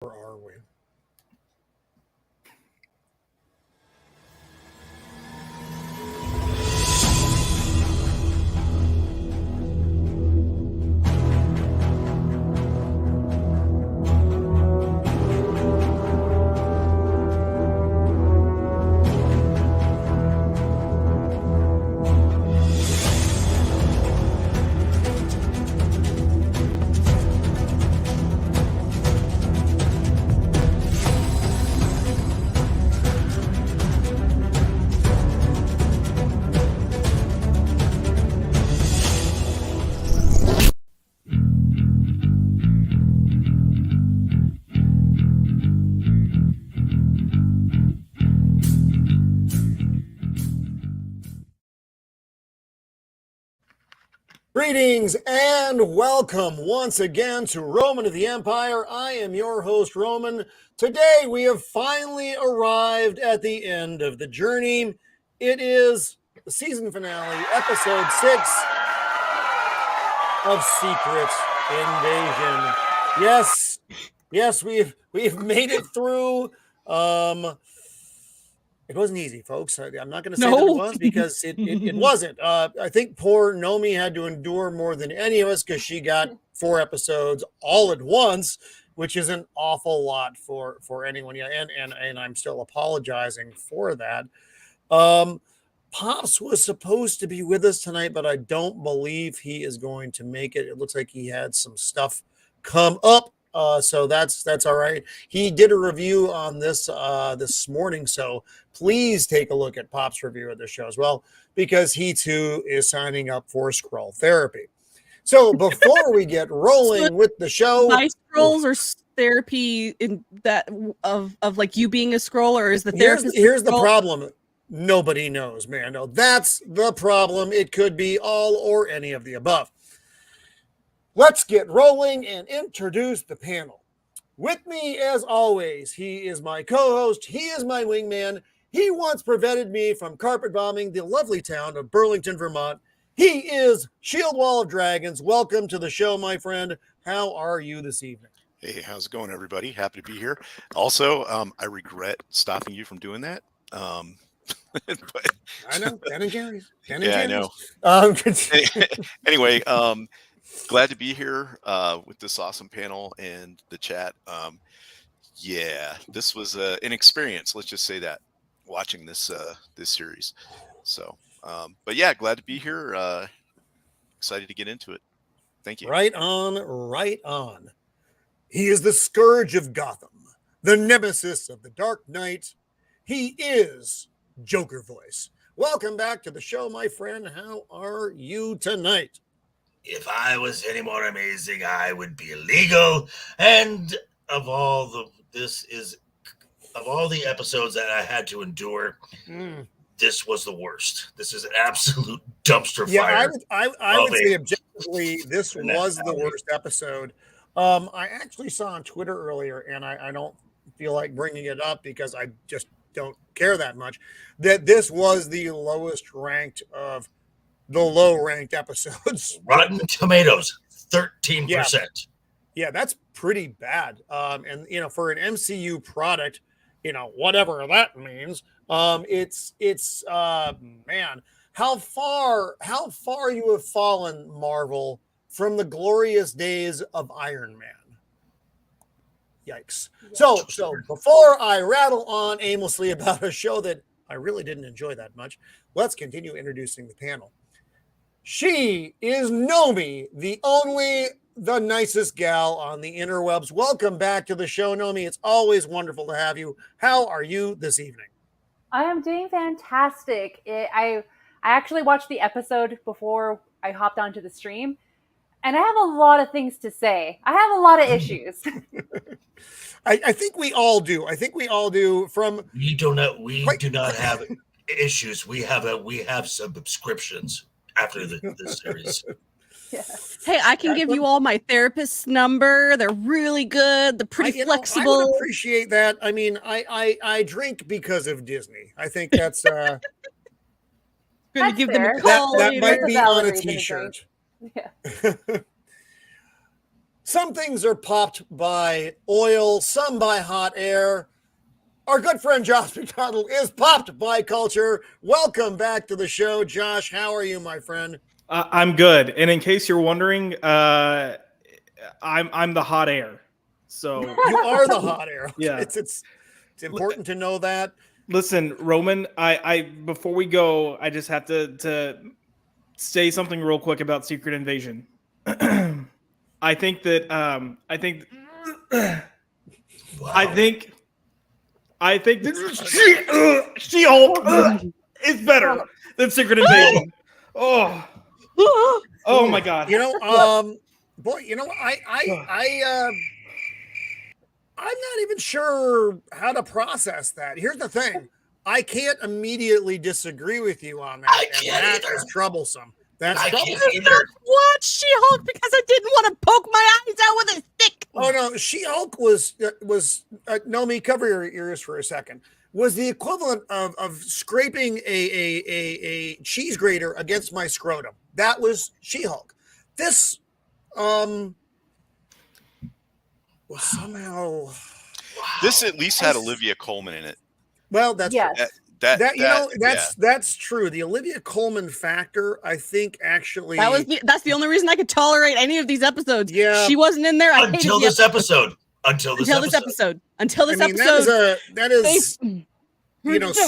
Or are we? Greetings and welcome once again to Roman of the Empire. I am your host, Roman. Today we have finally arrived at the end of the journey. It is the season finale, episode 6 of Secret Invasion. Yes, we've made it through. It wasn't easy, folks. I'm not going to say that it was because it wasn't. I think poor Nomi had to endure more than any of us because she got 4 episodes all at once, which is an awful lot for anyone. Yeah, and I'm still apologizing for that. Pops was supposed to be with us tonight, but I don't believe he is going to make it. It looks like he had some stuff come up. So that's all right. He did a review on this this morning, so please take a look at Pop's review of the show as well, because he too is signing up for scroll therapy. So before we get rolling with the show, by scrolls or therapy in that of like you being a scroll, or is the therapist? Here's the problem. Nobody knows, man. No, that's the problem. It could be all or any of the above. Let's get rolling and introduce the panel. With me, as always, he is my co-host. He is my wingman. He once prevented me from carpet bombing the lovely town of Burlington, Vermont. He is Shieldwall of Dragons. Welcome to the show, my friend. How are you this evening? Hey, how's it going, everybody? Happy to be here. Also, I regret stopping you from doing that. But, I know. Ben and Jerry's. I know. Anyway, glad to be here with this awesome panel and the chat. This was an experience. Let's just say that, watching this this series. So, but yeah, glad to be here. Excited to get into it. Thank you. Right on. He is the scourge of Gotham, the nemesis of the Dark Knight. He is Joker Voice. Welcome back to the show, my friend. How are you tonight? If I was any more amazing, I would be illegal. And of all the episodes that I had to endure, this was the worst. This is an absolute dumpster fire. I would say objectively, this was the worst episode. I actually saw on Twitter earlier, and I don't feel like bringing it up because I just don't care that much, that this was the lowest ranked of the low-ranked episodes. Rotten Tomatoes, 13%. Yeah, that's pretty bad. And for an MCU product, whatever that means, it's man, how far you have fallen, Marvel, from the glorious days of Iron Man. Yikes. So before I rattle on aimlessly about a show that I really didn't enjoy that much, let's continue introducing the panel. She is Nomi the Only, the nicest gal on the interwebs. Welcome back to the show, Nomi. It's always wonderful to have you. How are you this evening? I am doing fantastic. I actually watched the episode before I hopped onto the stream, and I have a lot of things to say. I have a lot of issues. I think we all do. We do not have issues. We have subscriptions after the series. Yeah. Hey, I can give you all my therapist's number. They're really good. They're pretty flexible. I would appreciate that. I mean, I drink because of Disney. I think that's going to give them a call. That might be on a t-shirt. Yeah. Some things are popped by oil, some by hot air. Our good friend Josh McDonald is popped by culture. Welcome back to the show, Josh. How are you, my friend? I'm good. And in case you're wondering, I'm the hot air. So You are the hot air. Okay. Yeah. It's important to know that. Listen, Roman, I before we go, I just have to say something real quick about Secret Invasion. I think that She-Hulk is better than Secret Invasion. Oh my God. You know, boy, you know, I'm not even sure how to process that. Here's the thing. I can't immediately disagree with you on that. I can't and that either. is troublesome. That's I troublesome. can't either. Watch She-Hulk because I didn't want to poke my eyes out with a stick. Oh no, She-Hulk was Nomi, cover your ears for a second. Was the equivalent of scraping a cheese grater against my scrotum. That was She-Hulk. This was somehow. This at least had Olivia Colman in it. Well, that's Yes. true. That's true. The Olivia Colman factor, I think, actually That's the only reason I could tolerate any of these episodes. Yeah. She wasn't in there. I hated Until the this episode. Until this Until this episode. episode. Until this I mean, episode. that is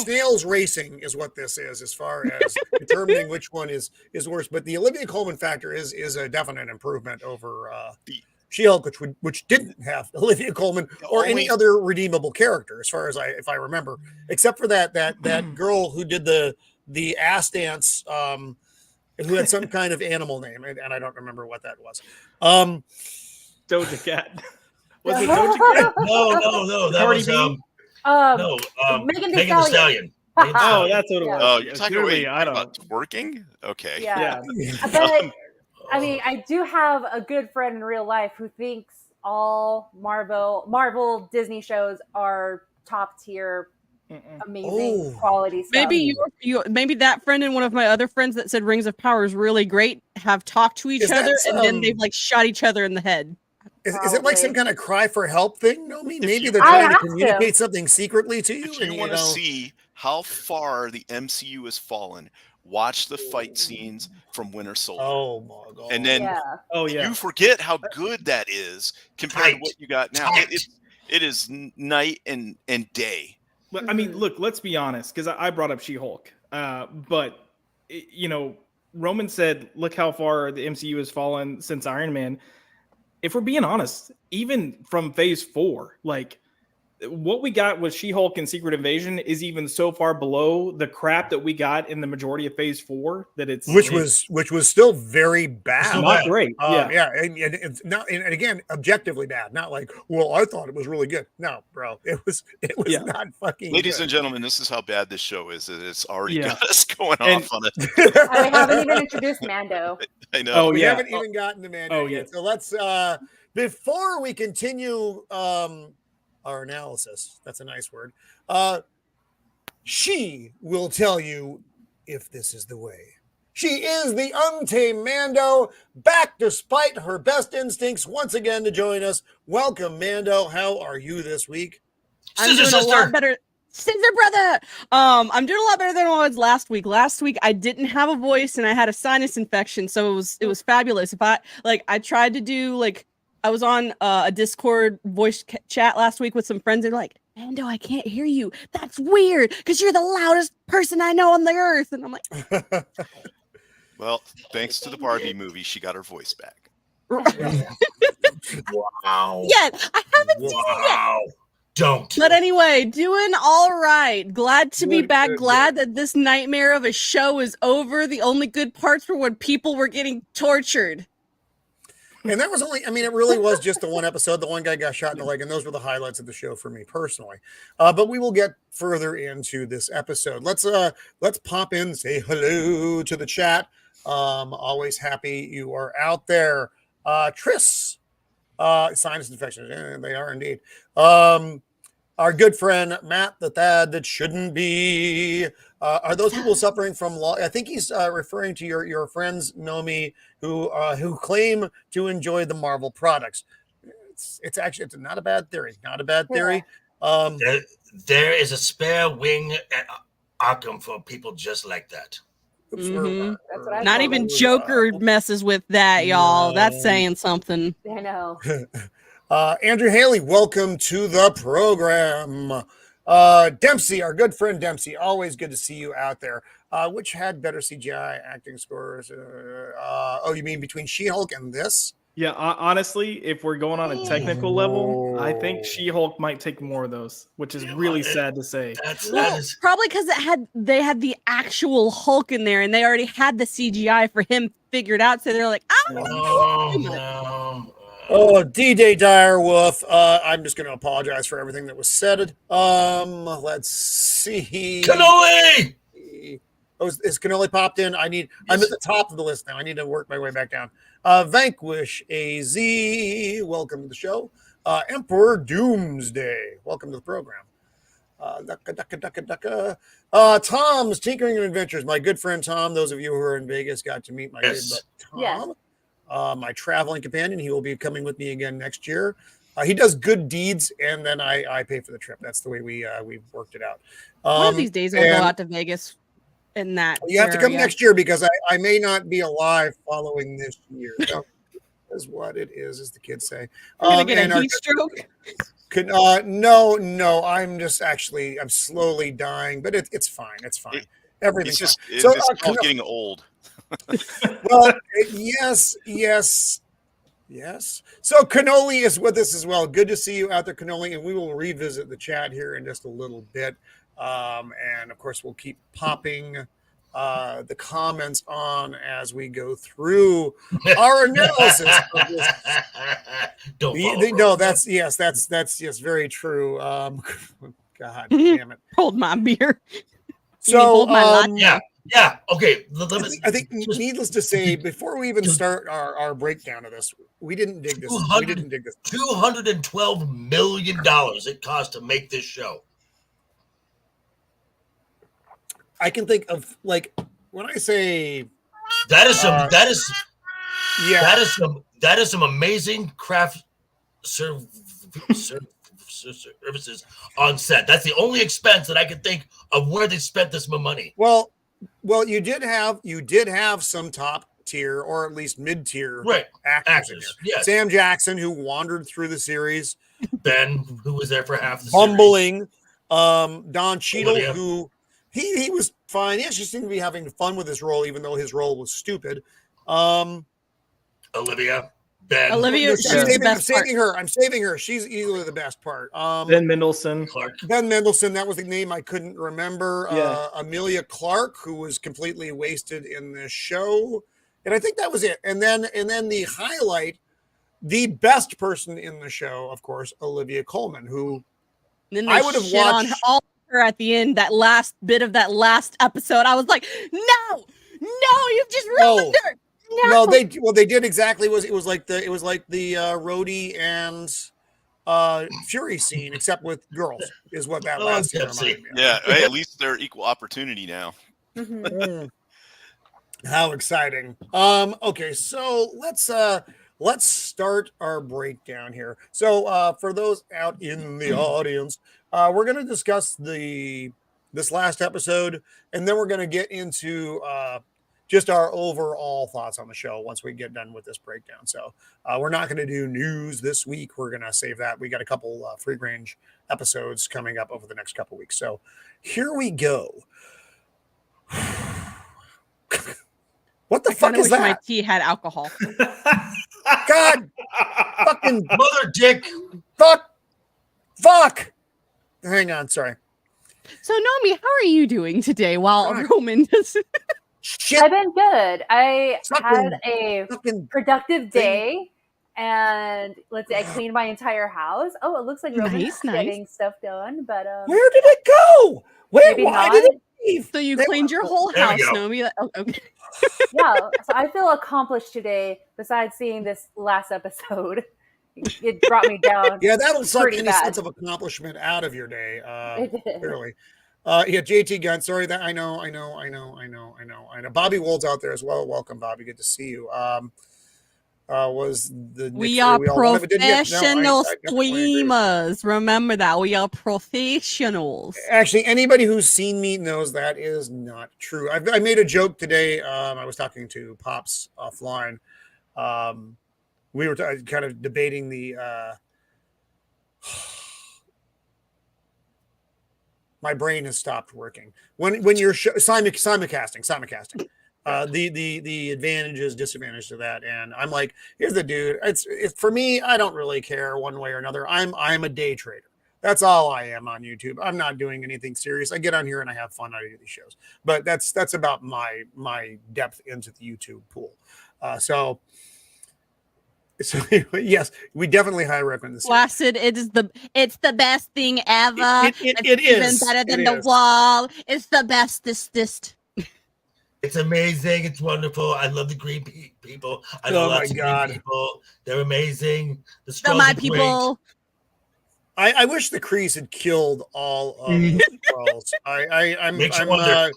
snails racing is what this is as far as determining which one is worse. But the Olivia Colman factor is a definite improvement over She-Hulk, which didn't have Olivia Colman or any other redeemable character, as far as if I remember, except for that girl who did the ass dance, who had some kind of animal name, and I don't remember what that was. Doja Cat. Was it Doja Cat? No. That Cardi was B? Megan Thee Megan Thee Stallion. Oh, that's what it was. Oh, you're talking Clearly, about twerking? Okay. Yeah. Yeah. But I mean, I do have a good friend in real life who thinks all Marvel Disney shows are top tier, amazing quality stuff. Maybe maybe that friend and one of my other friends that said Rings of Power is really great have talked to each other and then they've like shot each other in the head. Is it like some kind of cry for help thing, Nomi? Maybe they're I trying to have communicate something secretly to you. If you want to see how far the MCU has fallen, watch the fight scenes from Winter Soldier. Oh my God. And then you forget how good that is compared to what you got now. It is night and day. But I mean, look, let's be honest, because I brought up She-Hulk. But Roman said, look how far the MCU has fallen since Iron Man. If we're being honest, even from Phase 4, like what we got with She-Hulk and Secret Invasion is even so far below the crap that we got in the majority of Phase 4 that which was still very bad. Not great. And again, objectively bad. Not like, well, I thought it was really good. No, bro, it was not fucking. Ladies good. and gentlemen, this is how bad this show is. It's already got us going off on it. We haven't even introduced Mando. I know. We haven't even gotten to Mando yet. So let's before we continue our analysis, that's a nice word, she will tell you if this is the way. She is the untamed Mando, back despite her best instincts once again to join us. Welcome, Mando. How are you this week? I'm doing a lot better. Scissor brother. I'm doing a lot better than I was last week. Last week I didn't have a voice and I had a sinus infection, so it was fabulous. If I tried to do I was on a Discord voice chat last week with some friends. They're like, Mando, I can't hear you. That's weird because you're the loudest person I know on the earth. And I'm like, well, thanks to the Barbie movie, she got her voice back. Wow. Yeah, I haven't seen it yet. Don't. But anyway, doing all right. Glad to be back. Glad that this nightmare of a show is over. The only good parts were when people were getting tortured. And that was only, it really was just the one episode. The one guy got shot in the leg, and those were the highlights of the show for me personally. But we will get further into this episode. Let's pop in, say hello to the chat. Always happy you are out there. Tris, sinus infections, they are indeed. Our good friend Matt the Thad that shouldn't be. Are those people suffering from law? I think he's referring to your friends Nomi who claim to enjoy the Marvel products. It's actually not a bad theory. Not a bad theory. There is a spare wing at Arkham for people just like that. Not even Joker messes with that, y'all. That's saying something. I know. Andrew Haley, welcome to the program. Dempsey, our good friend Dempsey, always good to see you out there. Which had better CGI acting scores? You mean between She-Hulk and this? Yeah, honestly, if we're going on a technical level, I think She-Hulk might take more of those, which is really sad to say. Probably because they had the actual Hulk in there, and they already had the CGI for him figured out. So they're like, Oh, D-Day Direwolf. I'm just going to apologize for everything that was said. Let's see. Cannoli! Oh, is Cannoli popped in? I'm at the top of the list now. I need to work my way back down. Vanquish AZ, welcome to the show. Emperor Doomsday, welcome to the program. Tom's Tinkering and Adventures, my good friend Tom. Those of you who are in Vegas got to meet my good buddy Tom. My traveling companion. He will be coming with me again next year. He does good deeds, and then I pay for the trip. That's the way we've worked it out. One of these days I'll go out to Vegas. In that you have to come next year because I may not be alive following this year. So is what it is, as the kids say. You're gonna get a heat stroke? No. I'm slowly dying, but it's fine. It's fine. Everything's just fine. So it's called getting old. Well, yes. So Cannoli is with us as well. Good to see you out there, Cannoli, and we will revisit the chat here in just a little bit. And of course, we'll keep popping the comments on as we go through our analysis of this. That's very true. God damn it! Hold my beer. So yeah. Okay. I think needless to say, before we even start our breakdown of this, we didn't dig this. $212 million it cost to make this show. I can think of when I say that is some amazing craft services on set. That's the only expense that I can think of where they spent this money. Well, you did have some top tier or at least mid tier actors. Yes. Sam Jackson, who wandered through the series, Ben, who was there for half the series. Don Cheadle, who. He was fine. He actually seemed to be having fun with his role, even though his role was stupid. Olivia, Ben. I'm saving her. She's easily the best part. Ben Mendelsohn. Ben Mendelsohn. That was the name I couldn't remember. Amelia Clark, who was completely wasted in this show, and I think that was it. And then the highlight, the best person in the show, of course, Olivia Colman, who I would have watched at the end, that last bit of that last episode. I was like, no, you've just ruined her. No, they did exactly. It was like the Rhodie and Fury scene, except with girls, is what that last scene reminded me of. Yeah, hey, at least they're equal opportunity now. How exciting. Okay, so let's start our breakdown here. So for those out in the audience, we're going to discuss this last episode, and then we're going to get into just our overall thoughts on the show once we get done with this breakdown. So we're not going to do news this week. We're going to save that. We got a couple free range episodes coming up over the next couple weeks. So here we go. What the fuck is that? My tea had alcohol. God, fucking mother dick. Fuck. Hang on, sorry. So Nomi, how are you doing today while Roman does I've been good. I had a productive day, and let's see, I cleaned my entire house. Oh, it looks like Roman's getting stuff done, but where did it go? Why did it leave? So you cleaned your whole house, Nomi. Okay. Yeah, so I feel accomplished today, besides seeing this last episode. it brought me down. Yeah, that'll suck Pretty any bad. sense of accomplishment out of your day. It did. Clearly. Yeah, JT Gunn. Sorry that I know. Bobby Wold's out there as well. Welcome, Bobby. Good to see you. Was the We Nick are Fury all one of it? Didn't get- professional I definitely agree with you. streamers. Remember that. We are professionals. Actually, anybody who's seen me knows that is not true. I made a joke today. I was talking to Pops offline. We were kind of debating the. My brain has stopped working when you're simulcasting. The advantages, disadvantages to that, and I'm like, here's the dude. It's for me. I don't really care one way or another. I'm a day trader. That's all I am on YouTube. I'm not doing anything serious. I get on here and I have fun. I do these shows, but that's about my depth into the YouTube pool. So yes, we definitely highly recommend this. Placid, it's the best thing ever. It is even better than It the is. wall. It's the bestest. It's amazing. It's wonderful. I love the green people. I Oh know my lots of God. green people. They're amazing. The So Skrulls my are great. people. I wish the Krees had killed all of the Skrulls. Makes you wonder.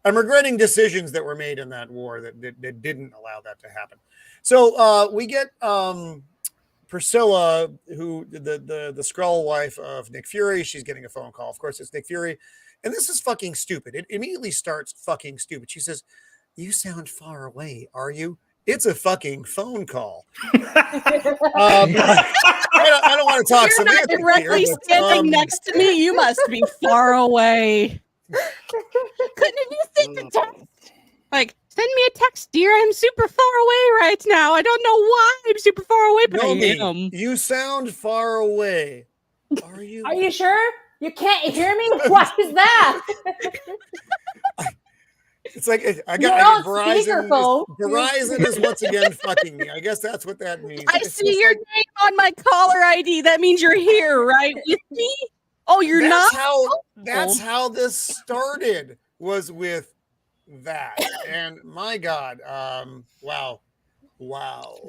I'm regretting decisions that were made in that war that didn't allow that to happen. So we get Priscilla, who the Skrull wife of Nick Fury. She's getting a phone call. Of course, it's Nick Fury, and this is fucking stupid. It immediately starts fucking stupid. She says, "You sound far away, are you?" It's a fucking phone call. I don't want to talk You're not semantics directly here, but, standing next to me. You must be far away. Couldn't you send a text? Like, send me a text, dear. I'm super far away right now. I don't know why I'm super far away, but I Nomi, am. you sound far away. Are you? Are you sure? You can't hear me? What is that? It's like I You're got on Verizon. speakerphone. Verizon is once again fucking me. I guess that's what that means. I It's see just your like, name on my caller ID. That means you're here, right? With me? Oh, you're that's not? that's how this started, was with that. And my God, wow.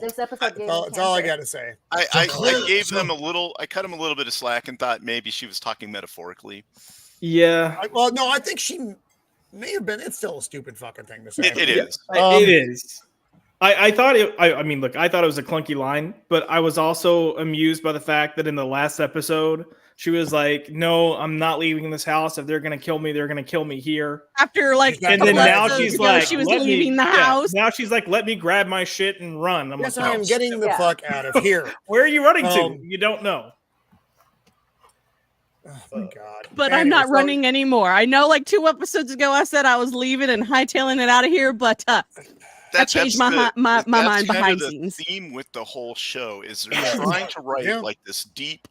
This episode gave me That's all I cancer. got to say. I gave them a little. I cut them a little bit of slack and thought maybe she was talking metaphorically. Yeah, Well, no, I think she may have been. It's still a stupid fucking thing to say. It is. it is. I thought it. I mean, look, I thought it was a clunky line, but I was also amused by the fact that in the last episode, she was like, "No, I'm not leaving this house. If they're gonna kill me, they're gonna kill me here." After like, And And then couple now episodes she's ago, like, she was "Let me-" leaving the yeah, house. Now she's like, "Let me grab my shit and run." I'm Yes, like, I am "Oh, getting the Yeah. fuck out of here. where are you running Um, to? You don't know." Oh my God. But I'm Anyway, not so- running anymore. I know, like 2 episodes ago, I said I was leaving and hightailing it out of here, but I changed my mind that's kind behind of the scenes. theme with the whole show is they're trying to write Yeah. like this deep,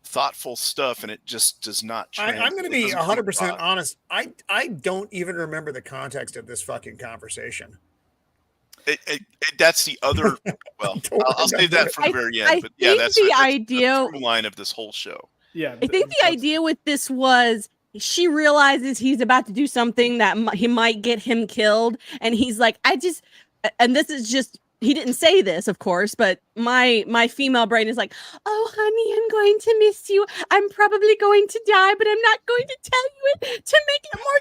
thoughtful stuff, and it just does not. I'm going to it be doesn't come 100% across. honest. I don't even remember the context of this fucking conversation. That's the other. Well, I'll save that for the very end. But yeah, that's the that's idea. through line of this whole show. Yeah, I think the idea with this was she realizes he's about to do something that he might get him killed, and he's like, and this is just. He didn't say this, of course, but my female brain is like, "Oh, honey, I'm going to miss you. I'm probably going to die, but I'm not going to tell you it to make it more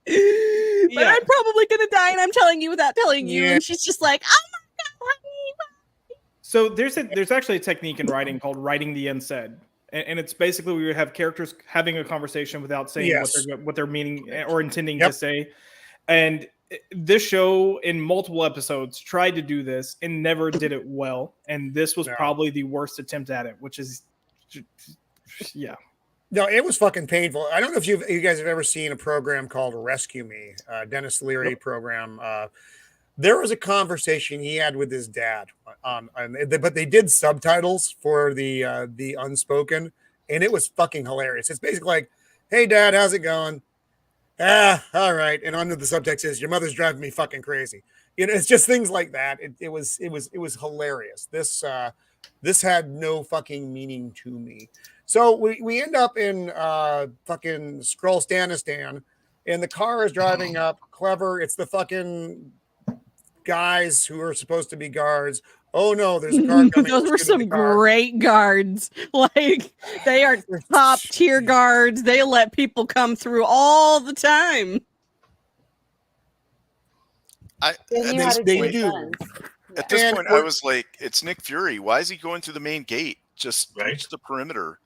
dramatic. But Yeah. I'm probably going to die, and I'm telling you without telling you." Yeah. And she's just like, "Oh my God, honey." So there's actually a technique in writing called writing the unsaid, and it's basically we would have characters having a conversation without saying Yes. what they're meaning or intending Yep. to say, and this show in multiple episodes tried to do this and never did it well, and this was No. probably the worst attempt at it, which is yeah. No, it was fucking painful. I don't know if you guys have ever seen a program called Rescue Me, Dennis Leary program. There was a conversation he had with his dad, but they did subtitles for the unspoken, and it was fucking hilarious. It's basically like, "Hey, Dad, how's it going?" All right. And under the subtext is, "Your mother's driving me fucking crazy." You know, it's just things like that. It was hilarious. This had no fucking meaning to me. So we end up in fucking Skrull-Stanistan, and the car is driving up. Clever. It's the fucking guys who are supposed to be guards Oh no, there's a car coming. Those were some great guards. Like they are top tier guards. They let people come through all the time. They do. At this point, I was like, "It's Nick Fury. Why is he going through the main gate? Just reach the perimeter.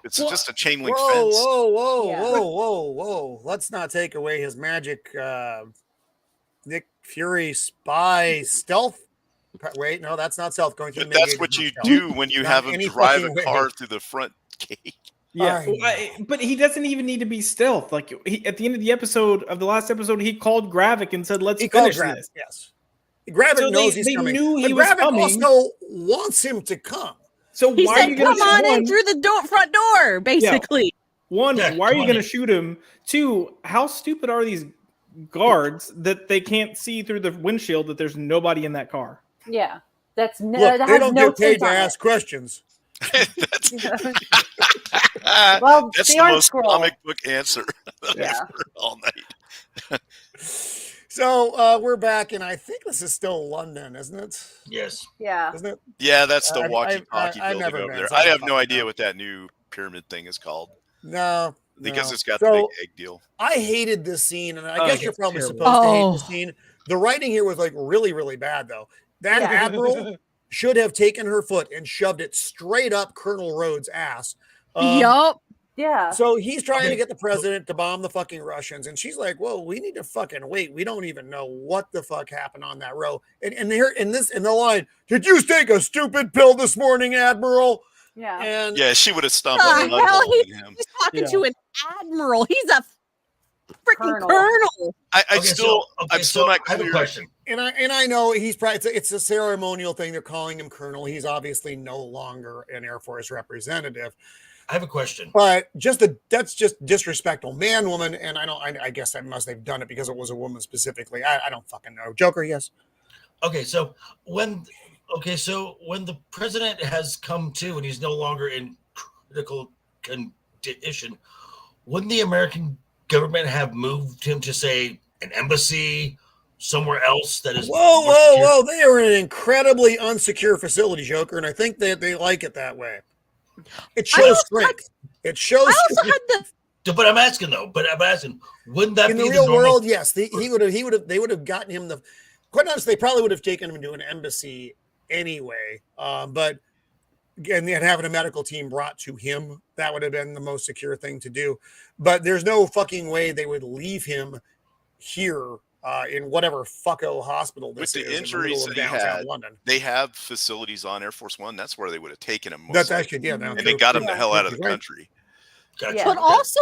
It's just a chain link fence." Whoa! Let's not take away his magic. Nick Fury spy stealth. Wait, no, that's not stealth. Going through the main That's gate what you stealth. do when you have him drive a car way. through the front gate. Yeah, but he doesn't even need to be stealth. Like at the end of the last episode, he called Gravik and said, "Let's finish this." Yes, Gravik knows he's coming. Knew he but was Gravik coming. also wants him to come. So He why are said, you going "Come on in through the front door." Basically, One, why are you going to shoot him? Two, how stupid are these guards that they can't see through the windshield that there's nobody in that car? Yeah, that's Look, that they has don't no get paid to tint on ask questions. That's Well, the the most scroll. comic book answer that Yeah. I've heard all night. So we're back, and I think this is still London, isn't it? Yes. Yeah. Isn't it? Yeah, that's the I've walkie-talkie never building been, over there. so I I don't have no fucking idea know. what that new pyramid thing is called. No. Because it's got So, the big egg deal. I hated this scene, and I guess you're it's probably terrible. supposed to hate the scene. The writing here was like really, really bad, though. That Yeah. admiral should have taken her foot and shoved it straight up Colonel Rhodes' ass. yup. Yeah. So he's trying to get the president to bomb the fucking Russians, and she's like, "Whoa, we need to fucking wait. We don't even know what the fuck happened on that row." And here in the line, "Did you take a stupid pill this morning, Admiral?" Yeah. And Yeah, she would have stomped The on the hell? mud hole in him. He's talking Yeah. to an admiral. He's a freaking Colonel. colonel. I'm still not I have a clear. question. And I know he's probably it's a ceremonial thing. They're calling him Colonel. He's obviously no longer an Air Force representative. I have a question. But that's just disrespectful, man, woman, and I guess they've done it because it was a woman specifically. I don't fucking know. Joker, yes. Okay, so when the president has come to and he's no longer in critical condition, wouldn't the American government have moved him to say an embassy somewhere else that is Whoa! They are in an incredibly unsecure facility, Joker, and I think that they like it that way. It shows strength. It shows. I also had the But I'm asking, wouldn't that in be the real normal? world? Yes, they would have gotten him the. Quite honestly, they probably would have taken him to an embassy anyway. But and then having a medical team brought to him, that would have been the most secure thing to do. But there's no fucking way they would leave him here in whatever fucko hospital this With the is. injuries in the that he middle of downtown had, London. they have facilities on Air Force One. That's where they would have taken him. That's actually now and they got him the hell out of the right. country. Gotcha. Yeah. But also,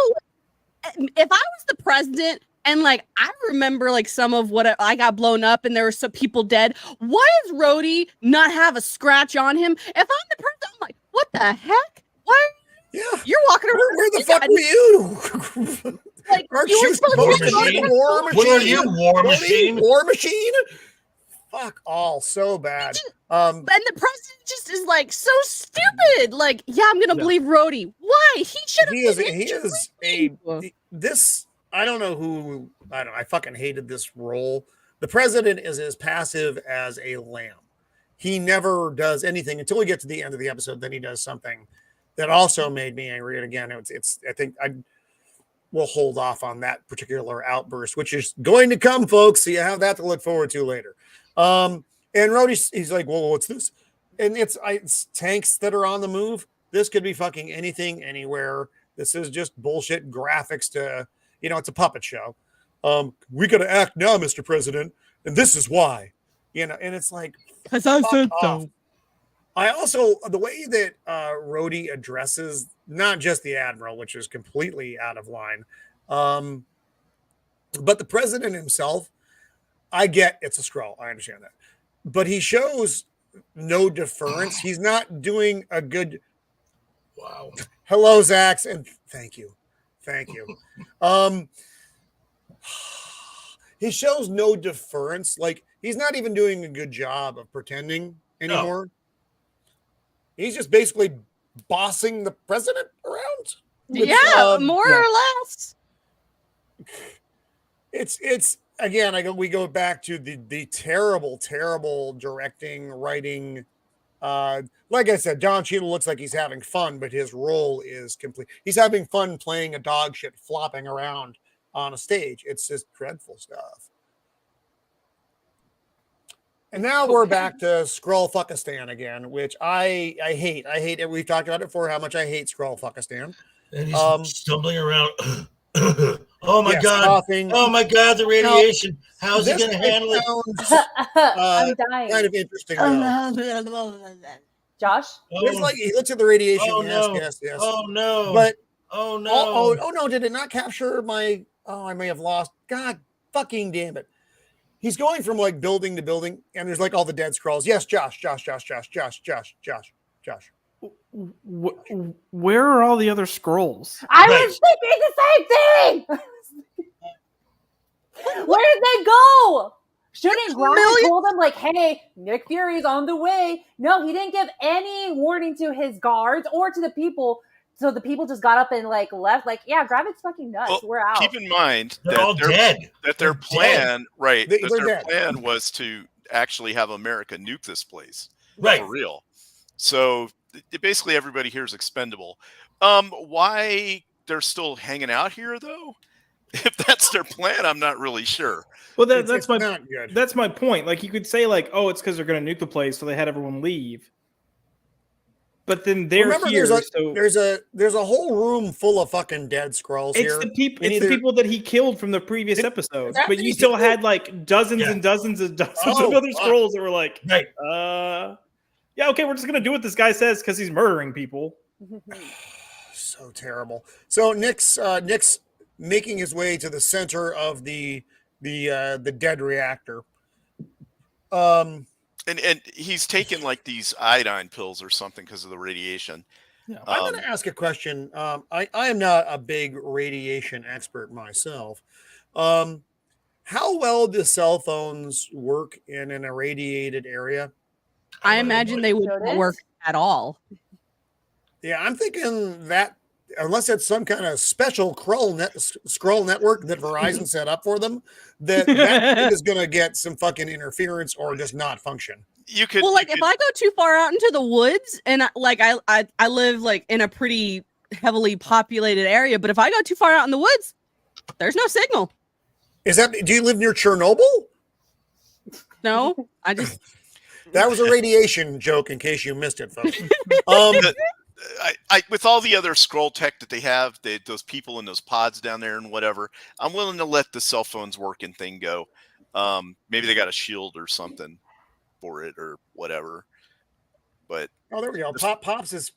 if I was the president and like I remember like some of what I got blown up and there were some people dead, why does Rhodie not have a scratch on him? If I'm the president, I'm like, what the heck? Why? Yeah. You're walking around. Where the fuck were you? Like, Aren't you were you supposed supposed to to be be on the War Machine? What are you, War Rhodie? Machine? War Machine? Fuck all, so bad. And the president just is like so stupid. Like, yeah, I'm gonna believe Rhodie. Why? He should have. He is this. I don't know who. I fucking hated this role. The president is as passive as a lamb. He never does anything until we get to the end of the episode. Then he does something that also made me angry. And again, it's. I think I will hold off on that particular outburst, which is going to come, folks. So you have that to look forward to later. And Rhodie, he's like, well, what's this? And it's tanks that are on the move. This could be fucking anything, anywhere. This is just bullshit graphics to, it's a puppet show. We got to act now, Mr. President. And this is why, and it's like, Because I said off. so. I also, the way that Rhodie addresses not just the Admiral, which is completely out of line, but the president himself, I get it's a scroll. I understand that. But he shows no deference. He's not doing a good. Wow. Hello, Zax, and thank you. He shows no deference. Like, he's not even doing a good job of pretending anymore. No. He's just basically bossing the president around. Which, more or less. It's again, we go back to the terrible, terrible directing, writing. Like I said, Don Cheadle looks like he's having fun, but his role is complete. He's having fun playing a dog shit flopping around on a stage. It's just dreadful stuff. And now we're back to Skrull-Fuckistan again, which I hate. I hate it. We've talked about it before, how much I hate Skrull-Fuckistan. And he's stumbling around. Oh my yes, god! coughing. Oh my god! The radiation. How's he going to handle it? I'm dying. Kind of interesting. Josh? It's like he looks at the radiation. Oh, yes. Oh no! But oh no! Oh no! Did it not capture my? Oh, I may have lost. God fucking damn it! He's going from like building to building, and there's like all the dead scrolls. Yes, Josh. Where are all the other scrolls? I was thinking the same thing. Where did they go? Shouldn't Gravik told them like, "Hey, Nick Fury's on the way"? No, he didn't give any warning to his guards or to the people. So the people just got up and like left. Like, yeah, Gravik's fucking nuts. Well, we're out. Keep in mind They're all dead. That their plan, right? They're their dead. plan was to actually have America nuke this place, Right. For real. So basically, everybody here is expendable. Why they're still hanging out here, though? If that's their plan, I'm not really sure. Well, It's that's not good. that's my point. Like you could say, like, oh, it's because they're going to nuke the place, so they had everyone leave. But then they're Remember, here. there's a whole room full of fucking dead scrolls It's here. the people. It's the people that he killed from the previous episodes. that But you many still people? had like dozens and dozens and dozens of other scrolls that were like, Right. yeah, okay, we're just gonna do what this guy says because he's murdering people. So terrible. So Nick's making his way to the center of the dead reactor. And he's taken like these iodine pills or something because of the radiation. Yeah. I'm going to ask a question. I am not a big radiation expert myself. How well do cell phones work in an irradiated area? I imagine they wouldn't work at all. Yeah, I'm thinking that unless it's some kind of special scroll network that Verizon set up for them, that thing is going to get some fucking interference or just not function. You could If I go too far out into the woods, and I live like in a pretty heavily populated area, but if I go too far out in the woods, there's no signal. Do you live near Chernobyl? No, I just that was a radiation joke in case you missed it, folks. I with all the other scroll tech that they have, those people in those pods down there and whatever, I'm willing to let the cell phones working thing go. Maybe they got a shield or something for it or whatever. But there we go. Pops is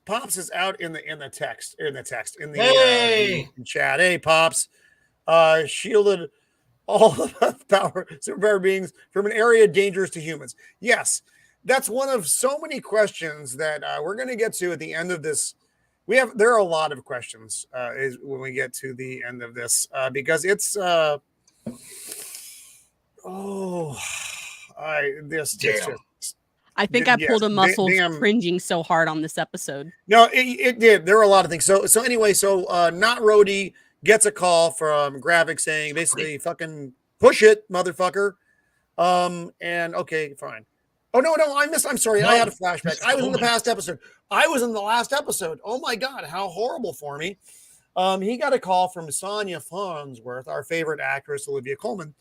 out in the text in the Hey! chat. Hey, Pops, shielded all of superpower beings from an area dangerous to humans. Yes. That's one of so many questions that we're going to get to at the end of this. There are a lot of questions when we get to the end of this because it's I think I pulled a muscle cringing so hard on this episode. No, it did. There were a lot of things. So anyway, not Rhodie gets a call from Gravik saying basically fucking push it, motherfucker. And okay, fine. Oh, no, I missed. I'm sorry. I had a flashback. I was in the past episode. I was in the last episode. Oh, my God. How horrible for me. He got a call from Sonya Farnsworth, our favorite actress, Olivia Colman,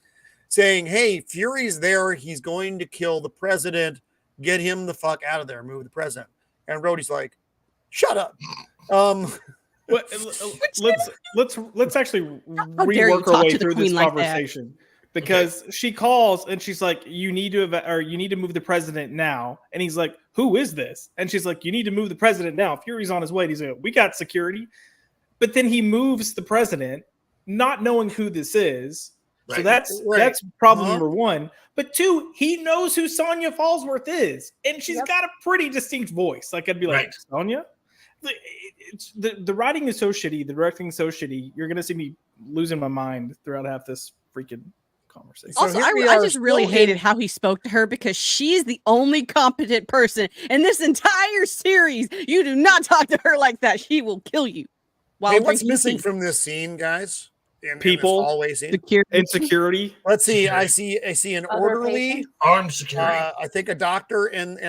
saying, hey, Fury's there. He's going to kill the president. Get him the fuck out of there. Move the president. And Rhodie's like, shut up. Let's actually rework our way through this conversation. Because she calls and she's like, you need to move the president now. And he's like, who is this? And she's like, you need to move the president now. Fury's on his way. And he's like, we got security. But then he moves the president, not knowing who this is. Right. So that's problem number one. But two, he knows who Sonya Falsworth is. And she's got a pretty distinct voice. Like I'd be like, Sonya? The writing is so shitty. The directing is so shitty. You're going to see me losing my mind throughout half this freaking conversation. Also, I just really hated how he spoke to her because she's the only competent person in this entire series. You do not talk to her like that. She will kill you. Hey, what's missing from this scene, guys? in People, this hallway scene. insecurity. Let's see. Security. I see an Other orderly. patients? Armed security. I think a doctor and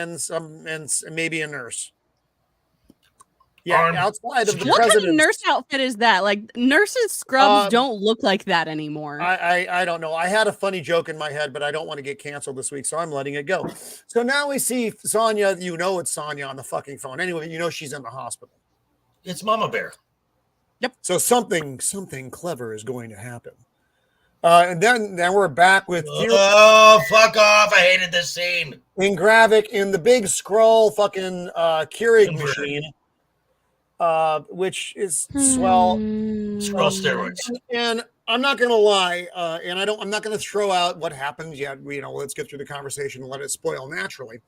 maybe a nurse. Yeah, Armed outside of the What kind of president's. nurse outfit is that? Like nurses' scrubs Um, don't look like that anymore. I don't know. I had a funny joke in my head, but I don't want to get canceled this week, so I'm letting it go. So now we see Sonya. You know it's Sonya on the fucking phone. Anyway, you know she's in the hospital. It's Mama Bear. So something clever is going to happen. And then we're back with Oh, fuck off. I hated this scene. in Gravik in the big scroll fucking Keurig machine, which is swell. Scroll steroids. And I'm not gonna lie, and I'm not gonna throw out what happens yet. Let's get through the conversation and let it spoil naturally.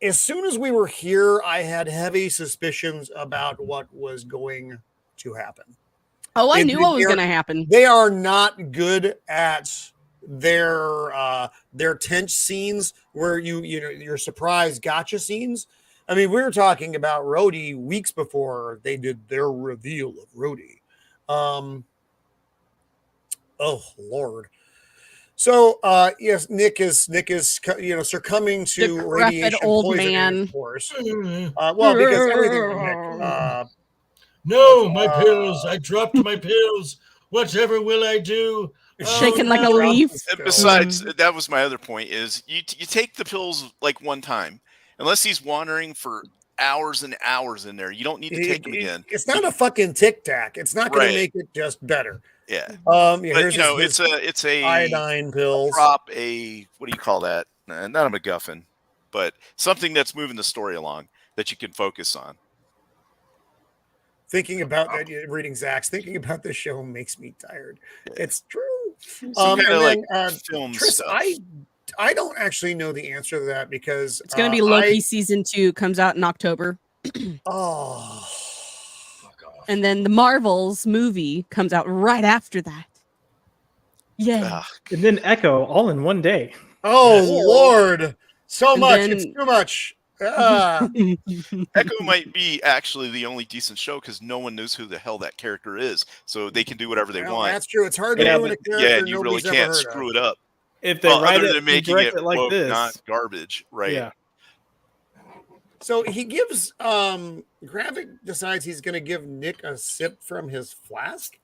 As soon as we were here, I had heavy suspicions about what was going to happen. Oh, I knew what was going to happen. They are not good at their tense scenes where your surprise gotcha scenes. I mean, we were talking about Rhodie weeks before they did their reveal of Rhodie. Oh Lord. So yes, Nick is succumbing to Decrepit radiation old poisoning, man. of course. Well, because everything with Nick. No, my pills. I dropped my pills. Whatever will I do? Shaking like a no. leaf. And besides, that was my other point: is you take the pills like one time, unless he's wandering for hours and hours in there. You don't need to take them again. It's not a fucking tic tac. It's not going Right. to make it just better. Yeah, But but it's a iodine pills. prop. What do you call that? Not a MacGuffin, but something that's moving the story along that you can focus on. Thinking about that, reading Zach's, thinking about this show makes me tired. It's true. Some kind of like then, film Tris, stuff. I don't actually know the answer to that because It's going to be Loki season 2 comes out in October. Oh, Fuck off. And then the Marvels movie comes out right after that. Yeah. And then Echo all in one day. oh Yes. Lord, so And much. then- It's too much. Echo might be actually the only decent show because no one knows who the hell that character is, so they can do whatever they Well, want. that's true. It's hard to Yeah, do in a but- character Yeah, and you really nobody's ever can't heard screw of. it up. If they write Other it than and making direct it like woke, this, not garbage, right? yeah. So he gives Gravik decides he's going to give Nick a sip from his flask.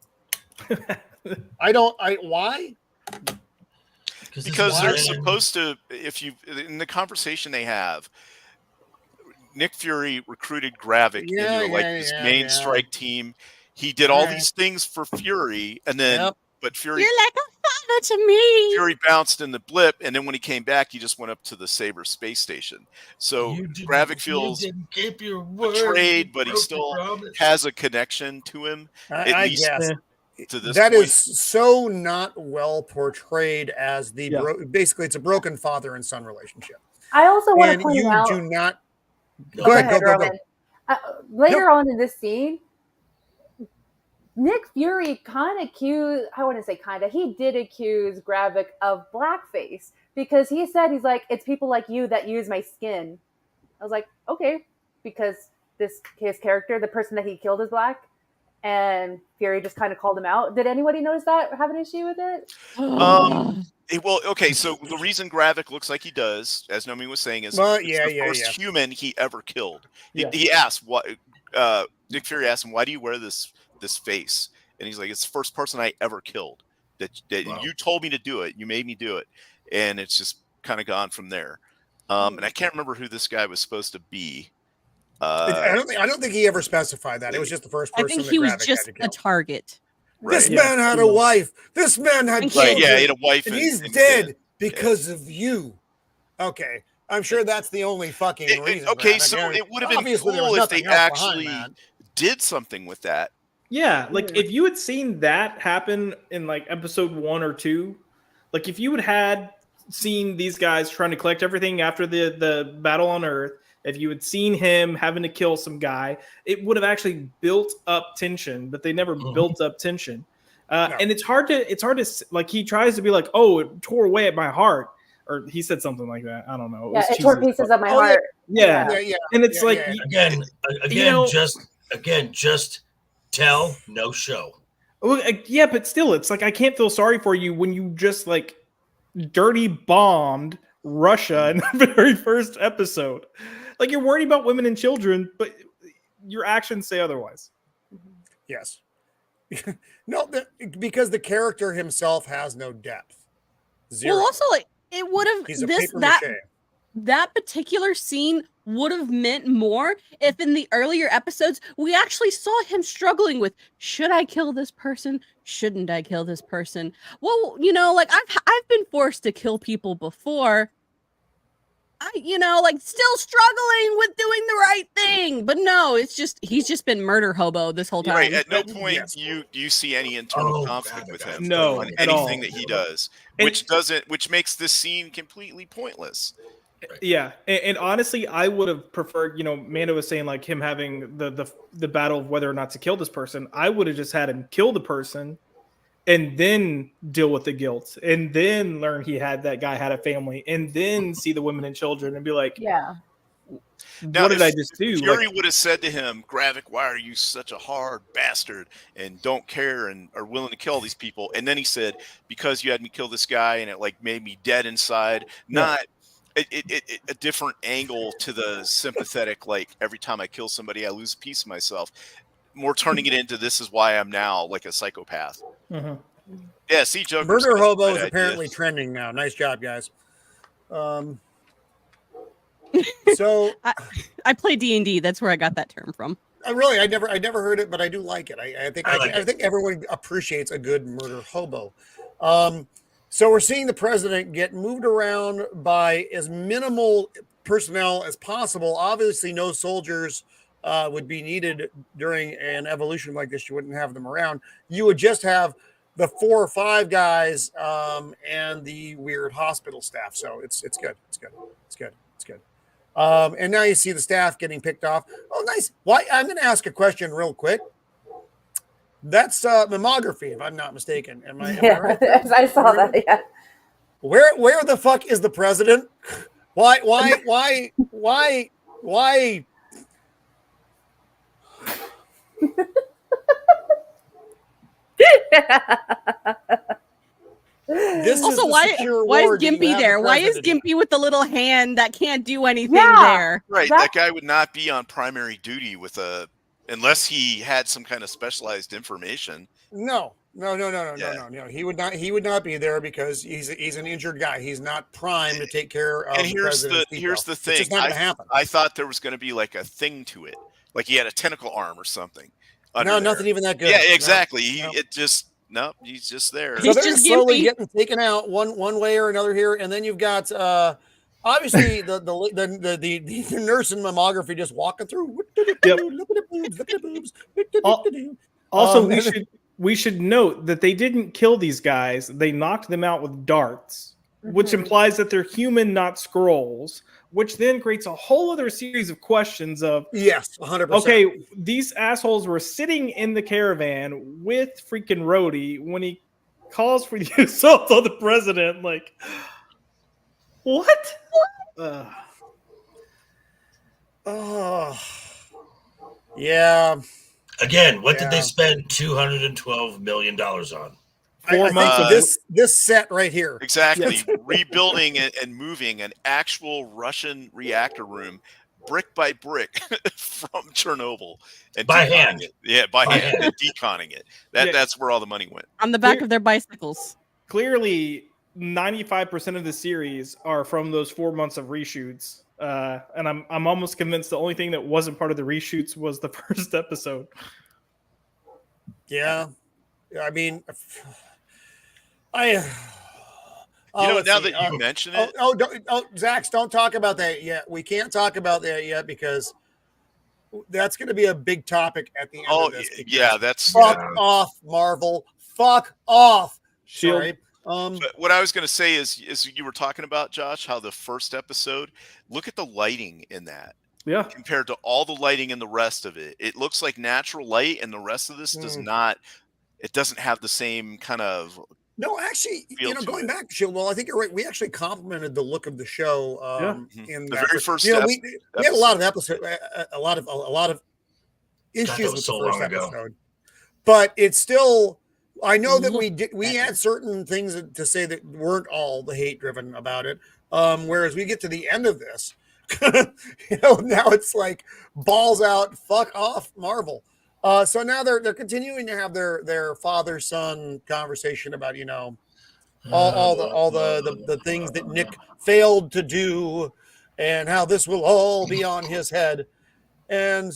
Why? Because they're Why? supposed to. If you in the conversation they have, Nick Fury recruited Gravik into this main strike team. He did all Right. these things for Fury, and then Yep. but Fury You're like a father to me. Fury bounced in the blip, and then when he came back, he just went up to the Saber space station. So Gravik feels you didn't keep your word. betrayed, You but he broke still your promise. has a connection to him. At I least guess. to this That point. is so not well portrayed as the Yeah. basically it's a broken father and son relationship. I also want to And point you out. do not No. go ahead, go. Roman. Later on in this scene, Nick Fury kind of accused, I wouldn't say kind of, he did accuse Gravik of blackface because he said, he's like, it's people like you that use my skin. I was like, okay, because his character, the person that he killed is black. And Fury just kind of called him out. Did anybody notice that? Have an issue with it? Well, okay, so the reason Gravik looks like he does, as Nomi was saying, is Well, it's the yeah, first yeah. human he ever killed. Yeah. He asked what Nick Fury asked him, "Why do you wear this face?" And he's like, "It's the first person I ever killed. That Wow. you told me to do it. You made me do it." And it's just kind of gone from there. And I can't remember who this guy was supposed to be. I don't think he ever specified that. It was just the first I person think that he was Gravik just had to a kill. target. This Right. man had a wife. This man had Right, children. Right, yeah, he had a wife, and he's and dead because of you. Okay, I'm sure that's the only fucking reason. Okay, Gravik. so it would have been Obviously, there was cool if nothing they else behind actually that. did something with that. Yeah, like if you had seen that happen in like episode 1 or 2, like if you had seen these guys trying to collect everything after the battle on Earth, if you had seen him having to kill some guy, it would have actually built up tension, but they never built up tension. No. And it's hard to like, he tries to be like, oh, it tore away at my heart. Or he said something like that. I don't know. Yeah, was it tore cheesy, pieces but- of my Oh, yeah. heart. Yeah. Yeah. And it's Yeah, like, yeah. Again, You know- just tell, no show. Well, yeah, but still, it's like I can't feel sorry for you when you just like dirty bombed Russia in the very first episode. Like you're worried about women and children, but your actions say otherwise. Yes. No, because the character himself has no depth. Zero. Well, also, like, it would He's have a paper mache. that particular scene would have meant more if in the earlier episodes we actually saw him struggling with, should I kill this person? Shouldn't I kill this person? Well, you know, like I've been forced to kill people before. Like still struggling with doing the right thing. But no, he's just been murder hobo this whole time. Right. At no point do you see any internal conflict with him. No, on at anything all. that he does, which makes this scene completely pointless. Yeah, and honestly, I would have preferred, Mando was saying like him having the battle of whether or not to kill this person. I would have just had him kill the person and then deal with the guilt and then learn that guy had a family and then see the women and children and be like, Yeah. Now, what did I just do? Fury would have said to him, Gravik, why are you such a hard bastard and don't care and are willing to kill these people? And then he said, because you had me kill this guy and it like made me dead inside. Not a different angle to the sympathetic, like every time I kill somebody, I lose a piece of myself. More turning it into this is why I'm now like a psychopath. Mm-hmm. Yeah, see, Joker. Murder hobo is apparently trending now. Nice job, guys. So I play D&D. That's where I got that term from. I never heard it, but I do like it. I think everyone appreciates a good murder hobo. So we're seeing the president get moved around by as minimal personnel as possible. Obviously, no soldiers would be needed during an evolution like this. You wouldn't have them around. You would just have the 4 or 5 guys and the weird hospital staff. So it's good. It's good. It's good. It's good. And now you see the staff getting picked off. Oh, nice. Why? I'm going to ask a question real quick. That's mammography, if I'm not mistaken. Am I right? I saw that. Yeah. Where the fuck is the president? Why? This Also, why is Gimpy there? Why is Gimpy with the little hand that can't do anything there? Right, that guy would not be on primary duty unless he had some kind of specialized information. No. He would not be there because he's an injured guy. He's not primed to take care of. And here's the thing. It's just not going to happen. I thought there was going to be like a thing to it, like he had a tentacle arm or something. No, nothing even that good. Yeah, exactly. No. He's just there. So they're slowly getting taken out one way or another here, and then you've got obviously the nurse in mammography just walking through. Yep. Look at the boobs. Look at the boobs. Also, we should note that they didn't kill these guys. They knocked them out with darts, which implies that they're human, not scrolls, which then creates a whole other series of questions of, yes, 100%. Okay, these assholes were sitting in the caravan with freaking Rhodie when he calls for the assault on the president. Like, what? Yeah. Again, what did they spend $212 million on? 4 months of this set right here. Exactly. Yes. Rebuilding and moving an actual Russian reactor room brick by brick from Chernobyl. And by hand. Yeah, by hand. And deconning it. That's where all the money went. On the back of their bicycles. Clearly, 95% of the series are from those 4 months of reshoots. And I'm almost convinced the only thing that wasn't part of the reshoots was the first episode. Yeah. I mean, now that you mention it. Zax, don't talk about that yet. We can't talk about that yet because that's going to be a big topic at the end of this. Yeah, that's fuck off, Marvel. Fuck off. Shield. Sorry. But what I was going to say is you were talking about, Josh, how the first episode, look at the lighting in that. Yeah. Compared to all the lighting in the rest of it. It looks like natural light, and the rest of this does not. It doesn't have the same kind of. No, actually, going back to Shieldwall, I think you're right. We actually complimented the look of the show in the very first. We had a lot of episodes, a lot of issues with the first episode, but it's still I know that we had certain things to say that weren't all the hate driven about it. Whereas we get to the end of this, now it's like balls out, fuck off, Marvel. So now they're continuing to have their father son conversation about all the things that Nick failed to do, and how this will all be on his head. And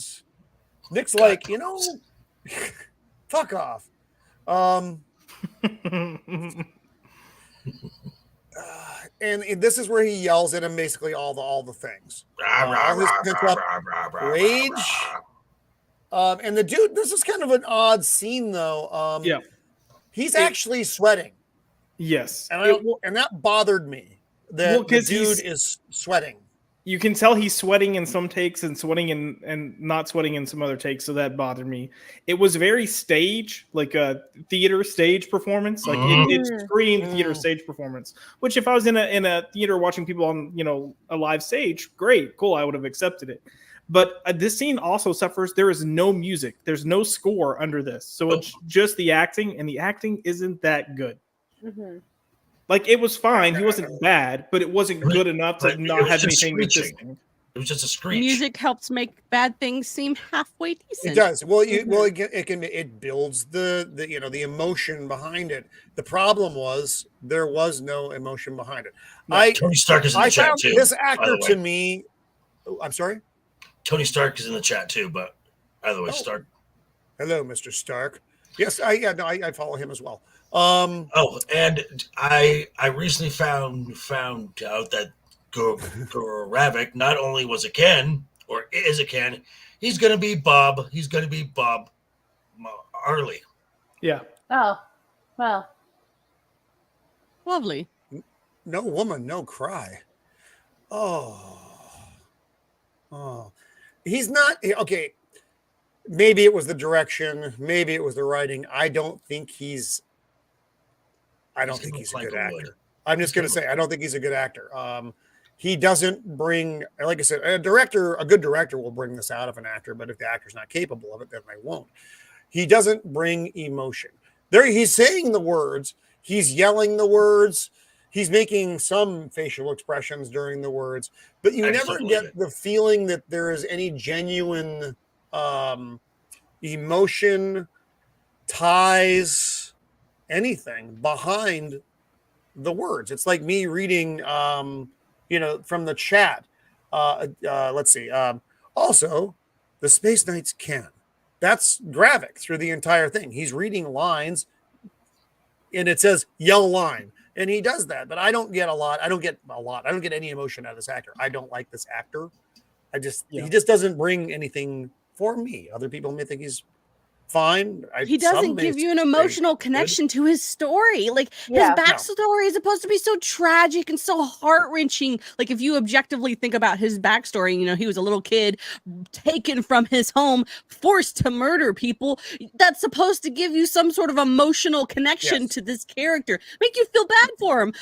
Nick's like, fuck off. And this is where he yells at him basically all the things. All his pent-up rage. And the dude, this is kind of an odd scene though. He's actually sweating. Yes. And that bothered me. That the dude is sweating. You can tell he's sweating in some takes and sweating and not sweating in some other takes, so that bothered me. It was very stage, like a theater stage performance. Like it screamed theater stage performance. Which if I was in a theater watching people on a live stage, great, cool, I would have accepted it. But this scene also suffers. There is no music. There's no score under this, so it's just the acting, and the acting isn't that good. Mm-hmm. Like, it was fine. He wasn't bad, but it wasn't good enough to not have anything interesting. It was just a screech. Music helps make bad things seem halfway decent. It does. Well, it builds the emotion behind it. The problem was there was no emotion behind it. No, Tony Stark is in the chat too. This actor to me, I'm sorry. Tony Stark is in the chat too, but either way, Stark. Hello, Mr. Stark. Yes, I follow him as well. And I recently found out that Gravik not only was a Ken or is a Ken, he's gonna be Bob. He's gonna be Bob Marley. Yeah. Oh, well. Lovely. No woman, no cry. Oh. He's not okay. Maybe it was the direction. Maybe it was the writing. I don't think he's a good actor. I'm just going to say, I don't think he's a good actor. He doesn't bring, like I said, a good director will bring this out of an actor, but if the actor's not capable of it, then they won't. He doesn't bring emotion. He's saying the words, he's yelling the words, he's making some facial expressions during the words, but you never get the feeling that there is any genuine emotion, ties, anything behind the words. It's like me reading, from the chat. Let's see. Also, the Space Knights can. That's Gravik through the entire thing. He's reading lines, and it says yell line, and he does that. But I don't get a lot. I don't get any emotion out of this actor. I don't like this actor. He just doesn't bring anything for me. Other people may think he's fine. He doesn't give you an emotional connection to his story. Like, his backstory is supposed to be so tragic and so heart-wrenching. Like, if you objectively think about his backstory, he was a little kid taken from his home, forced to murder people. That's supposed to give you some sort of emotional connection to this character, make you feel bad for him.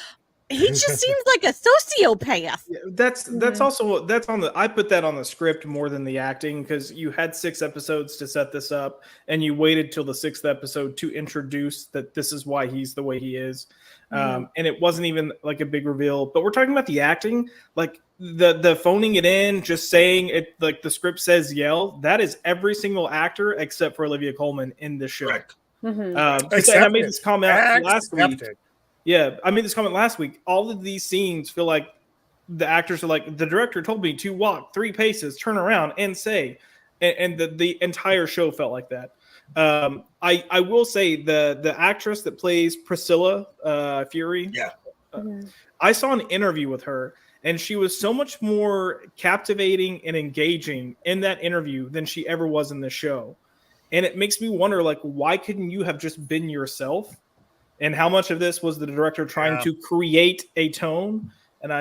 He just seems like a sociopath. Yeah, that's also on the. I put that on the script more than the acting, because you had 6 episodes to set this up, and you waited till the 6th episode to introduce that this is why he's the way he is, and it wasn't even like a big reveal. But we're talking about the acting, like the phoning it in, just saying it, like the script says yell. That is every single actor except for Olivia Colman in this show. Correct. I made this comment last week. Yeah, I made this comment last week. All of these scenes feel like the actors are like, the director told me to walk 3 paces, turn around, and say. And the entire show felt like that. I will say the actress that plays Priscilla Fury, I saw an interview with her, and she was so much more captivating and engaging in that interview than she ever was in the show. And it makes me wonder, like, why couldn't you have just been yourself? And how much of this was the director trying to create a tone? And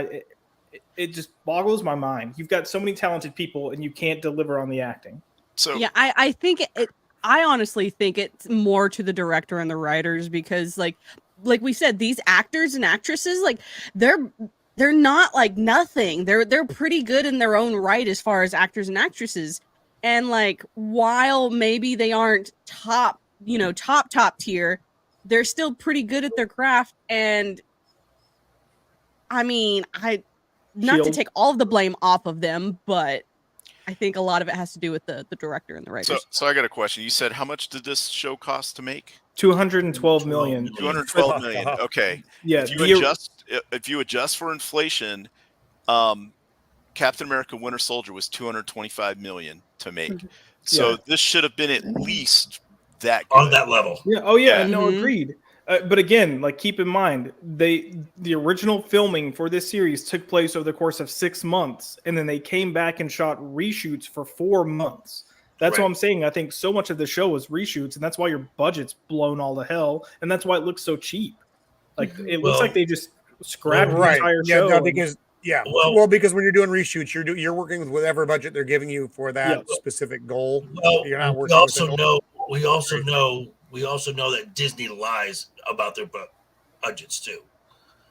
it just boggles my mind. You've got so many talented people, and you can't deliver on the acting. So yeah, I think I honestly think it's more to the director and the writers, because like we said, these actors and actresses, like they're not like nothing. They're pretty good in their own right as far as actors and actresses. And like, while maybe they aren't top tier, they're still pretty good at their craft. And I mean, not to Shield. take all of the blame off of them, but I think a lot of it has to do with the director and the writers. So I got a question. You said how much did this show cost to make? 212 million. 212 million. Okay. Yeah. If you adjust for inflation, Captain America: Winter Soldier was 225 million to make. So this should have been at least that good. On that level. Yeah. Oh yeah. Yeah. No, agreed. But again, like keep in mind, the original filming for this series took place over the course of 6 months, and then they came back and shot reshoots for 4 months. That's what I'm saying. I think so much of the show was reshoots, and that's why your budget's blown all to hell, and that's why it looks so cheap. Like it looks like they just scrapped the entire show. No, because because when you're doing reshoots, you're working with whatever budget they're giving you for that specific goal. Well, you're not working. We also know that Disney lies about their budgets too.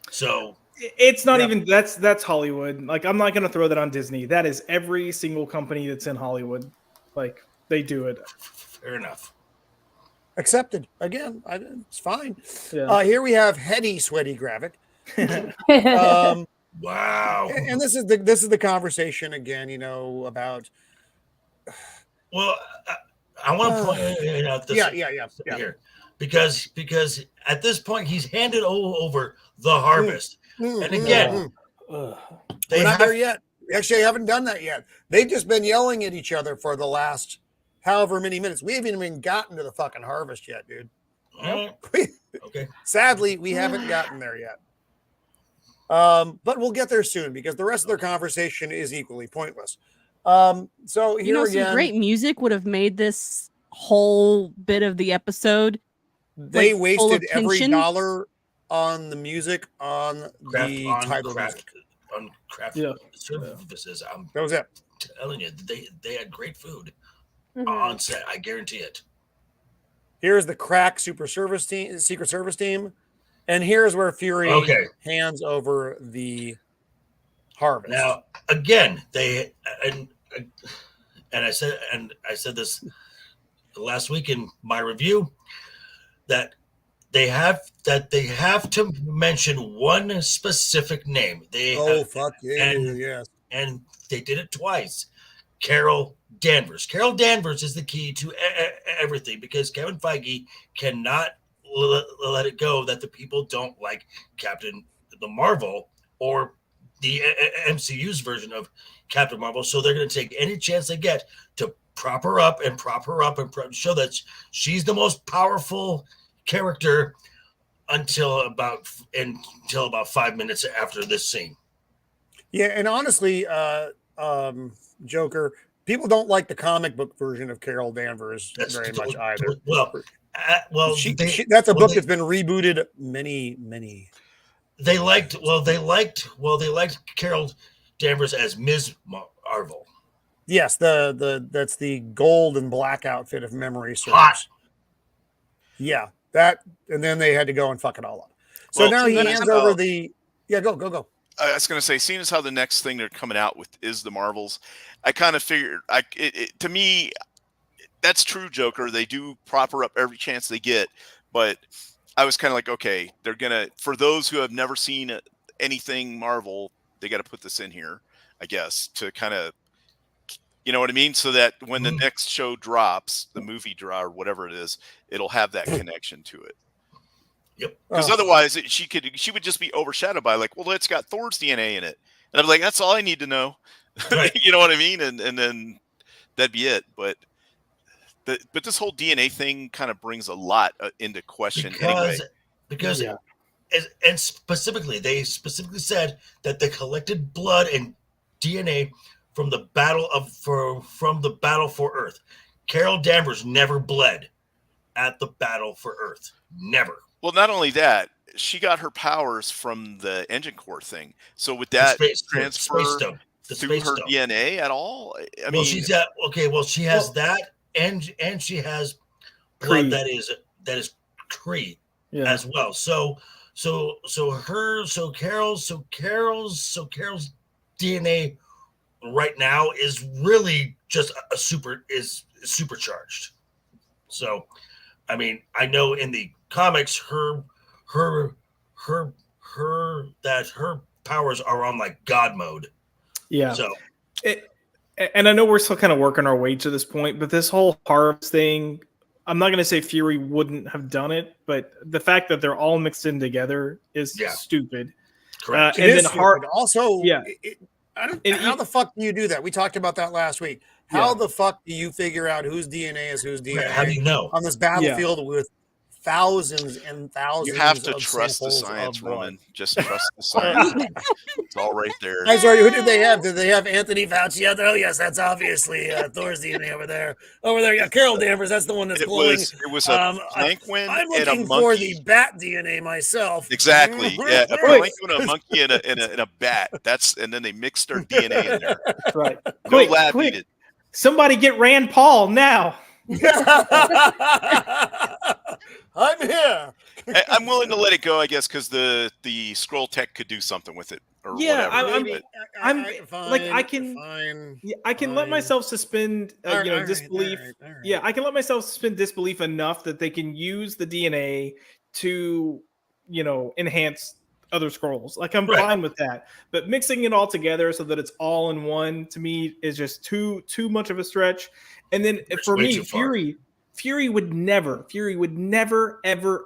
So it's not even that's Hollywood. Like I'm not going to throw that on Disney. That is every single company that's in Hollywood. Like they do it. Fair enough. Accepted. Again, it's fine. Yeah. Here we have heady, sweaty Gravik. Wow. And this is the conversation again. About. Well, I want to point out this. Yeah. Here, because at this point he's handed over the harvest, and again, we're not there yet. We actually haven't done that yet. They've just been yelling at each other for the last however many minutes. We haven't even gotten to the fucking harvest yet, dude. Okay. Sadly, we haven't gotten there yet. But we'll get there soon because the rest of their conversation is equally pointless. So here again, some great music would have made this whole bit of the episode. They wasted every dollar on the music on the title music. On craft services. That was it. Telling you, they had great food on set. I guarantee it. Here's the crack Secret Service team, and here's where Fury hands over the harvest. Now, again, and I said this last week in my review that they have to mention one specific name. And they did it twice. Carol Danvers. Carol Danvers is the key to everything because Kevin Feige cannot let it go that the people don't like Captain Marvel or the MCU's version of Captain Marvel, so they're going to take any chance they get to prop her up and show that she's the most powerful character until about 5 minutes after this scene. Yeah, and honestly, Joker, people don't like the comic book version of Carol Danvers very much either. That's a book that's been rebooted many. They liked Carol Danvers as Ms. Marvel. Yes, that's the gold and black outfit of memory serves. Hot. Yeah, that, and then they had to go and fuck it all up. So now he hands over the. Yeah, go. I was going to say, seeing as how the next thing they're coming out with is the Marvels, I kind of figured, to me, that's true, Joker. They do prop her up every chance they get, but I was kind of like, okay, they're going to, for those who have never seen anything Marvel, they got to put this in here, I guess, to kind of, you know what I mean? So that when the next show drops, the movie draw or whatever it is, it'll have that connection to it. Yep. Because otherwise she would just be overshadowed by like, well, it's got Thor's DNA in it. And I'm like, that's all I need to know. Right. You know what I mean? And then that'd be it. But this whole DNA thing kind of brings a lot into question because and specifically, they specifically said that they collected blood and DNA from the battle for Earth. Carol Danvers never bled at the battle for Earth. Never. Well, not only that, she got her powers from the engine core thing. So would that transfer through her DNA at all? I mean, she's got she has that, and she has blood that is Kree as well. So Carol's DNA right now is really just supercharged. So, I mean, I know in the comics, her powers are on like God mode. Yeah. So, and I know we're still kind of working our way to this point, but this whole harvest thing, I'm not going to say Fury wouldn't have done it, but the fact that they're all mixed in together is stupid. correct. And then also, yeah. How the fuck do you do that? We talked about that last week. How the fuck do you figure out whose DNA is whose DNA? How do you know on this battlefield with thousands and thousands? You have to of trust the samples science, of blood? Roman. Just trust the science. It's all right there. I'm sorry. Who did they have? Did they have Anthony Fauci out there? Oh yes, that's obviously Thor's DNA over there. Over there, yeah, Carol Danvers. That's the one that's glowing. It was a penguin I'm and a looking monkey. for the bat DNA myself. Exactly. Yeah, a penguin, a monkey, and a bat. And then they mixed their DNA in there. Right. No lab needed. Somebody get Rand Paul now. I'm here. I'm willing to let it go, I guess, because the scroll tech could do something with it. Or Yeah, whatever. I can let myself suspend disbelief. All right. Yeah, I can let myself suspend disbelief enough that they can use the DNA to, enhance other scrolls. Like I'm fine with that. But mixing it all together so that it's all in one to me is just too much of a stretch. And then for me, Fury would never, ever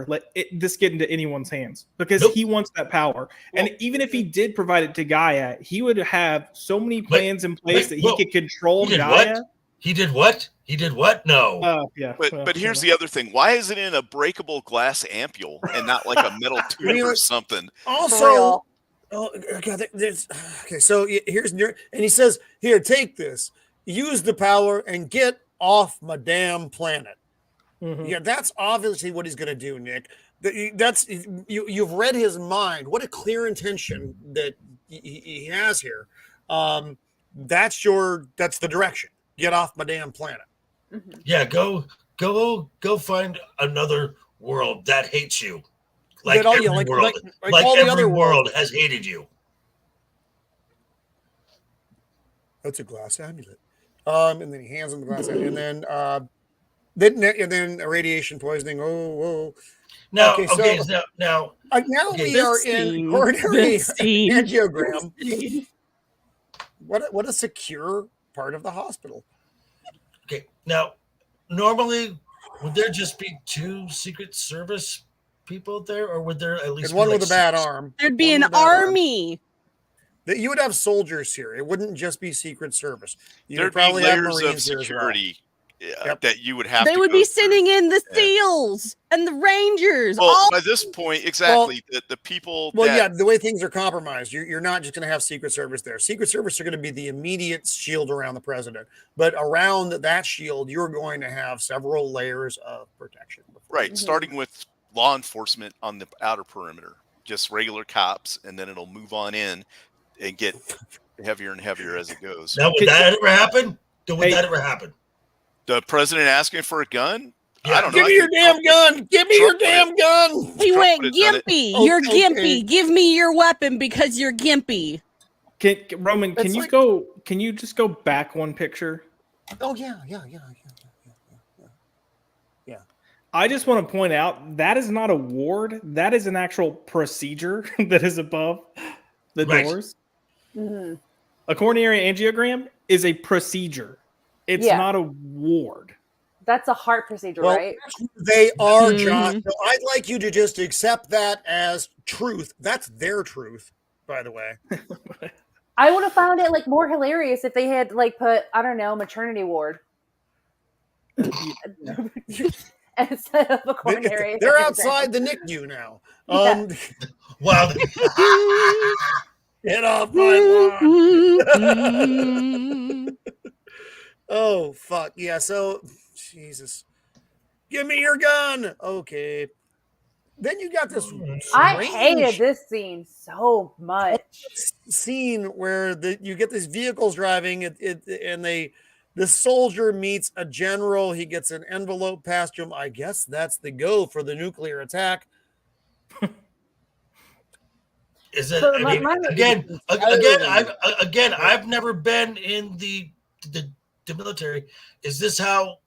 let this get into anyone's hands because he wants that power. And even if he did provide it to Gaia, he would have so many plans in place that he could control Gaia. He did what? He did what? No. Yeah. But here's the other thing. Why is it in a breakable glass ampule and not like a metal tube or something? Also, so here's and he says, "Here, take this. Use the power and get off my damn planet." Mm-hmm. Yeah, that's obviously what he's going to do, Nick. That's you've read his mind. What a clear intention that he has here. That's the direction. Get off my damn planet. Mm-hmm. Yeah, go find another world that hates you. Like all, every like world, like all the other world has hated you. That's a glass amulet. And then he hands him the glass amulet, and then radiation poisoning. Oh. Now, okay, so now we are in coronary angiogram. What a secure part of the hospital. Okay, now normally would there just be 2 Secret Service people there, or would there at least and one be with a bad arm? There'd be an army. That you would have soldiers here. It wouldn't just be Secret Service. There'd be layers of security that you would have. They would be sending in the SEALs and the Rangers. Well, by this point, exactly, the people. The way things are compromised, you're not just going to have Secret Service there. Secret Service are going to be the immediate shield around the president, but around that shield, you're going to have several layers of protection. Right, starting with law enforcement on the outer perimeter, just regular cops, and then it'll move on in and get heavier and heavier as it goes. Now, would that ever happen? That ever happen? The president asking for a gun? Yeah. I don't know. Give me your damn gun. Give me your damn gun. He went gimpy. You're gimpy. Give me your weapon because you're gimpy. Roman, can you just go back one picture? Oh yeah. I just want to point out that is not a ward. That is an actual procedure that is above the doors. Mm-hmm. A coronary angiogram is a procedure. It's not a ward. That's a heart procedure, right? They are, Josh. So I'd like you to just accept that as truth. That's their truth, by the way. I would have found it more hilarious if they had put, I don't know, maternity ward. Instead of a coronary. They're outside the NICU now. Wow. Get off my lawn. Oh, fuck. Yeah, so, Jesus. Give me your gun. Okay. Then you got this. I hated this scene so much. Scene where you get these vehicles driving, and the soldier meets a general. He gets an envelope passed to him. I guess that's the go for the nuclear attack. Is it again? I've never been in the military. Is this how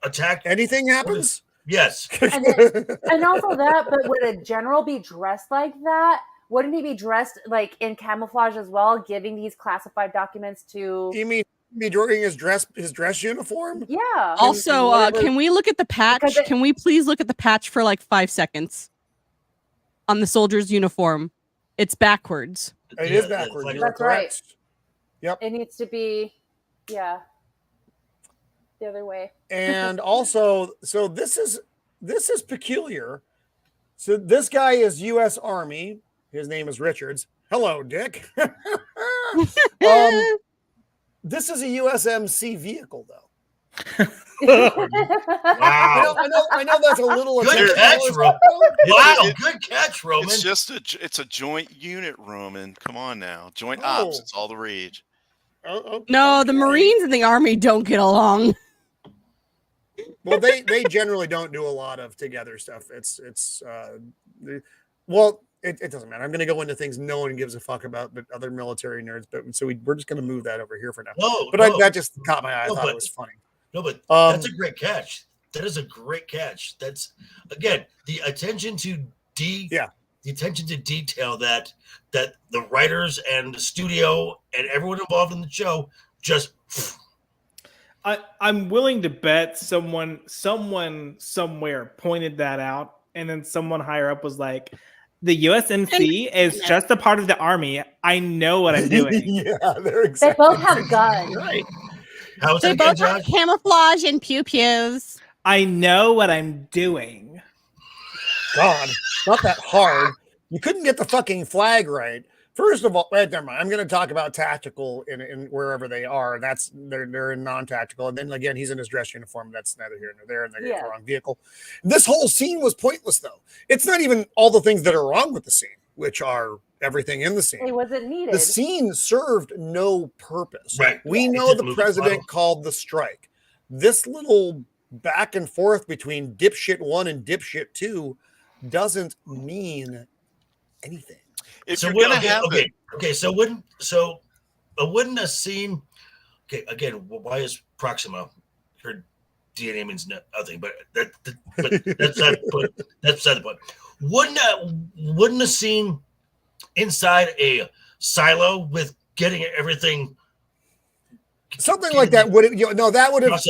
attack. Anything happens? Yes. And also that, but would a general be dressed like that? Wouldn't he be dressed like in camouflage as well, giving these classified documents to? You mean be during his dress uniform? Yeah. Also, can we look at the patch? Can we please look at the patch for like 5 seconds on the soldier's uniform? It's backwards. It is backwards. That's right. Yep. It needs to be, the other way. And also, so this is peculiar. So this guy is U.S. Army. His name is Richards. Hello, Dick. This is a USMC vehicle, though. Wow. I know that's a little good catch, Roman. Wow, good catch, Roman. It's just it's a joint unit, Roman. Come on now, joint ops. It's all the rage. No, the Marines and the Army don't get along. Well, they generally don't do a lot of together stuff. It doesn't matter. I'm going to go into things no one gives a fuck about, but other military nerds. But so we're just going to move that over here for now. That just caught my eye. I thought it was funny. No, but that's a great catch. That is a great catch. That's again the attention to detail that the writers and the studio and everyone involved in the show just. I'm willing to bet someone somewhere pointed that out, and then someone higher up was like, "The USMC is just a part of the Army. I know what I'm doing." Yeah, they're exactly. They both have guns. Right. They both have camouflage and pew-pews. I know what I'm doing. God, not that hard. You couldn't get the fucking flag right. First of all, never mind. I'm going to talk about tactical in wherever they are. They're in non-tactical, and then again, he's in his dress uniform. That's neither here nor there, and they're in the wrong vehicle. This whole scene was pointless, though. It's not even all the things that are wrong with the scene, which are everything in the scene. It wasn't needed. The scene served no purpose. Right. We know the president called the strike. This little back and forth between dipshit 1 and dipshit 2 doesn't mean anything. If you're gonna have wouldn't a scene? Okay, again, why is Proxima? Her DNA means nothing, but that's not the point. Wouldn't a scene inside a silo with getting everything? Something like that would have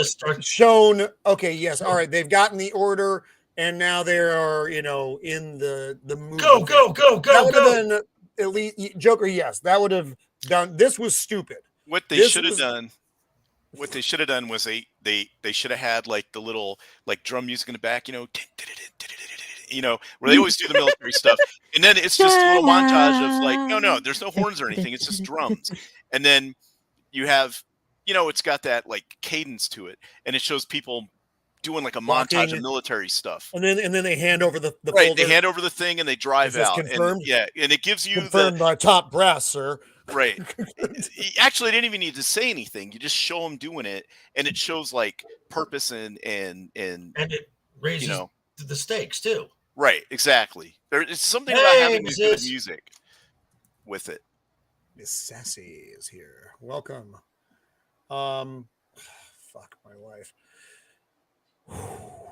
shown. Okay, yes, all right. They've gotten the order. And now they are, in the movie. Go. That would have been at least Joker. Yes, that would have done. This was stupid. What they should have done was they should have had like the little like drum music in the back, where they always do the military stuff, and then it's just a little montage of like, no, there's no horns or anything. It's just drums, and then you have, it's got that like cadence to it, and it shows people doing like a montage of military stuff, and then they hand over the right. folder. They hand over the thing and they drive out. Confirmed? And it gives you confirmed by top brass, sir. Right. Actually, I didn't even need to say anything. You just show them doing it, and it shows like purpose and it raises the stakes too. Right. Exactly. There's something about having good music with it. Miss Sassy is here. Welcome. Fuck my life.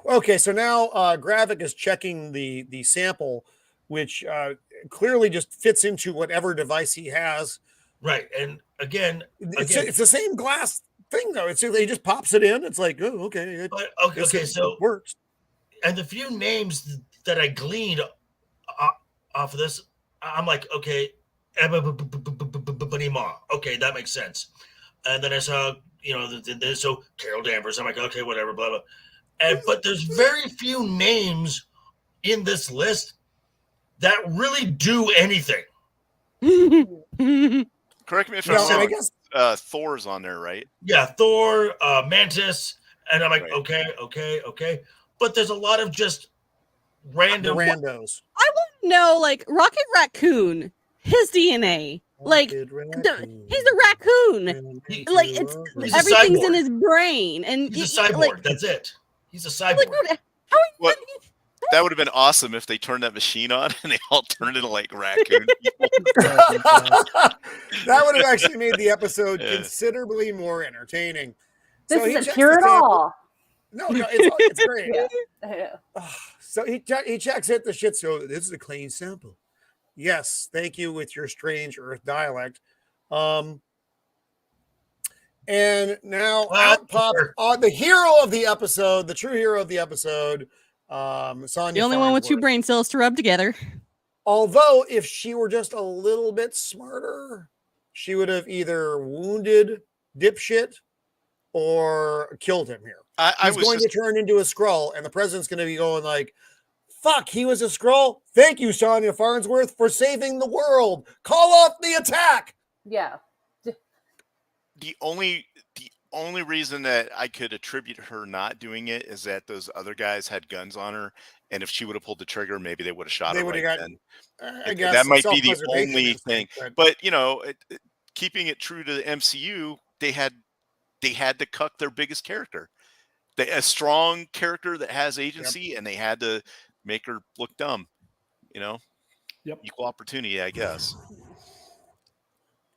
Okay, so now Gravik is checking the sample, which clearly just fits into whatever device he has. Right, and again, it's the same glass thing though. He just pops it in. It's like, oh, okay. So it works. And the few names that I gleaned off of this, I'm like, okay, okay, that makes sense. And then I saw, so Carol Danvers. I'm like, okay, whatever, blah blah. But there's very few names in this list that really do anything. Correct me if I'm wrong. I guess Thor's on there, right? Yeah, Thor, Mantis, and I'm like, okay. But there's a lot of just random randos. I want to know, like Rocket Raccoon, his DNA. Like he's a raccoon. Like everything's in his brain, and he's a cyborg. Like, that's it. He's a cyborg. Like, that would have been awesome if they turned that machine on and they all turned into like raccoon people. That would have actually made the episode considerably more entertaining. This isn't pure at all. No, it's great. Yeah. So he checks it. The shit. So this is a clean sample. Yes, thank you with your strange Earth dialect. And now out pops the hero of the episode, the true hero of the episode, Sonya. The only one with 2 brain cells to rub together. Although, if she were just a little bit smarter, she would have either wounded dipshit or killed him here. He's going to turn into a Skrull, and the president's going to be going like, fuck, he was a Skrull? Thank you, Sonya Farnsworth, for saving the world. Call off the attack. Yeah. The only reason that I could attribute her not doing it is that those other guys had guns on her, and if she would have pulled the trigger, maybe they would have shot her right then. I guess that might be the only thing. But keeping it true to the MCU, they had to cuck their biggest character, a strong character that has agency, and they had to make her look dumb. Equal opportunity, I guess.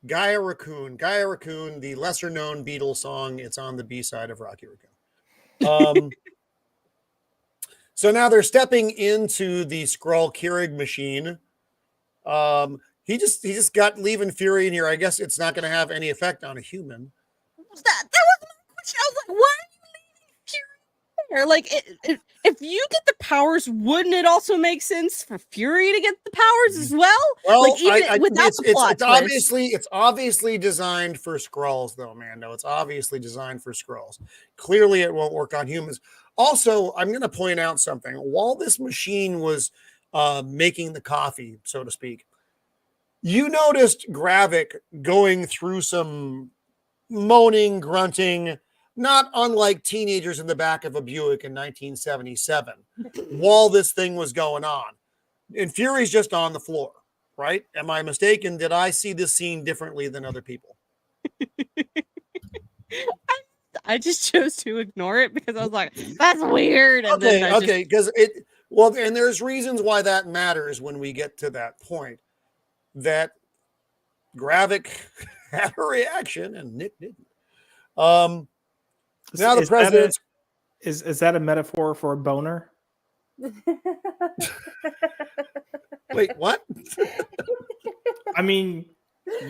Gaia Raccoon, the lesser known Beatles song. It's on the B side of Rocky Raccoon. So now they're stepping into the Skrull Keurig machine. He just got leaving Fury in here. I guess it's not going to have any effect on a human. That was my question. I was like, why are you leaving Fury there? Like, if you get the powers, wouldn't it also make sense for Fury to get the powers as well? Well, like, even without the plot it's obviously designed for Skrulls, though, Mando. It's obviously designed for Skrulls. Clearly, it won't work on humans. Also, I'm going to point out something. While this machine was making the coffee, so to speak, you noticed Gravik going through some moaning, grunting, not unlike teenagers in the back of a Buick in 1977, while this thing was going on. And Fury's just on the floor, right? Am I mistaken? Did I see this scene differently than other people? I just chose to ignore it because I was like, that's weird. And okay, because and there's reasons why that matters when we get to that point. That Gravik had a reaction and Nick didn't. Now the president's is that a metaphor for a boner? Wait, what? I mean,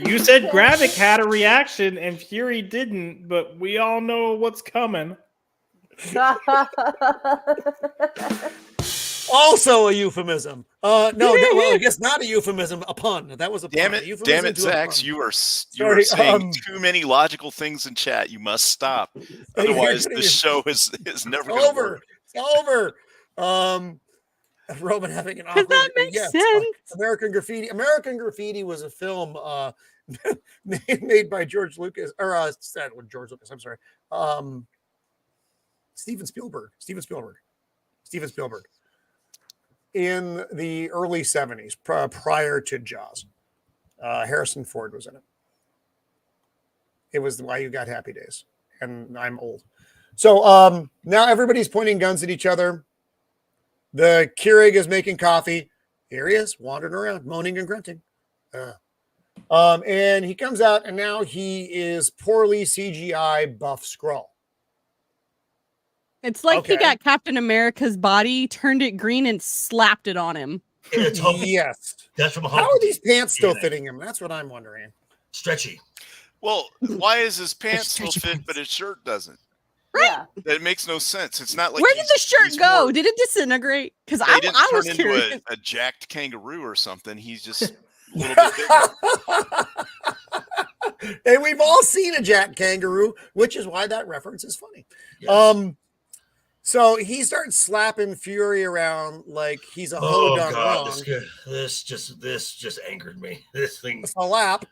you said Gravik had a reaction and Fury didn't, but we all know what's coming. Also a euphemism. No, well, I guess not a euphemism. A pun. That was a pun. Damn it, Zax! You are saying too many logical things in chat. You must stop. Otherwise, the show is never going to work. It's over. Roman having an awkward. That makes sense. American Graffiti. American Graffiti was a film made by George Lucas, or George Lucas. I'm sorry. Steven Spielberg. In the early 70s, prior to Jaws. Harrison Ford was in it. It was Why You Got Happy Days. And I'm old. So now everybody's pointing guns at each other. The Keurig is making coffee. Here he is, wandering around, moaning and grunting. And he comes out, and now he is poorly CGI buff Skrull. It's like he got Captain America's body, turned it green, and slapped it on him. Yes. That's from How are these pants still fitting him? That's what I'm wondering. Stretchy. Well, why is his pants still fit, but his shirt doesn't? Right. That makes no sense. It's not like where did the shirt go? Did it disintegrate? Because I was curious. Into a jacked kangaroo or something. He's just a little bit bigger. And we've all seen a jacked kangaroo, which is why that reference is funny. Yes. So he starts slapping Fury around like he's a hoe done wrong. This just angered me. This thing. It's a lap.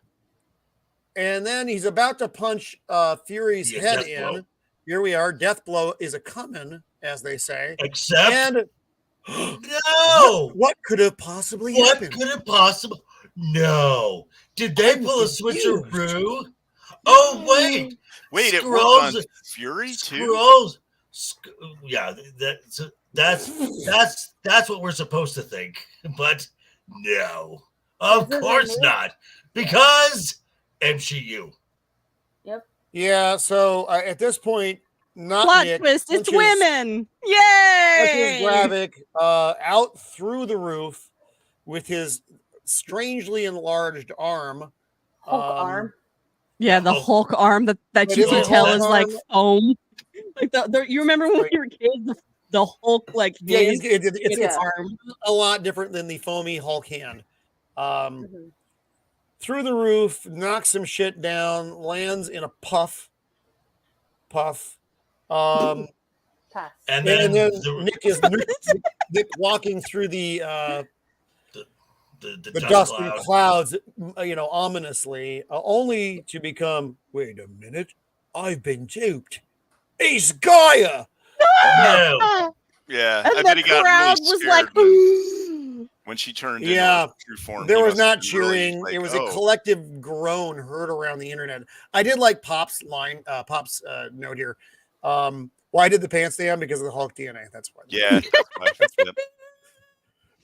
And then he's about to punch Fury's head in. Blow. Here we are. Death blow is a coming, as they say. Except no. What could have possibly happened? No. Did they pull a switcheroo? Oh wait. Wait, it worked on Fury too. Skrulls. Yeah, that's what we're supposed to think, but no, of course not, because MCU. Yep. Yeah. So at this point, not Plot Nick. twist, it's punches- women. punches Yay! Gravik out through the roof with his strangely enlarged arm. Hulk arm. Yeah, the Hulk arm that It you is can a tell Hulk is like arm. foam. Like you remember when you were kids, the Hulk like Yeah, hand it's Yeah. arm. a lot different than the foamy Hulk hand. Mhm. Through the roof, knocks some shit down, lands in a puff. Pass. And And then, then the, Nick walking through the the dust cloud. and clouds, ominously, only to become, wait a minute, I've been duped. He's Gaia. No. Yeah, And I bet he the got crowd really was scared like, when she turned Yeah, into her true form. There He was must have not been really cheering. like, It was oh. a collective groan heard around the internet. I did like Pop's note here. Why did the pants stay on? Because of the Hulk DNA. That's why. Yeah, that's yep.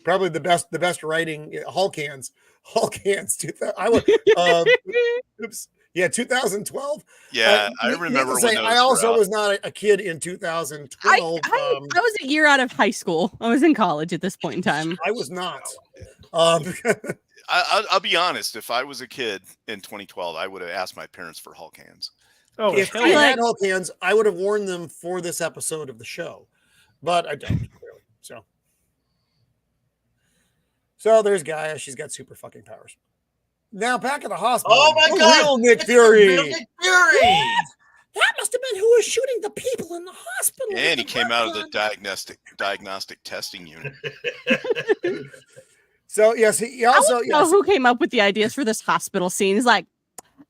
Probably the best writing. Hulk hands. 2000. I would. Oops. Yeah, 2012. Yeah, I needless remember to when say, those I were also out. was not a kid in 2012. I was a year out of high school. I was in college at this point in time. I was not. I'll be honest. If I was a kid in 2012, I would have asked my parents for Hulk hands. Oh, If hell I yeah. had Hulk hands, I would have worn them for this episode of the show, but I don't. Clearly, so there's Gaia. She's got super fucking powers. Now back at the hospital. Oh my the God, real Nick it's Fury. the real Nick Fury. That must have been who was shooting the people in the hospital. And he with came out of the gun. diagnostic testing unit. So yes, he also I know who came up with the ideas for this hospital scene. He's like,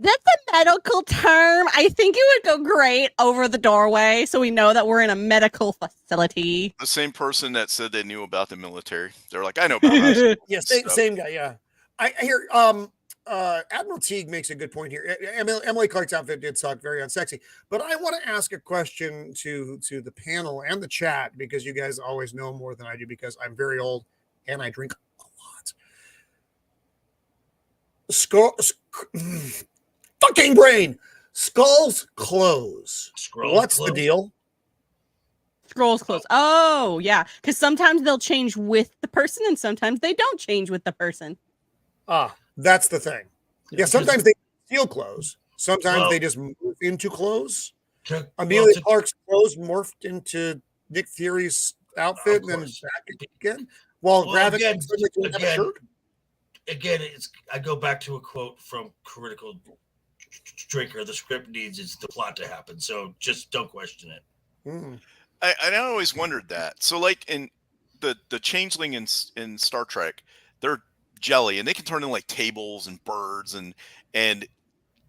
that's a medical term. I think it would go great over the doorway, so we know that we're in a medical facility. The same person that said they knew about the military. They're like, I know about hospitals Yeah, and same, stuff. same guy. Yeah, I hear. Admiral Teague makes a good point here. Emily Clark's outfit did suck, very unsexy. But I want to ask a question to the panel and the chat, because you guys always know more than I do, because I'm very old and I drink a lot. Fucking brain. Skulls close. What's the deal? Scrolls close. Oh, yeah. Because sometimes they'll change with the person and sometimes they don't change with the person. That's the thing. Yeah, sometimes they steal clothes. Sometimes they just move into clothes. Amelia Clark's clothes morphed into Nick Fury's outfit and then back again. While Gravik suddenly didn't have a shirt. Again, I go back to a quote from Critical Drinker. The script needs the plot to happen, so just don't question it. Mm. I always wondered that. So, like in the changeling in Star Trek, they're jelly, and they can turn into like tables and birds, and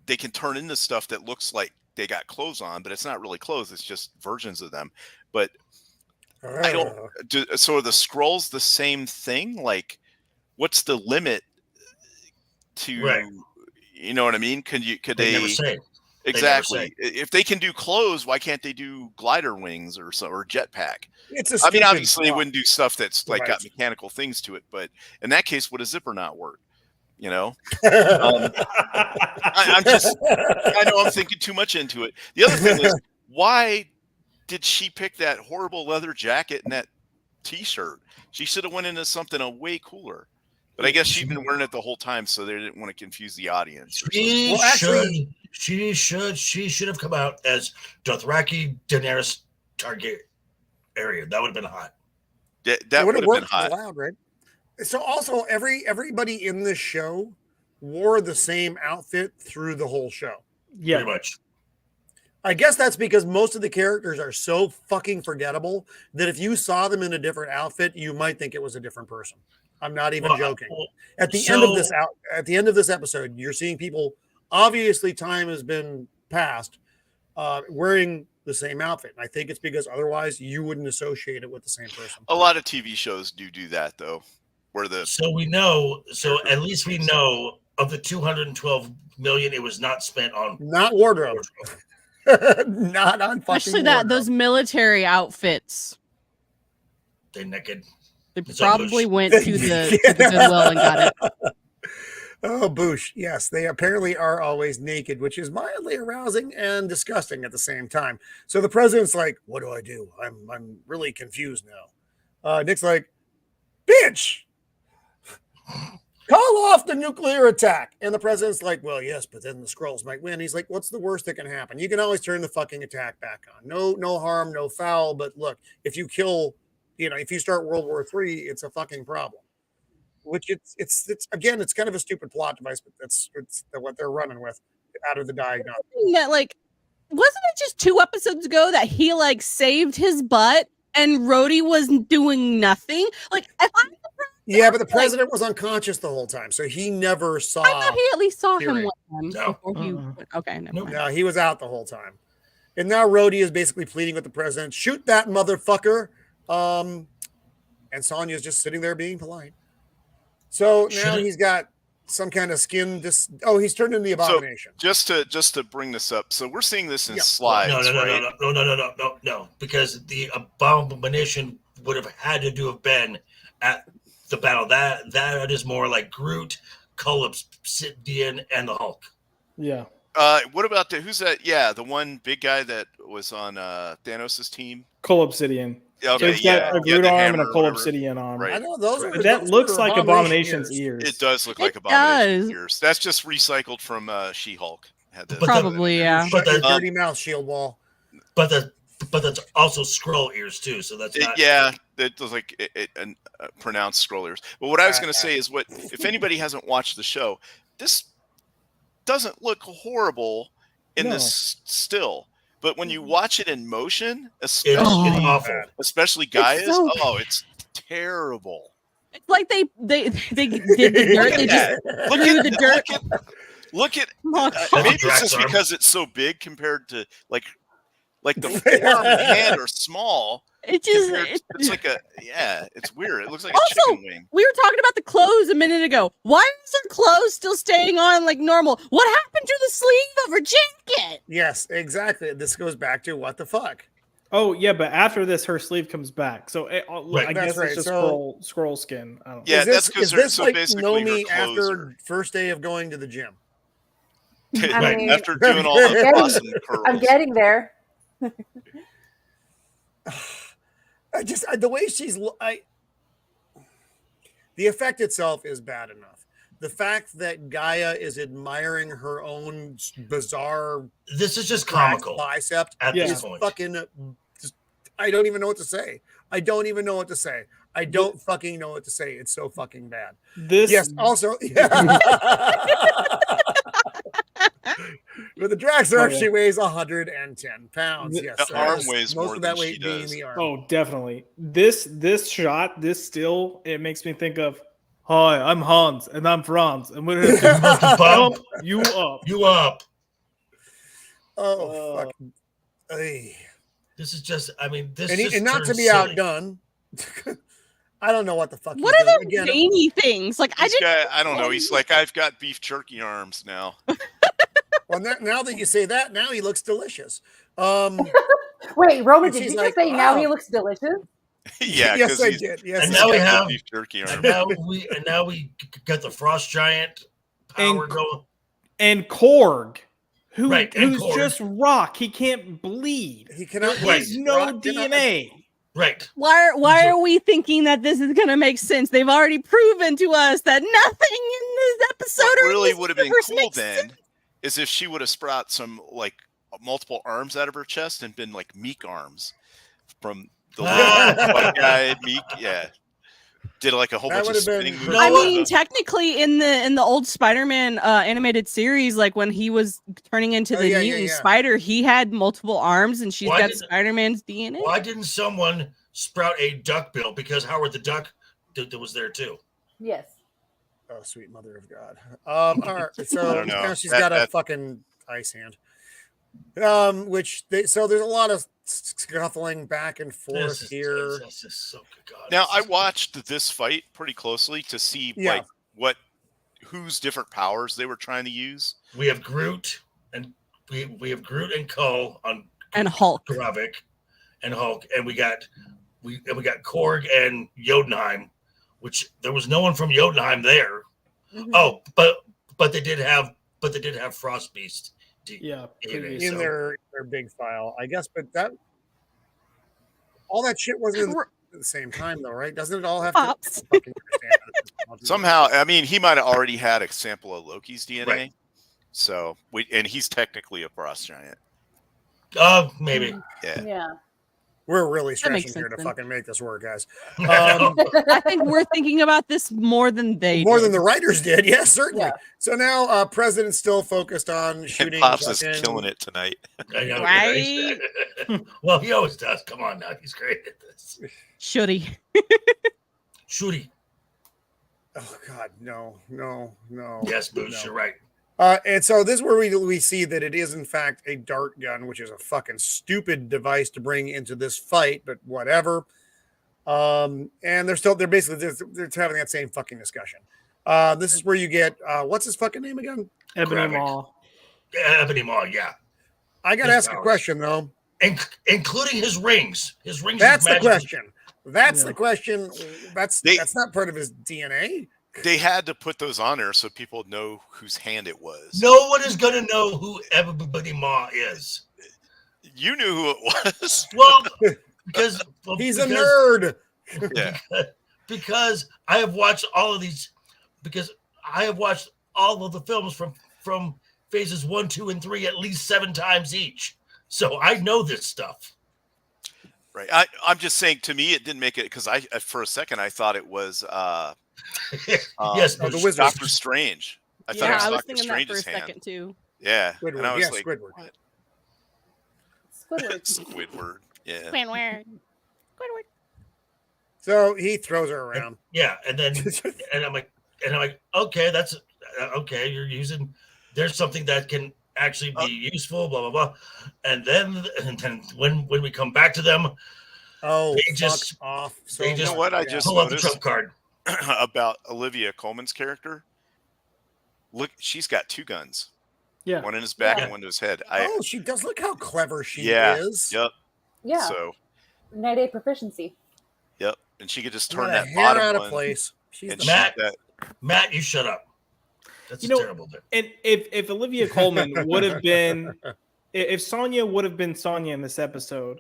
they can turn into stuff that looks like they got clothes on, but it's not really clothes. It's just versions of them. But I don't. So are the scrolls the same thing? Like, what's the limit to? Right. You know what I mean? Could they never say. Exactly. If they can do clothes, why can't they do glider wings or jetpack? I mean, obviously, they wouldn't do stuff that's like got mechanical things to it, but in that case, would a zipper not work? You know, I know I'm thinking too much into it. The other thing is, why did she pick that horrible leather jacket and that T-shirt? She should have went into something way cooler. But I guess she'd been wearing it the whole time, so they didn't want to confuse the audience. She should have come out as Dothraki Daenerys Targaryen. That would have been hot. That would have been hot. Loud, right? So also everybody in this show wore the same outfit through the whole show. Yeah, pretty much. I guess that's because most of the characters are so fucking forgettable that if you saw them in a different outfit, you might think it was a different person. I'm not even joking. At the end of this episode, you're seeing people. Obviously, time has been passed, wearing the same outfit. And I think it's because otherwise you wouldn't associate it with the same person. A lot of TV shows do that, though. So at least we know of the 212 million, it was not spent on wardrobe. Not on fucking Especially wardrobe. those military outfits. They're naked. They probably went to the Goodwill and got it. Oh, boosh. Yes, they apparently are always naked, which is mildly arousing and disgusting at the same time. So the president's like, what do I do? I'm really confused now. Nick's like, bitch, call off the nuclear attack. And the president's like, well, yes, but then the Skrulls might win. He's like, what's the worst that can happen? You can always turn the fucking attack back on. No harm, no foul. But look, if you kill, if you start World War III, it's a fucking problem. Which it's again, it's kind of a stupid plot device, but it's what they're running with out of the diagnostic. That, like, wasn't it just 2 episodes ago that he like saved his butt and Rhodie was doing nothing? Like, if I'm the yeah, but the president was unconscious the whole time, so he never saw. I thought he at least saw Fury. him with him before he. Okay, never mind. No, he was out the whole time, and now Rhodie is basically pleading with the president, shoot that motherfucker. And Sonya's just sitting there being polite. So now he's got some kind of skin. He's turned into the abomination. So just to bring this up, so we're seeing this in slides. No, because the abomination would have had to have been at the battle. That is more like Groot, Cull Obsidian, and the Hulk. Yeah. What about who's that? Yeah, the one big guy that was on Thanos' team. Cull Obsidian. Okay, so he's got a Groot arm and a Cull Obsidian arm. Right. I know those are. That looks like Abomination's ears. It does look like Abomination's ears. That's just recycled from She-Hulk. Probably, yeah. But the dirty mouth shield wall. But that's also Skrull ears too. So that's not. It was like pronounced Skrull ears. But what I was going to say is, if anybody hasn't watched the show, this doesn't look horrible in this still. But when you watch it in motion, especially Gaia's, it's terrible. It's like they did the dirt. They just threw the dirt. Look at maybe it's just because it's so big compared to like the forearm and hand are small. It's like it's weird. It looks like a chicken wing. We were talking about the clothes a minute ago. Why is her clothes still staying on like normal? What happened to the sleeve of her jacket? Yes, exactly. This goes back to what the fuck. Oh yeah, but after this, her sleeve comes back. So I guess it's just scroll skin. I don't know. Yeah, that's because is this so like basically Nomi her clothes after first day of going to the gym. After doing all the awesome curls. I'm getting there. The way the effect itself is bad enough. The fact that Gaia is admiring her own bizarre, this is just comical bicep at this point. Fucking. I don't even know what to say. I don't fucking know what to say. It's so fucking bad. Also, but the Draxxar actually weighs 110 pounds. Yes, the arm weighs most more of that than weight she being does. the arm. Oh, definitely. This shot, this still, it makes me think of, hi, I'm Hans and I'm Franz, and we're gonna bump you up. You up. Oh fuck. This is just. I mean, this and not to be silly. Outdone. I don't know what the fuck. What are the veiny things? Like I don't know. He's like, I've got beef jerky arms now. Well, now that you say that, now he looks delicious. Wait, Roman, did you just say now he looks delicious? Yeah, yes, I did. Yes, and now we have beef jerky arms. And now we got the Frost Giant power going. And Korg, who's Korg. just rock. He can't bleed. He cannot. There's no DNA. Right. Why are we thinking that this is going to make sense? They've already proven to us that nothing in this episode what really would have been cool then is if she would have sprout some like multiple arms out of her chest and been like Meek arms from the little white guy Meek. Yeah. Did like a whole bunch of spinning moves. I mean, technically, in the old Spider-Man animated series, like when he was turning into the mutant spider, he had multiple arms, and she's got Spider-Man's DNA. Why didn't someone sprout a duckbill? Because Howard the Duck was there too. Yes. Oh, sweet mother of God. All right. So now she's got a fucking ice hand. So there's a lot of scuffling back and forth here. This is so good. Now I watched this fight pretty closely to see like whose different powers they were trying to use. We have Groot and we have Groot and Cull on and Hulk, Gravik and Hulk, and we got Korg and Jotunheim, which there was no one from Jotunheim there. Mm-hmm. Oh, but but they did have Frost Beast. Yeah, DNA, in their big file, I guess. But that all that shit wasn't at the same time, though, right? Doesn't it all have to fucking understand? Somehow, I mean, he might have already had a sample of Loki's DNA. Right. So and he's technically a frost giant. Maybe. Yeah. We're really stretching sense here to then. fucking make this work, guys. I think we're thinking about this more than they More did. than the writers did, yes, certainly. Yeah. So now, President's still focused on shooting. And Pops is fucking- killing it tonight. I know, Right? Well, he always does. Come on now, he's great at this. Should he? Shooty. Oh God, no. Yes, Boots, No. you're right. And so this is where we see that it is in fact a dart gun, which is a fucking stupid device to bring into this fight, but whatever. And they're basically having that same fucking discussion. This is where you get what's his fucking name again? Ebony Gravik. Maw. Ebony Maw, yeah. I gotta ask a question though. Including his rings. His rings. That's is the question. That's Yeah. the question. That's not part of his DNA. They had to put those on there so people know whose hand it was. No one is gonna know who Ebony Maw is. You knew who it was. Well, because He's a nerd. Yeah. Because I have watched all of these. Because I have watched all of the films from phases 1, 2, and 3 at least 7 times each. So I know this stuff. Right. I'm just saying, to me, it didn't make it because for a second I thought it was Yes, the Boots. wizard. Doctor Strange. I thought it Yeah, was I was Doctor thinking that for a Strange's hand. second too. Yeah. Squidward, And I was yeah, like, Squidward. what? Squidward. Squidward. Yeah. Squidward. So he throws her around. Yeah, and I'm like, okay, that's okay. You're using. There's something that can actually be useful. Blah blah blah. And then when we come back to them, Oh, They fuck just- off. So they You just know what? I yeah. just pull out the noticed trump card. about Olivia Colman's character. Look, she's got 2 guns. Yeah. One in his back Yeah. and one to his head. Oh, she does. Look how clever she Yeah. is. Yep. Yeah. So, Night 8 proficiency. yep. And she could just Not turn a that hair bottom out of one place. She's and the shoot Matt- that. Matt, you shut up. That's You know- a terrible bit. And if Olivia Colman would have been, if Sonya would have been Sonya in this episode,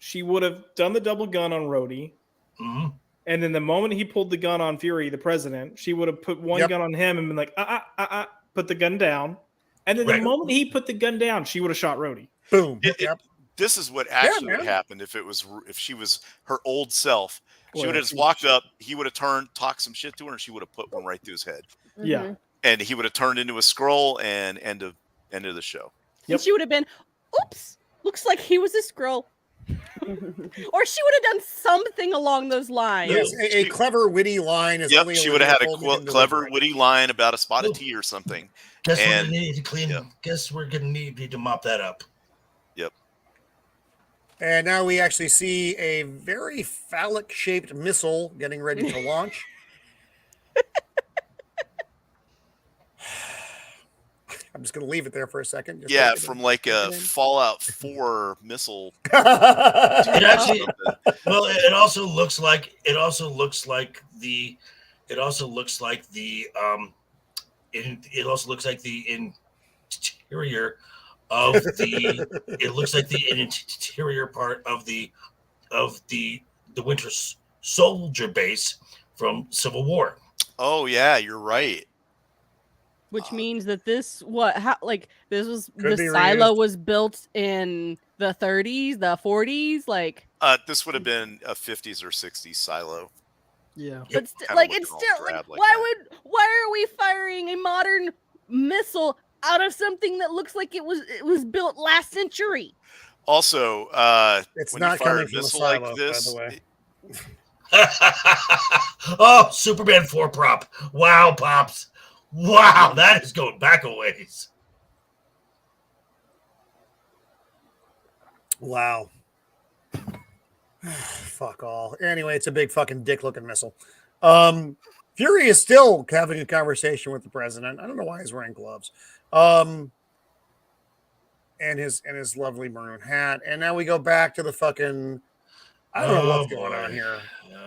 she would have done the double gun on Rhodie. hmm And then the moment he pulled the gun on Fury, the president, she would have put one Yep. gun on him and been like, put the gun down. And then Right. the moment he put the gun down, she would have shot Rhodie. Boom. Yep. This is what actually would man. happen if she was her old self. She Well, would have just walked up. He would have turned, talked some shit to her, and she would have put one right through his head. Yeah. Mhm. And he would have turned into a scroll and end of the show. Yep. And she would have been, oops, looks like he was a scroll. Or she would have done something along those lines. Yes, a clever, witty line is Yep, only she would have had Olivia a Colman can clever, deliver. witty line about a spot of tea or something. Guess we're And- gonna need to clean. Yep. Guess we're gonna need to mop that up. And now we actually see a very phallic-shaped missile getting ready to launch. I'm just going to leave it there for a second. just Yeah, let it from in. like a in. Fallout 4 missile. It actually, well, it also looks like the interior of the it looks like the interior part of the Winter Soldier base from Civil War. Oh yeah, you're right. Which means that this this was Could the be silo reused. was built in the 30s, the 40s, like This would have been a 50s or 60s silo. Yeah. but kinda like looking it's all still like drab like why are we firing a modern missile out of something that looks like it was built last century? Also, It's when not you fire coming a from a missile silo, like this, by the way. Oh, Superman 4 prop. Wow, Pops. Wow, that is going back a ways. Wow. Fuck all. Anyway, it's a big fucking dick-looking missile. Fury is still having a conversation with the president. I don't know why he's wearing gloves. And his lovely maroon hat. And now we go back to the fucking. I don't know what's going on here. Here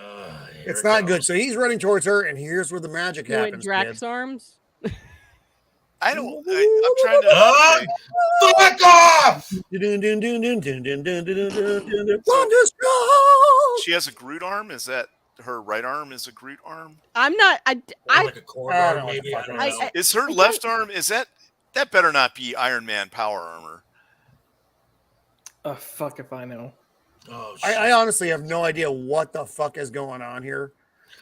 It's it not good. goes. So he's running towards her, and here's where the magic You know, happens. Drax Kids. arms. I don't. I'm trying to. Fuck off! She has a Groot arm. Is that her right arm? Is a Groot arm? I'm not. Like a corridor, maybe. I don't know. Is her left arm? Is that better not be Iron Man power armor? Oh, fuck if I know. Oh, I honestly have no idea what the fuck is going on here.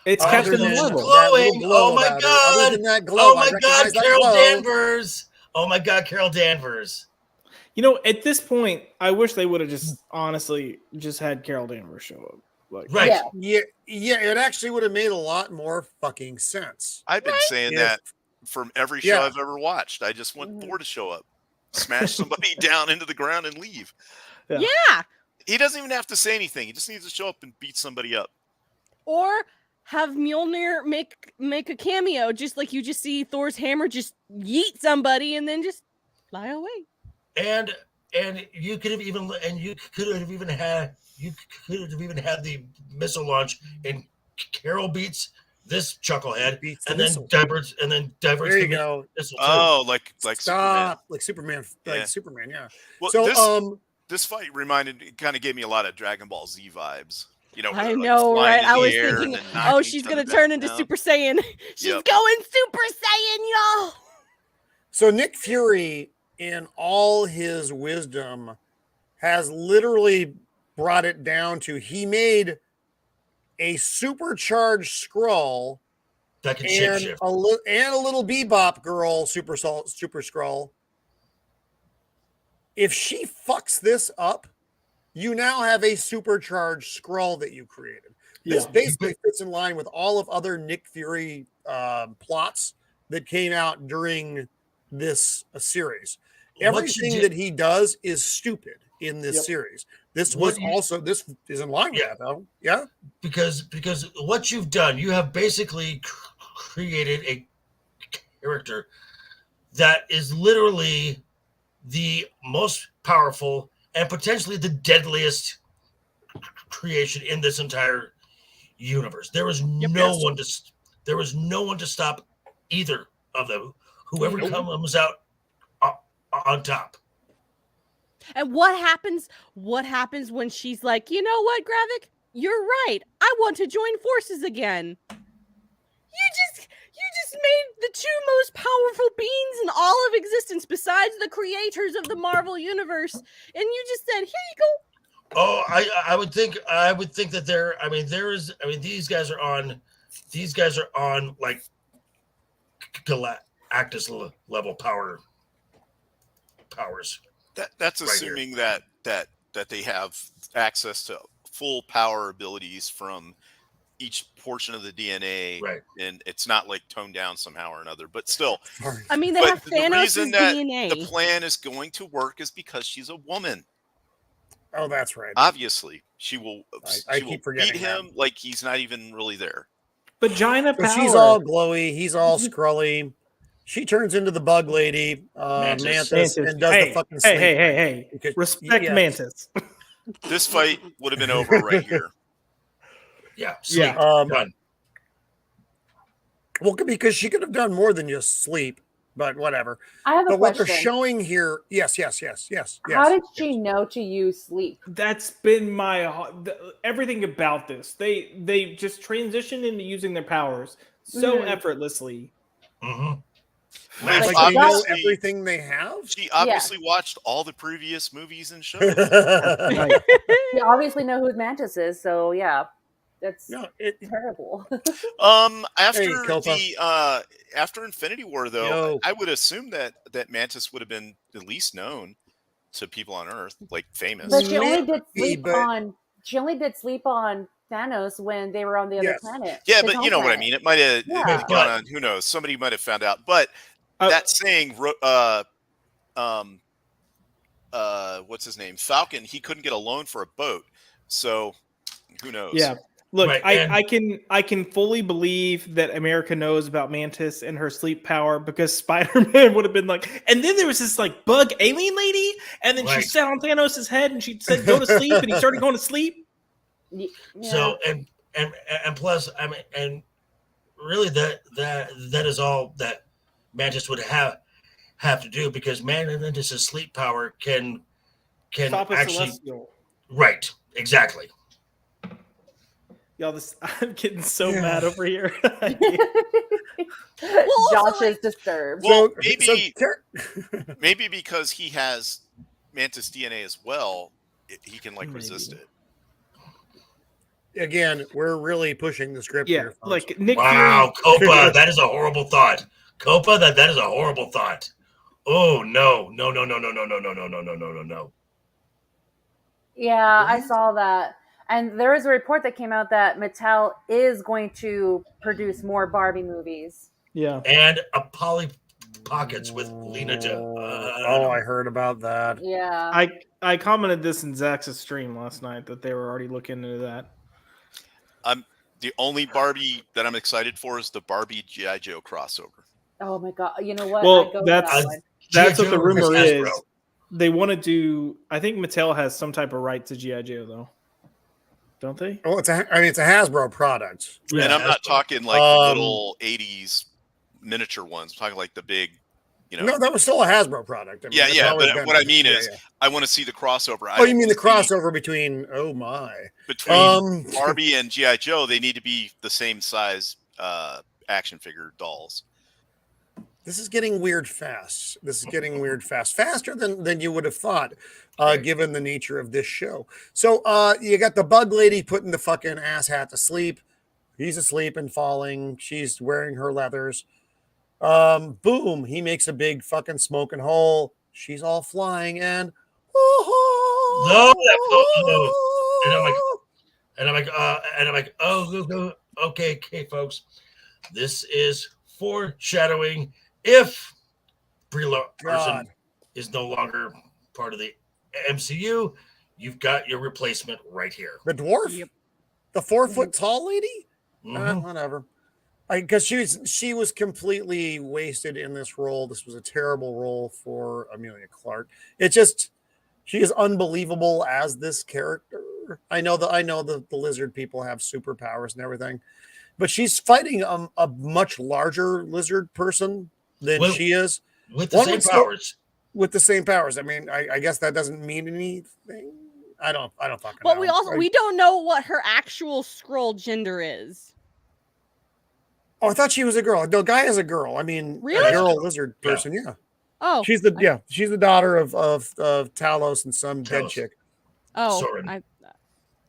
It's Other Captain than Marvel. glowing. glow Oh my about it. god. Other than that glow, Oh my I god, recognize that Carol glow. Danvers. Oh my god, Carol Danvers. You know, at this point, I wish they would have just honestly just had Carol Danvers show up. Like, Right. Yeah. Yeah, it actually would have made a lot more fucking sense. I've been saying If- that from every show Yeah. I've ever watched. I just want Thor to show up, smash somebody down into the ground, and leave. Yeah. He doesn't even have to say anything. He just needs to show up and beat somebody up. Or have Mjolnir make a cameo, just like you just see Thor's hammer just yeet somebody and then just fly away. And you could have even had the missile launch and Carol beats this chucklehead Beats the and then missile. diverts There you go. missile too. Oh, like Stop. Like Superman. Yeah. Like Superman, yeah. Well, So, this fight kind of gave me a lot of Dragon Ball Z vibes. You know, where I they're, like, know, flying right? in I the was air thinking, and then knocking oh, each she's other gonna back turn into down. Super Saiyan. She's Yep. going Super Saiyan, y'all. So Nick Fury, in all his wisdom, has literally brought it down to he made a supercharged Skrull That can and shapeshift. a little Bebop girl, super Skrull. If she fucks this up, you now have a supercharged Skrull that you created. This basically fits in line with all of other Nick Fury plots that came out during this series. Everything that he does is stupid in this series. This this is in line with that, though. Yeah, because what you've done, you have basically created a character that is literally the most powerful and potentially the deadliest creation in this entire universe. There was no one to stop either of them. Whoever comes out on top. And what happens when she's like, you know what, Gravik? You're right. I want to join forces again. You just made the two most powerful beings in all of existence besides the creators of the Marvel universe. And you just said, here you go. Oh, I would think that these guys are on like Galactus level powers. That's right assuming that they have access to full power abilities from each portion of the DNA, right? And it's not like toned down somehow or another. But still, I mean, they have the Thanos' reason that DNA. the plan is going to work is because she's a woman. Oh, that's right. Obviously, she will. I she keep will forgetting beat him like he's not even really there. Vagina power. So she's all glowy. He's all scrully. She turns into the bug lady, Mantis, and does the fucking sleep. Hey. Because- Respect yeah. Mantis. This fight would have been over right here. Yeah. Yeah. Done. Well, because she could have done more than just sleep, but whatever. I have a But what question. they're showing here, yes. How did she know to use sleep? That's been everything about this. They just transitioned into using their powers so effortlessly. Mm-hmm. Like, Like they know obviously, everything they have? she obviously watched all the previous movies and shows. Right. You obviously know who Mantis is, so yeah, that's No, terrible. After Infinity War, though, I would assume that Mantis would have been at least known to people on Earth, like famous. But she only did sleep on Thanos when they were on the other planet. Yeah, His but home you know what I planet. mean. It might have gone on. Who knows? Somebody might have found out. But that saying, what's his name? Falcon. He couldn't get a loan for a boat, so who knows? Yeah. Look, Right, I can fully believe that America knows about Mantis and her sleep power because Spider-Man would have been like, and then there was this like bug alien lady, and then she sat on Thanos' head and she said, "Go to sleep," and he started going to sleep. Yeah. So and plus, I mean, and really that is all that Mantis would have have to do, because Mantis' sleep power can Stop a actually celestial. right, exactly. Y'all, I'm getting so mad over here. Josh is disturbed. Well, maybe because he has Mantis DNA as well, he can resist it. Again, we're really pushing the script here, folks. Like Nick Wow, Fury. Copa, that is a horrible thought. Copa, that is a horrible thought. Oh no. Yeah, I saw that. And there is a report that came out that Mattel is going to produce more Barbie movies. Yeah. And a Polly Pockets with Lena. I heard about that. Yeah. I commented this in Zach's stream last night that they were already looking into that. The only Barbie that I'm excited for is the Barbie G.I. Joe crossover. Oh my god! You know what? Well, that's what the rumor is. They want to do. I think Mattel has some type of right to G.I. Joe, though. Don't they? Oh, it's a Hasbro product. Yeah, and I'm not talking like the little 80s miniature ones. I'm talking like the big, No, that was still a Hasbro product. But what I mean is, I want to see the crossover. Oh, you mean the crossover between? Oh my! Between Barbie and G.I. Joe, they need to be the same size action figure dolls. This is getting weird fast. Faster than you would have thought, given the nature of this show. So you got the bug lady putting the fucking ass hat to sleep. He's asleep and falling. She's wearing her leathers. Boom! He makes a big fucking smoking hole. She's all flying and and I'm like, oh, okay, folks, this is foreshadowing. If Brie Larson is no longer part of the MCU, you've got your replacement right here. The dwarf, the 4 foot tall lady. Whatever. Because she was completely wasted in this role. This was a terrible role for Emilia Clarke. She is unbelievable as this character. I know the lizard people have superpowers and everything, but she's fighting a much larger lizard person than she is with the same powers. With the same powers. I mean, I guess that doesn't mean anything. I don't fucking know. But we don't know what her actual Skrull gender is. Oh, I thought she was a girl. No, Guy is a girl. I mean, really? A girl lizard person. Yeah. Oh, she's the daughter of Talos and some dead chick. Oh,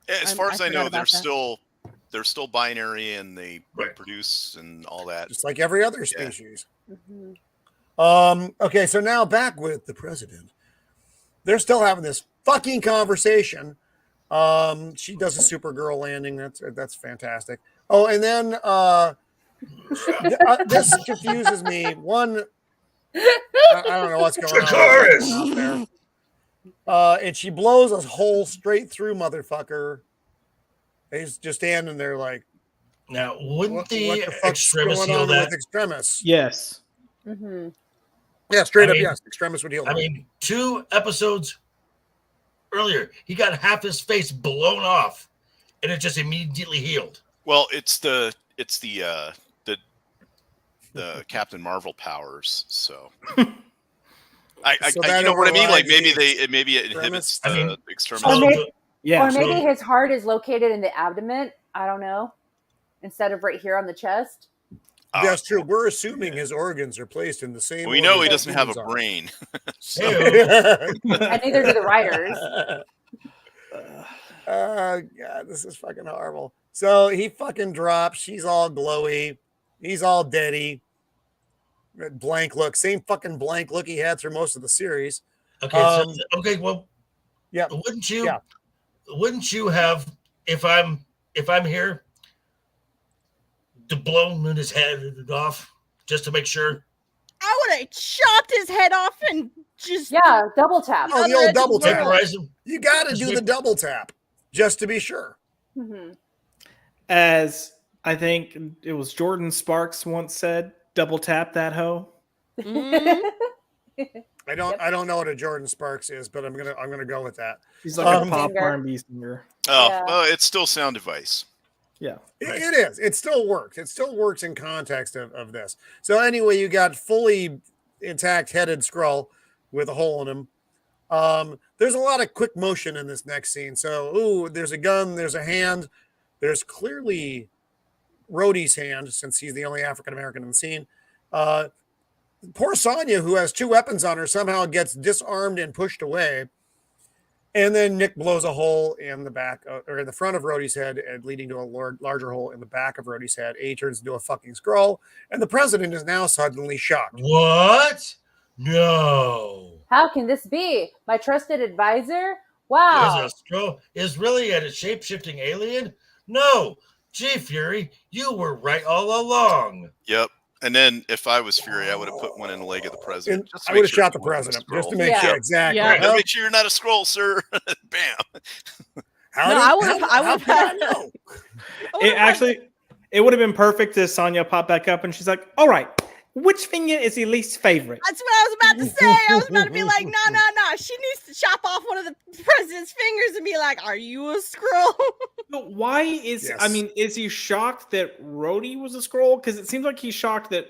as far as I know, they're still binary and they reproduce and all that, just like every other species. Okay, so now back with the president. They're still having this fucking conversation. She does a Supergirl landing. That's fantastic. Oh, and then this confuses me. One, I don't know what's going on there. And she blows a hole straight through motherfucker. He's just standing there like. Now, wouldn't the Extremis heal that? With Extremis? Yes. Mm-hmm. Yeah, straight up, yes. Extremis would heal. I mean, 2 episodes earlier, he got half his face blown off, and it just immediately healed. Well, it's the Captain Marvel powers, so. You know what I mean? Like maybe it inhibits the Extremis. Or maybe his heart is located in the abdomen. I don't know. Instead of right here on the chest. That's true. We're assuming his organs are placed in the same. We know he doesn't have a brain. And neither do the writers. God, this is fucking horrible. So he fucking drops. She's all glowy. He's all deady. Blank look. Same fucking blank look he had through most of the series. Okay. Well, yeah. Wouldn't you have, if I'm here, to blow his head off just to make sure? I would have chopped his head off and just double tap. Oh, the old double tap. You got to do the double tap just to be sure. Mm-hmm. As I think it was Jordan Sparks once said, double tap that hoe. Mm-hmm. I don't know what a Jordan Sparks is, but I'm gonna go with that. He's like a pop R&B singer. Well, it's still sound device. Yeah, it is. It still works. It still works in context of this. So anyway, you got fully intact headed Skrull with a hole in him. There's a lot of quick motion in this next scene. So, there's a gun, there's a hand. There's clearly Rhodie's hand, since he's the only African American in the scene. Poor Sonya, who has 2 weapons on her, somehow gets disarmed and pushed away. And then Nick blows a hole in the back, or in the front of Rhodie's head, and leading to a larger hole in the back of Rhodie's head. A turns into a fucking Skrull, and the president is now suddenly shocked. What? No. How can this be? My trusted advisor? Wow. Is a Skrull is really a shape-shifting alien? No. Gee, Fury, you were right all along. Yep. And then if I was Fury, I would have put one in the leg of the president. I would have shot the president just to make sure. Exactly. Yeah. Gotta make sure you're not a Skrull, sir. Bam. I would have. It would have been perfect if Sonya popped back up and she's like, all right, which finger is your least favorite? That's what I was about to say. I was about to be like, no. She needs to chop off one of the president's fingers and be like, are you a Skrull? But why is, is he shocked that Rhodie was a Skrull? Because it seems like he's shocked that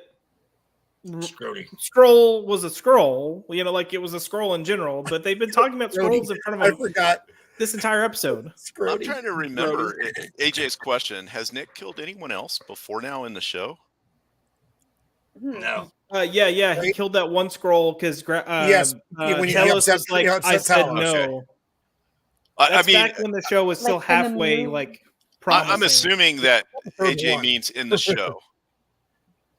Skrull was a Skrull. You know, like it was a Skrull in general. But they've been talking about Skrulls in front of him. I forgot. This entire episode. I'm trying to remember AJ's question. Has Nick killed anyone else before now in the show? No. He killed that one Skrull because when he Talos upset, was like, I said Talos. no. Okay. That's back when the show was still halfway, promising. I'm assuming that AJ means in the show.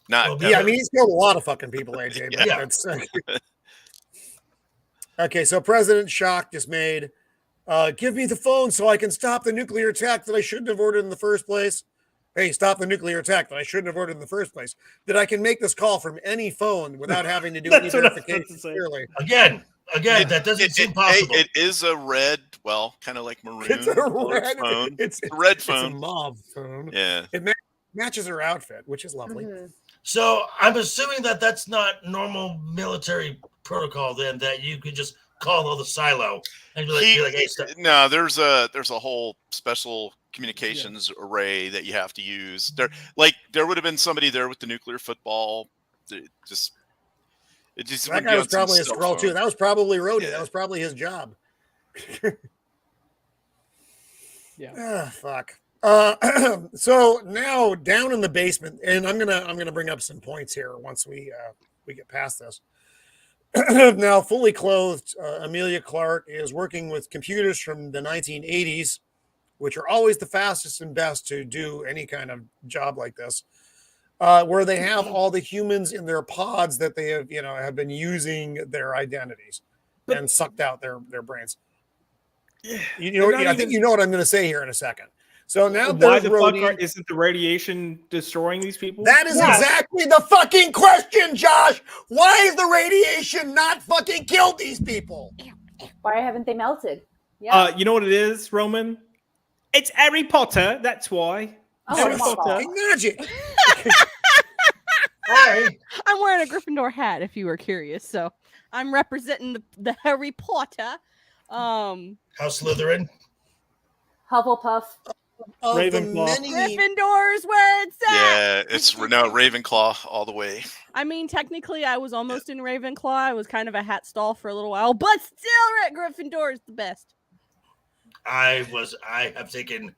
Not. He's killed a lot of fucking people, AJ. But that's, okay, so President shocked, dismayed. Give me the phone so I can stop the nuclear attack that I shouldn't have ordered in the first place. Hey, stop the nuclear attack that I shouldn't have ordered in the first place. That I can make this call from any phone without having to do any verification. Clearly. Again, that doesn't seem possible. It is a red, kind of like maroon. It's a red phone. It's a red phone. It's a mauve phone. Yeah. It matches her outfit, which is lovely. Mm-hmm. So I'm assuming that that's not normal military protocol. Then that you could just call all the silo and be like, hey, stop. No, there's a whole special communications array that you have to use. There would have been somebody there with the nuclear football. That guy was probably a Skrull too. That was probably Rhodie. Yeah. That was probably his job. Fuck. So now down in the basement, and I'm gonna bring up some points here once we get past this. Now, fully clothed, Amelia Clark is working with computers from the 1980s, which are always the fastest and best to do any kind of job like this, where they have all the humans in their pods that they have been using their identities and sucked out their brains. I think you know what I'm going to say here in a second. So now why the fuck isn't the radiation destroying these people? That is exactly the fucking question, Josh. Why is the radiation not fucking killed these people? Why haven't they melted? Yeah. You know what it is, Roman? It's Harry Potter. That's why. Harry Potter. Magic. Hey. I'm wearing a Gryffindor hat, if you were curious. So I'm representing the Harry Potter. House Slytherin. Hufflepuff. Ravenclaw. Gryffindor's where it's at. Yeah, it's Ravenclaw all the way. I mean, technically, I was almost in Ravenclaw. I was kind of a hat stall for a little while, but still, Gryffindor is the best. I have taken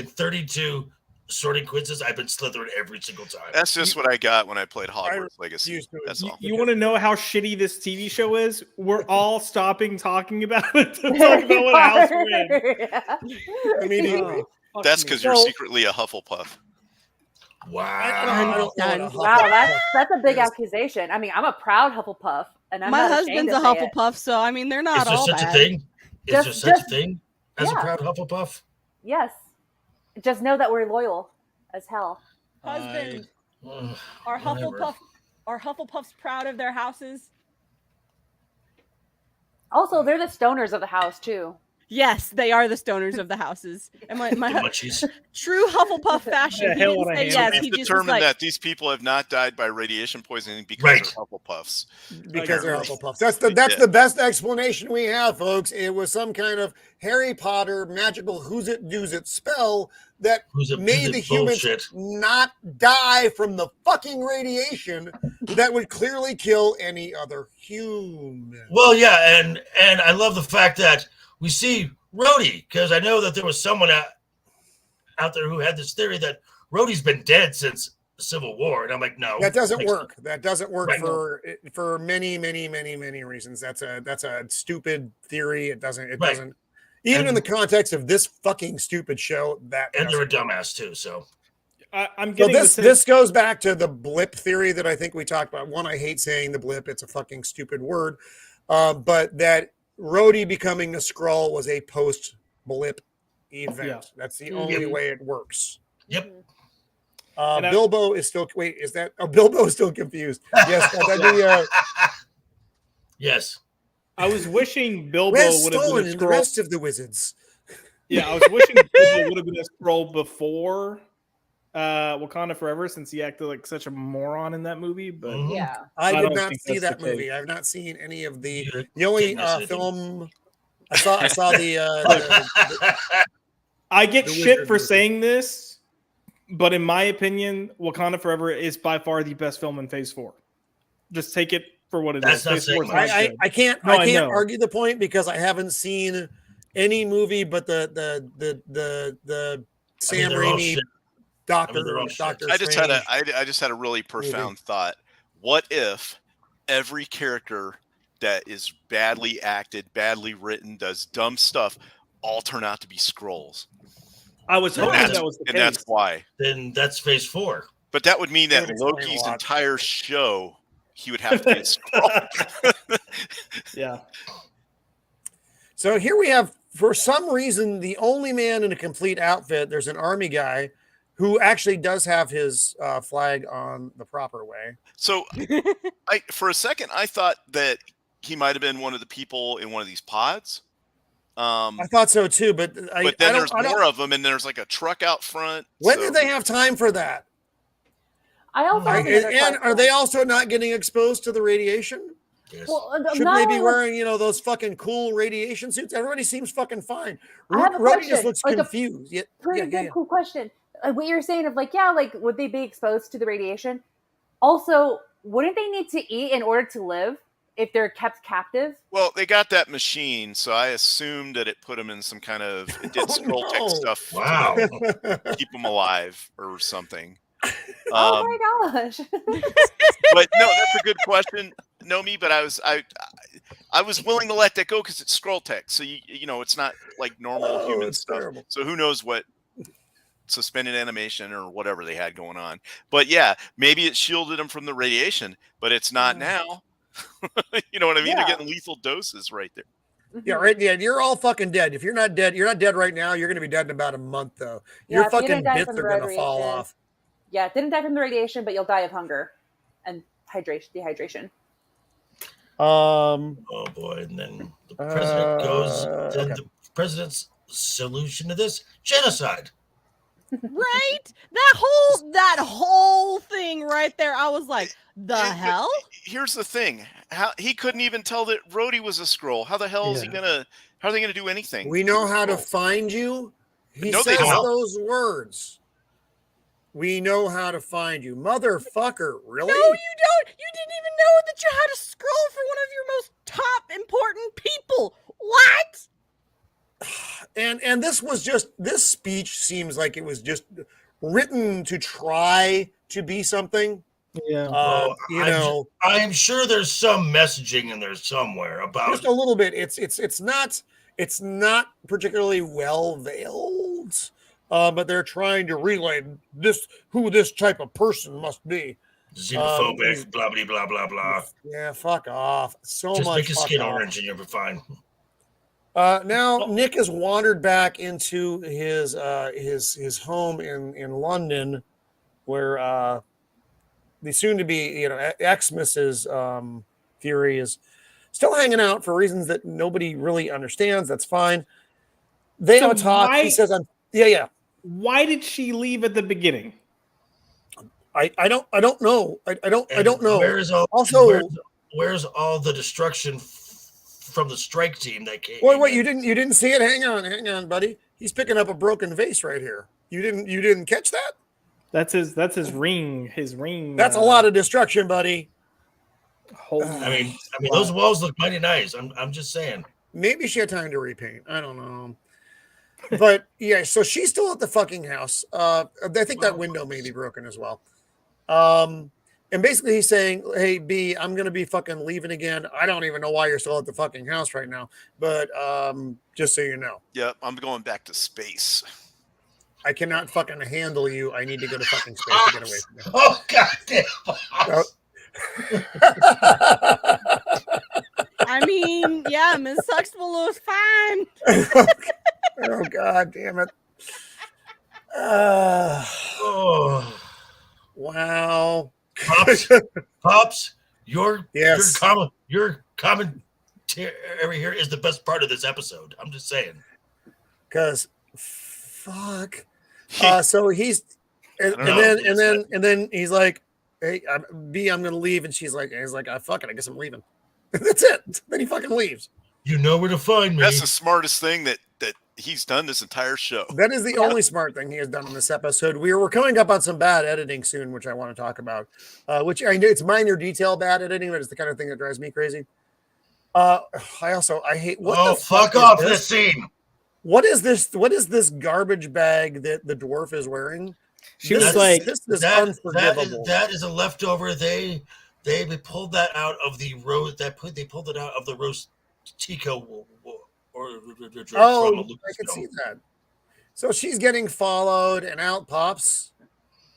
32 sorting quizzes. I've been Slytherin every single time. That's just what I got when I played Hogwarts Legacy. That's all. You want to know how shitty this TV show is? We're all stopping talking about it to talk about what house we're in. Immediately. That's because you're secretly a Hufflepuff. Wow. Wow, that's a big accusation. I mean, I'm a proud Hufflepuff, and my husband's a Hufflepuff, so I mean, they're not all bad. Is there such a thing? Is there such a thing as a proud Hufflepuff? Yes. Just know that we're loyal as hell. Husband, are Hufflepuffs proud of their houses? Also, they're the stoners of the house too. Yes, they are the stoners of the houses. And my true Hufflepuff fashion, he didn't say yes. He just determined that these people have not died by radiation poisoning because they're Hufflepuffs. Because they're Hufflepuffs. That's the best explanation we have, folks. It was some kind of Harry Potter magical who's it do's it spell that Who's a made piece the of humans bullshit. not die from the fucking radiation that would clearly kill any other human. Well, yeah, and I love the fact that we see Rhodie, because I know that there was someone out there who had this theory that Rhodie's been dead since the Civil War, and I'm like, no, That doesn't work. That doesn't work Right. for many reasons. That's a stupid theory. It doesn't Right. even And- in the context of this fucking stupid show. That and they're a doesn't work. dumbass too. So I'm So getting this goes back to the blip theory that I think we talked about. One, I hate saying the blip; it's a fucking stupid word. But that Rhodie becoming a Skrull was a post blip event. Yeah. That's the only way it works. Yep. Bilbo is still Bilbo is still confused. Yes, that'd be Yes. I was wishing Bilbo Res would have Stolen been a and the Skrull. rest of the wizards. Yeah, I was wishing Bilbo would have been a Skrull before Wakanda Forever, since he acted like such a moron in that movie. But Mhm. Yeah. I did don't not think see that's that the case. movie. I've not seen any of the. You The only didn't miss anything. film I saw the I get The shit Wizard for movie. saying this, but in my opinion, Wakanda Forever is by far the best film in Phase 4. Just take it for what it That's is. not Phase saying 4 is much. not good. I can't No, I I can't know. argue the point because I haven't seen any movie but the Sam they're all Raimi shit. Doctor they're all shit. Doctor I just Strange. I just had a really profound thought. What if every character that is badly acted, badly written, does dumb stuff, all turn out to be Skrulls? I was And hoping that's- that was the And case. that's why. Then that's Phase 4. But that would mean that That would explain a Loki's lot. entire show, he would have to be a Skrull. Yeah. So here we have, for some reason, the only man in a complete outfit. There's an army guy who actually does have his flag on the proper way. So for a second, I thought that he might have been one of the people in one of these pods. I thought so too, but But I then don't, there's I don't- more of them, and there's like a truck out front. When so- did they have time for that? I also have another And are question. they also not getting exposed to the radiation? Yes. Well, Shouldn't not they be only wearing, those fucking cool radiation suits? Everybody seems fucking fine. I have a Rhodie just question, looks like a confused. Yeah, pretty yeah. good, cool question. What you're saying of would they be exposed to the radiation? Also, wouldn't they need to eat in order to live if they're kept captive? Well, they got that machine, so I assumed that it put them in some kind of it did Oh, scroll tech no. stuff Wow. to keep them alive or something. Oh my gosh! But no, that's a good question, Nomi. But I was willing to let that go because it's scroll tech, so you know it's not like normal human it's stuff. terrible. So who knows what suspended animation or whatever they had going on. But yeah, maybe it shielded them from the radiation, but it's not now. You know what I mean? Yeah. They're getting lethal doses right there. Yeah, right. Yeah, you're all fucking dead. If you're not dead right now. You're gonna be dead in about a month, though. Yeah, Your if you fucking didn't die bits from are the gonna fall radiation. off. Yeah, didn't die from the radiation, but you'll die of hunger and dehydration. Oh boy! And then the president goes. Then okay. the president's solution to this: genocide. Right? That whole thing right there. I was like, the Yeah, but hell? Here's the thing: how he couldn't even tell that Rhodie was a scroll. How the hell is he gonna? How are they gonna do anything? We know how to find you. He No, they says don't. those words. We know how to find you, motherfucker. Really? No, you don't. You didn't even know that you had to scroll for one of your most top important people. What? And this speech seems like it was just written to try to be something. Yeah. I'm I'm sure there's some messaging in there somewhere about. just a little bit. It's not particularly well veiled, but they're trying to relay who this type of person must be. Xenophobic, blah blah blah blah blah. Yeah, fuck off. So Just much. make his fuck skin off. orange and you'll be fine. Now Nick has wandered back into his home in London, where the soon-to-be ex-Mrs. Fury is still hanging out for reasons that nobody really understands. That's fine. They So have a talk. why- He says, "Yeah." Why did she leave at the beginning? I don't know. I don't know. Also, where's all the destruction from the strike team that came? Wait, you didn't see it? Hang on, buddy. He's picking up a broken vase right here. You didn't catch that? That's his ring. His ring. That's a lot of destruction, buddy. Holy I mean, those walls look mighty nice. I'm just saying. Maybe she had time to repaint. I don't know. But yeah, so she's still at the fucking house. I think that window may be broken as well. And basically he's saying, hey, B, I'm going to be fucking leaving again. I don't even know why you're still at the fucking house right now. But just so you know. Yep, I'm going back to space. I cannot fucking handle you. I need to go to fucking space to get away from you. Oh, goddamn. I mean, yeah, Miss Suxbull was fine. Oh, God damn it. Wow. Pops, your commentary here is the best part of this episode. I'm just saying. Because fuck. So he's and then he's like, hey, I'm gonna leave, and he's like, fuck it, I guess I'm leaving. That's it. Then he fucking leaves. You know where to find me. That's the smartest thing that he's done this entire show. That is the only smart thing he has done in this episode. We're coming up on some bad editing soon, which I want to talk about. Which I know it's minor detail bad editing, but it's the kind of thing that drives me crazy. I hate what the fuck off is this scene. What is this? What is this garbage bag that the dwarf is wearing? She was like, this is unforgivable. That is a leftover. They pulled that out of the roast. They pulled it out of the roast Tico. I can see that. So she's getting followed, and out pops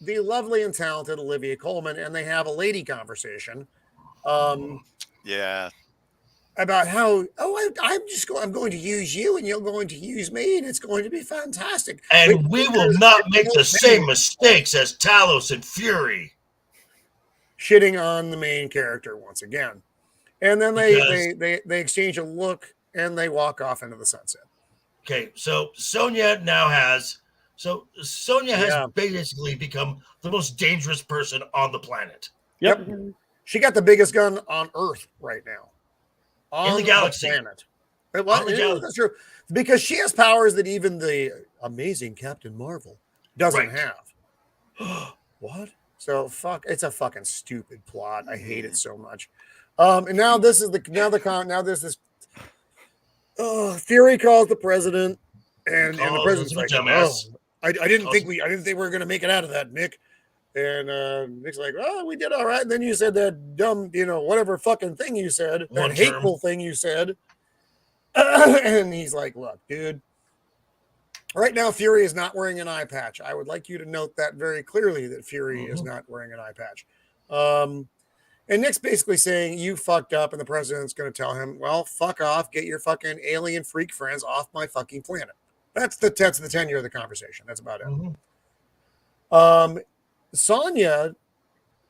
the lovely and talented Olivia Colman, and they have a lady conversation. Yeah. About how I'm going to use you, and you're going to use me, and it's going to be fantastic. And we will not make the same mistakes as Talos and Fury. Shitting on the main character once again, and then they exchange a look. And they walk off into the sunset. Okay, so Sonya has basically become the most dangerous person on the planet. Yep. She got the biggest gun on Earth right now. In the galaxy. Planet. That's true. Because she has powers that even the amazing Captain Marvel doesn't have. What? So it's a fucking stupid plot. I hate it so much. And now this is there's this Fury calls the president, and the president's like, I didn't think we were going to make it out of that, Nick. And Nick's like, oh, we did all right. And then you said that dumb, whatever fucking thing you said, that hateful thing you said. And he's like, look, dude, right now Fury is not wearing an eye patch. I would like you to note that very clearly, that Fury is not wearing an eye patch. And Nick's basically saying, you fucked up, and the president's going to tell him, well, fuck off, get your fucking alien freak friends off my fucking planet. That's the tenure of the conversation. That's about it. Sonya,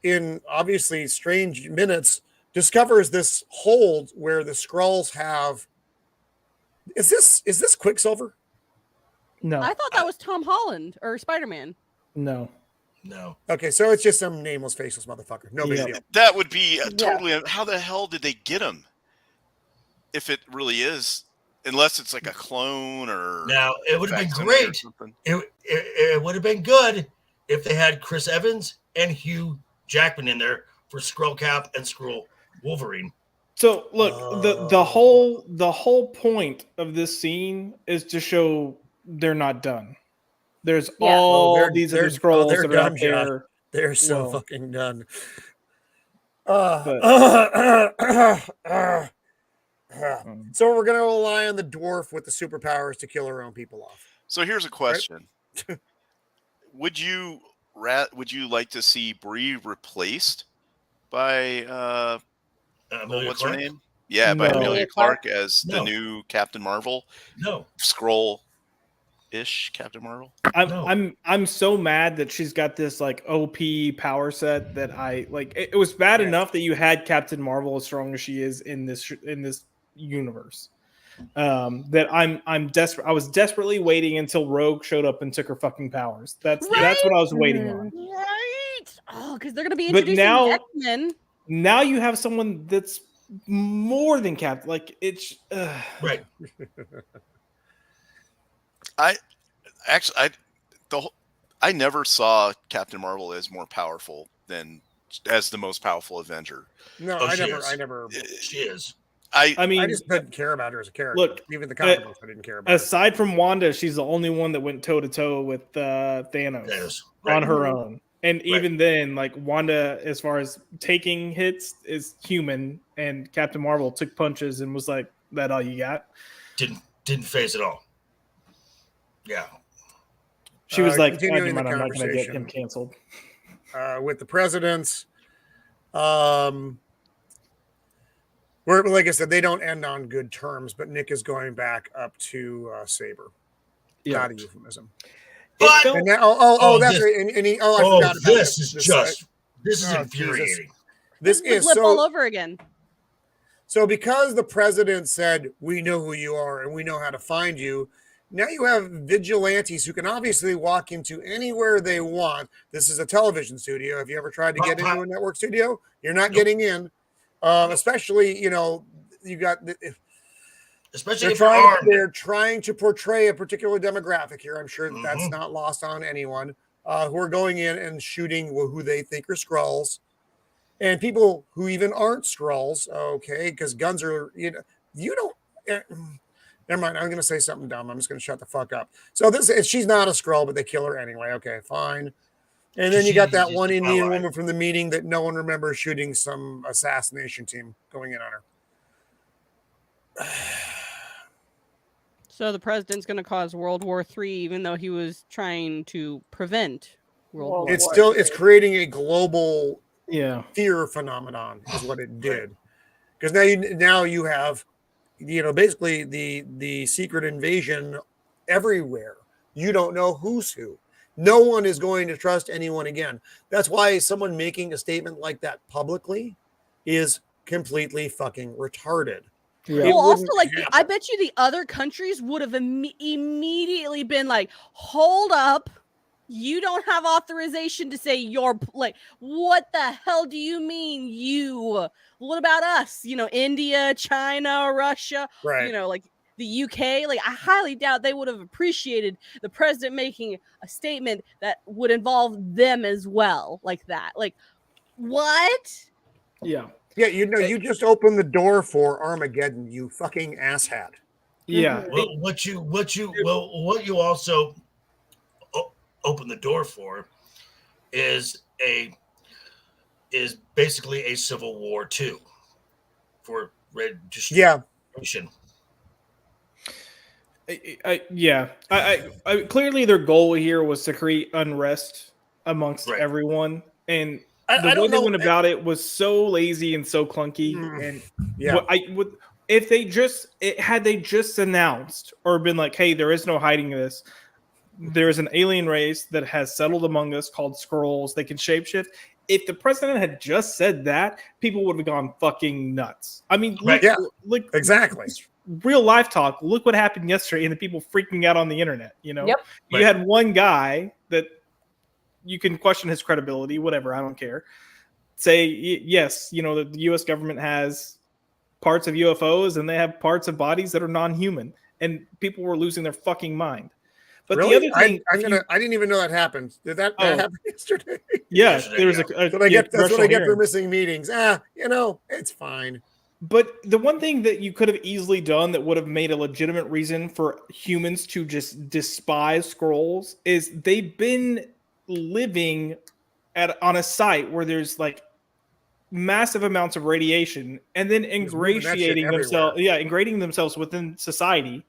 in obviously strange minutes, discovers this hold where the Skrulls have... Is this Quicksilver? No. I thought that was Tom Holland or Spider-Man. No. Okay, so it's just some nameless, faceless motherfucker. No big deal. That would be totally. How the hell did they get him? If it really is, unless it's like a clone or. Now it would have been great. It would have been good if they had Chris Evans and Hugh Jackman in there for Skrull Cap and Skrull Wolverine. So look, the whole point of this scene is to show they're not done. There's all these other Skrulls that are out there. They're so fucking done. So we're going to rely on the dwarf with the superpowers to kill our own people off. So here's a question. Right? Would you like to see Bree replaced by what's her name? Yeah, by Amelia Clark as the new Captain Marvel? No. Skrull ish Captain Marvel. I'm so mad that she's got this like OP power set that I like. It was bad enough that you had Captain Marvel as strong as she is in this universe. That I'm desperate. I was desperately waiting until Rogue showed up and took her fucking powers. That's what I was waiting on. Right. Oh, because they're gonna be introducing X-Men. Now you have someone that's more than Captain. Like it's right. The I never saw Captain Marvel as more powerful than as the most powerful Avenger. No, Oh, I she never. is. She is. I mean, I just didn't care about her as a character. look, Even the comic books, I didn't care about. Her. aside from Wanda, she's the only one that went toe to toe with Thanos Right. on her own. And even then, like Wanda, as far as taking hits, is human, and Captain Marvel took punches and was like, "That all you got?" Didn't phase at all. Yeah. She was like, continuing the I'm not going to get conversation. him canceled. With the presidents, where, like I said, they don't end on good terms. But Nick is going back up to Saber. Yeah. Not a euphemism. But And now, that's right. And he, I forgot about this. This is oh, infuriating. Jesus. This Flip is so all over again. So because the president said, we know who you are and we know how to find you, now you have vigilantes who can obviously walk into anywhere they want. This is a television studio. Have you ever tried to get into a network studio? You're not getting in. Especially, you got... Especially if you're armed. They're trying to portray a particular demographic here. I'm sure that's not lost on anyone who are going in and shooting who they think are Skrulls. And people who even aren't Skrulls, okay, because guns are, you don't, never mind, I'm going to say something dumb. I'm just going to shut the fuck up. So she's not a Skrull, but they kill her anyway. Okay, fine. And then you got that one Indian woman from the meeting that no one remembers shooting some assassination team going in on her. So the president's going to cause World War III, even though he was trying to prevent World War. It's creating a global fear phenomenon is what it did. Because now you have, basically the secret invasion everywhere. You don't know who's who. No one is going to trust anyone again. That's why someone making a statement like that publicly is completely fucking retarded. Yeah. Well, also, I bet you the other countries would have immediately been like, hold up. You don't have authorization to say you're like, what the hell do you mean you? What about us? India, China, Russia, right. Like the UK. Like, I highly doubt they would have appreciated the president making a statement that would involve them as well, like that. Like, what? Yeah. Yeah, you just opened the door for Armageddon, you fucking asshat. Yeah. Well, what you also open the door for is basically a civil war too for red distribution. I clearly their goal here was to create unrest amongst everyone, and the way they went about it was so lazy and so clunky. And if had they just announced or been like, hey, there is no hiding this. There is an alien race that has settled among us called Skrulls. They can shapeshift. If the president had just said that, people would have gone fucking nuts. I mean, look, exactly. Real life talk. Look what happened yesterday and the people freaking out on the internet. You had one guy that you can question his credibility, whatever. I don't care. Say, yes, the U.S. government has parts of UFOs and they have parts of bodies that are non-human. And people were losing their fucking mind. But really? The other thing, I didn't even know that happened. Did that happen yesterday? Yeah, there was that's what I get for missing meetings. It's fine. But the one thing that you could have easily done that would have made a legitimate reason for humans to just despise Skrulls is they've been living on a site where there's like massive amounts of radiation and then ingratiating themselves within society.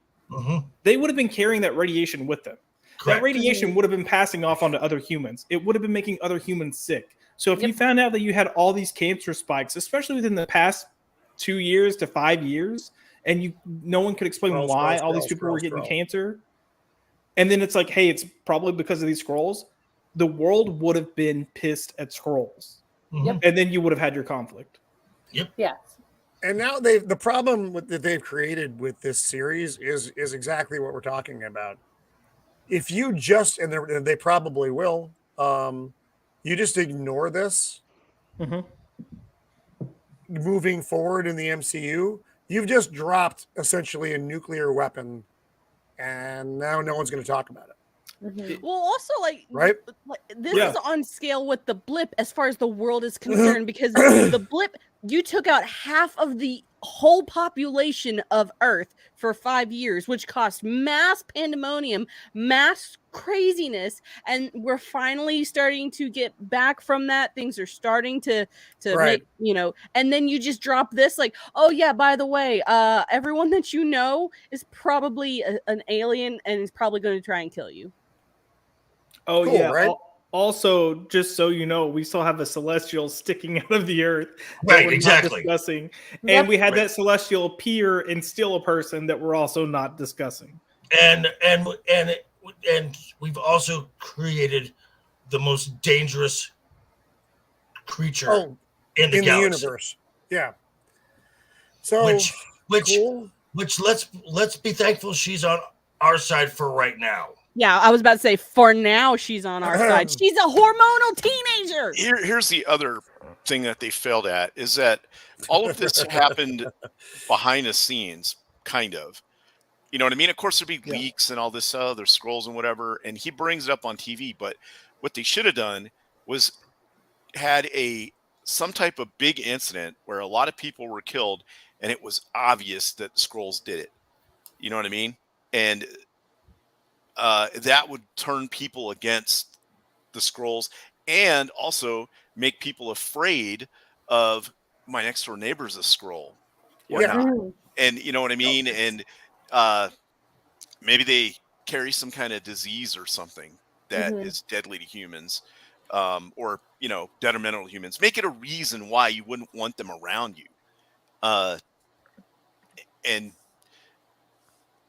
They would have been carrying that radiation with them. Correct. That radiation would have been passing off onto other humans. It would have been making other humans sick. So if you found out that you had all these cancer spikes, especially within the past 2 years to 5 years, and no one could explain why all these people were getting cancer, and then it's like, hey, it's probably because of these Skrulls, the world would have been pissed at Skrulls. And then you would have had your conflict. Yes. And now the problem that they've created with this series is exactly what we're talking about. If you just, and they probably will, you just ignore this moving forward in the MCU, you've just dropped essentially a nuclear weapon, and now no one's going to talk about it. Well, also right? This Yeah. is on scale with the blip as far as the world is concerned, because the blip, you took out half of the whole population of Earth for 5 years, which caused mass pandemonium, mass craziness, and we're finally starting to get back from that. Things are starting to Right. make, and then you just drop this like, oh yeah, by the way, everyone that you know is probably an alien and is probably going to try and kill you. Oh Cool, yeah. right? Also, just so you know, we still have a celestial sticking out of the earth that Right, we're not exactly. discussing, Yep. and we had Right. that celestial appear and steal a person that we're also not discussing. And we've also created the most dangerous creature Oh, in the in the galaxy. universe. Yeah. So Which cool. let's be thankful she's on our side for right now. Yeah, I was about to say, for now, she's on our side. She's a hormonal teenager. Here's the other thing that they failed at is that all of this happened behind the scenes, kind of. You know what I mean? Of course, there'd be Yeah. leaks and all this other scrolls and whatever, and he brings it up on TV. But what they should have done was had some type of big incident where a lot of people were killed, and it was obvious that the scrolls did it. You know what I mean? And that would turn people against the scrolls and also make people afraid of my next door neighbor's a scroll or Yeah. not. And you know what I mean? And maybe they carry some kind of disease or something that is deadly to humans, or detrimental to humans. Make it a reason why you wouldn't want them around you. And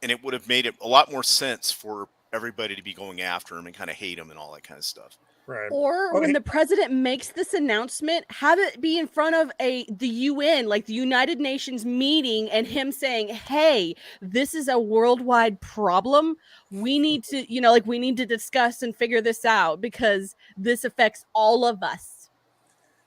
it would have made it a lot more sense for everybody to be going after him and kind of hate him and all that kind of stuff. Right. Or when the president makes this announcement, have it be in front of the UN, like the United Nations meeting, and him saying, hey, this is a worldwide problem. We need to, we need to discuss and figure this out because this affects all of us.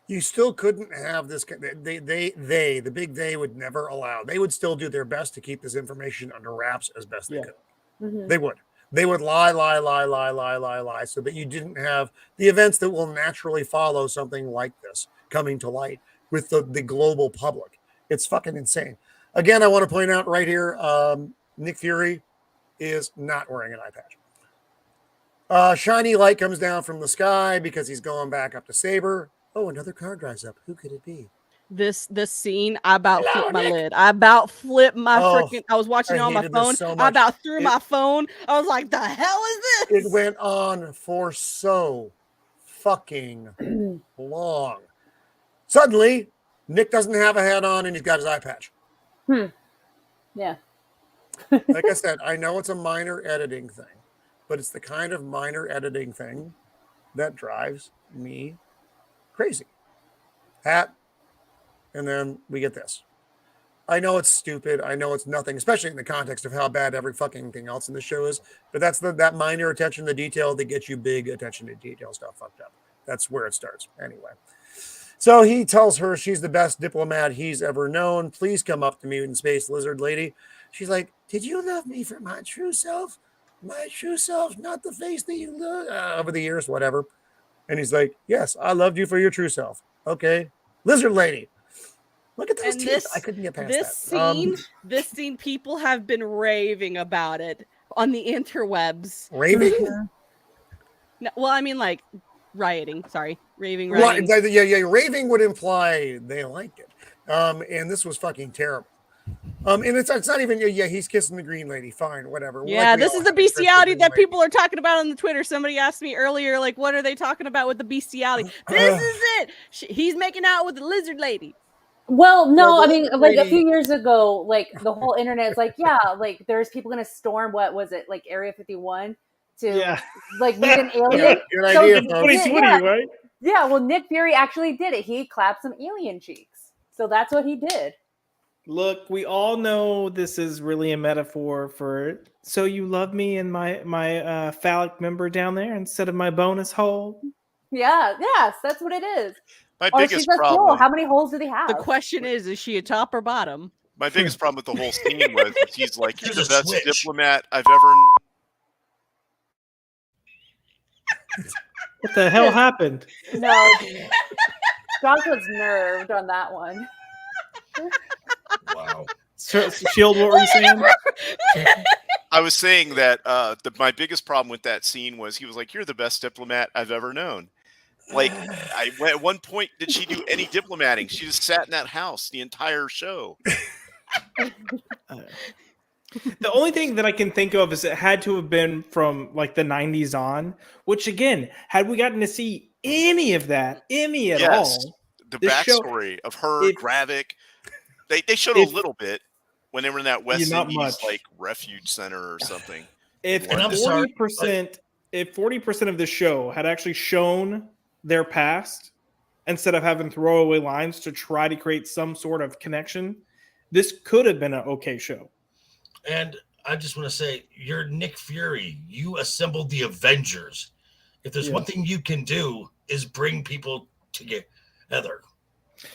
You still couldn't have this. The big they would never allow. They would still do their best to keep this information under wraps as best they could. They would. They would lie, so that you didn't have the events that will naturally follow something like this coming to light with the global public. It's fucking insane. Again, I want to point out right here, Nick Fury is not wearing an eye patch. Shiny light comes down from the sky because he's going back up to Saber. Oh, another car drives up. Who could it be? This scene, I about flipped my lid. I about flipped my freaking. I was watching it on my phone. So I about threw my phone. I was like, "The hell is this?" It went on for so fucking long. Suddenly, Nick doesn't have a hat on and he's got his eye patch. Yeah. Like I said, I know it's a minor editing thing, but it's the kind of minor editing thing that drives me crazy. Hat. And then we get this. I know it's stupid. I know it's nothing, especially in the context of how bad every fucking thing else in the show is. But that's that minor attention to detail that gets you big attention to detail stuff fucked up. That's where it starts. Anyway. So he tells her she's the best diplomat he's ever known. Please come up to me in space, lizard lady. She's like, did you love me for my true self? My true self, not the face that you love over the years, whatever. And he's like, yes, I loved you for your true self. Okay. Lizard lady. Look at those teeth. I couldn't get past This scene, people have been raving about it on the interwebs. Raving? No, well, I mean, like rioting. Sorry, raving. Right? Yeah. Raving would imply they liked it. And this was fucking terrible. And it's not even. Yeah, he's kissing the green lady. Fine, whatever. Yeah, this is the bestiality that people are talking about on the Twitter. Somebody asked me earlier, like, what are they talking about with the bestiality? This is it. He's making out with the lizard lady. Well, no, I mean, like a few years ago, like the whole internet is like, yeah, like there's people going to storm, what was it, like Area 51 to like meet an alien. Good idea, folks. Right? Yeah, well, Nick Fury actually did it. He clapped some alien cheeks. So that's what he did. Look, we all know this is really a metaphor for, so you love me and my phallic member down there instead of my bonus hole? Yeah, yes, that's what it is. My biggest problem. Hole. How many holes do they have? The question is she a top or bottom? My biggest problem with the whole scene was he's like, he's the best switch. diplomat I've ever. What the hell happened? No, Josh was nerved on that one. Wow. Shield, what were you saying? I was saying that my biggest problem with that scene was he was like, "You're the best diplomat I've ever known." Like, at one point, did she do any diplomating? She just sat in that house the entire show. The only thing that I can think of is it had to have been from like the 90s on, which again, had we gotten to see any of that, at all, the backstory of her, Gravik, they showed a little bit when they were in that West Indies like refuge center or something. If 40% of the show had actually shown their past instead of having throwaway lines to try to create some sort of connection, this could have been an okay show. And I just want to say, you're Nick Fury. You assembled the Avengers. If there's one thing you can do is bring people together.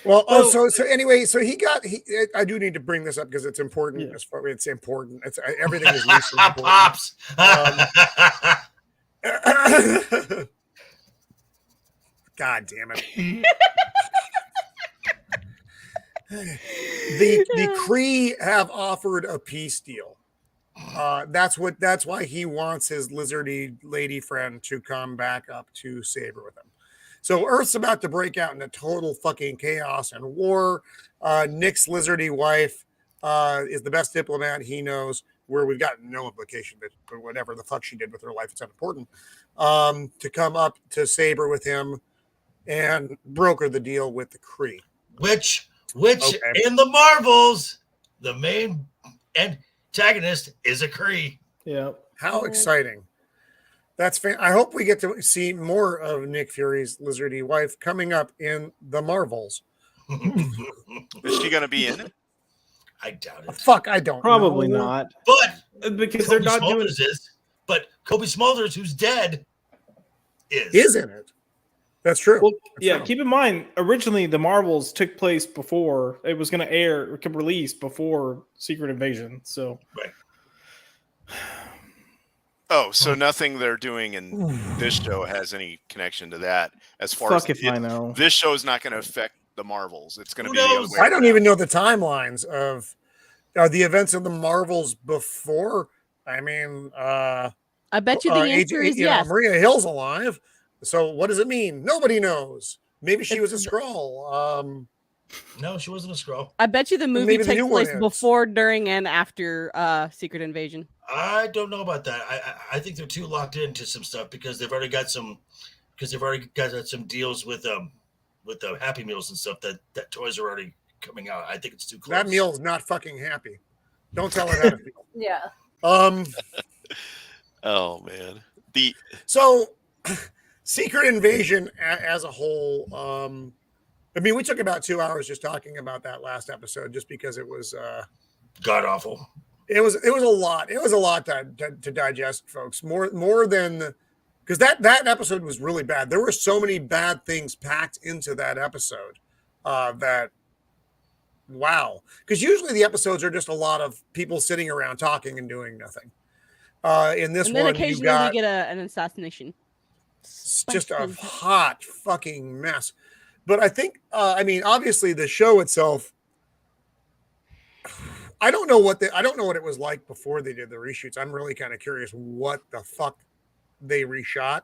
Well, so anyway, so I do need to bring this up because it's important. Yeah. It's important. It's everything is loosely important. Pops. God damn it. The Kree have offered a peace deal. That's why he wants his lizardy lady friend to come back up to Saber with him. So Earth's about to break out into total fucking chaos and war. Nick's lizardy wife is the best diplomat he knows, where we've got no implication that whatever the fuck she did with her life, it's unimportant, to come up to Saber with him and broker the deal with the Kree. Which in the Marvels, the main antagonist is a Kree. Yeah. How exciting. That's I hope we get to see more of Nick Fury's lizardy wife coming up in the Marvels. Is she going to be in it? I doubt it. Fuck, I don't Probably know. not. But because Kobe they're not doing this. But Kobe Smulders, who's dead, is in it. That's true. Well, That's yeah, true. keep in mind, originally the Marvels took place before it was going to air or release before Secret Invasion. So, right. Oh, so nothing they're doing in this show has any connection to that. As far as I know, this show is not going to affect the Marvels. It's going to be. The other way I don't even know the timelines of the events of the Marvels before. I mean, I bet you the answer is yes. Maria Hill's alive. So what does it mean? Nobody knows. Maybe she was a Skrull. No, she wasn't a Skrull. I bet you the movie takes place before, during, and after Secret Invasion. I don't know about that. I think they're too locked into some stuff because they've already got some deals with the Happy Meals and stuff that toys are already coming out. I think it's too close. That meal's not fucking happy. Don't tell her how to feel. Yeah. Oh man. So Secret Invasion as a whole, I mean, we took about 2 hours just talking about that last episode, just because it was god awful. It was a lot. It was a lot to digest, folks. More than because that episode was really bad. There were so many bad things packed into that episode that wow. Because usually the episodes are just a lot of people sitting around talking and doing nothing. In this and then one, occasionally we get an assassination. It's just a hot fucking mess. But I think, I mean, obviously the show itself, I don't know what it was like before they did the reshoots. I'm really kind of curious what the fuck they reshot.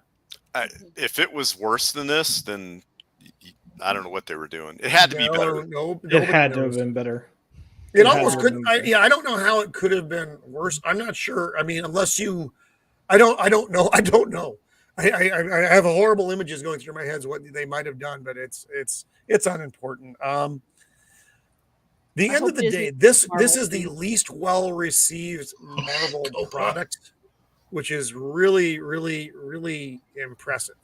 If it was worse than this, then I don't know what they were doing. It had to be better. It had to have been better. It almost couldn't. I don't know how it could have been worse. I'm not sure. I mean, unless you, I don't know. I don't know. I have horrible images going through my head of what they might have done, but it's unimportant. The end of the day, this is the least well received Marvel product, which is really, really, really impressive.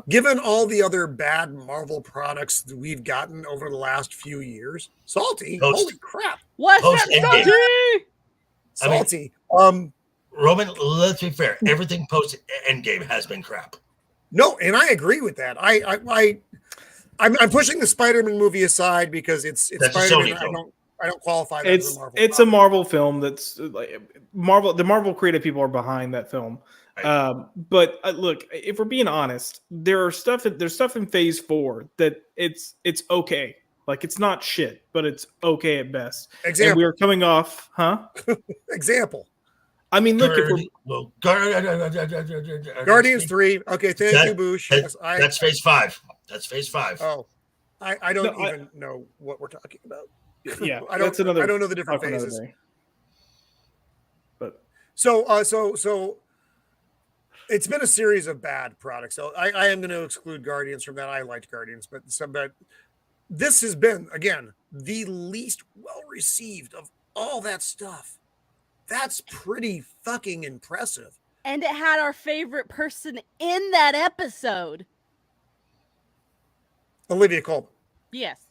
Given all the other bad Marvel products that we've gotten over the last few years, salty. Holy crap! What's that salty? Salty. Roman, let's be fair. Everything post Endgame has been crap. No, and I agree with that. I'm pushing the Spider-Man movie aside because it's Spider-Man. I don't qualify that as a Marvel. It's a Marvel film that's like Marvel. The Marvel creative people are behind that film. But look, if we're being honest, there's stuff in Phase 4 that it's okay. Like it's not shit, but it's okay at best. Example. And we are coming off, huh? Example. I mean, look, Guardians 3. Okay, thank you, Boosh. That's Phase 5. That's Phase 5. Oh, I don't even know what we're talking about. Yeah, I don't know the different phases. But so it's been a series of bad products. So I am going to exclude Guardians from that. I liked Guardians, but this has been, again, the least well received of all that stuff. That's pretty fucking impressive. And it had our favorite person in that episode. Olivia Colman. Yes.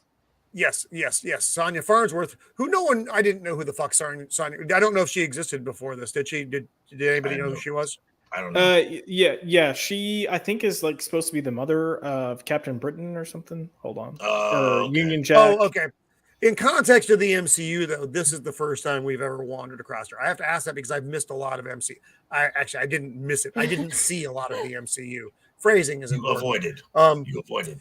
Sonya Farnsworth, I didn't know who the fuck Sonya. I don't know if she existed before this. Did she? Did anybody know who she was? I don't know. Yeah. She, I think, is like supposed to be the mother of Captain Britain or something. Hold on. Okay. Union Jack. Oh, okay. In context of the MCU, though, this is the first time we've ever wandered across her. I have to ask that because I've missed a lot of MCU. I didn't miss it. I didn't see a lot of the MCU. Phrasing is important. You avoided.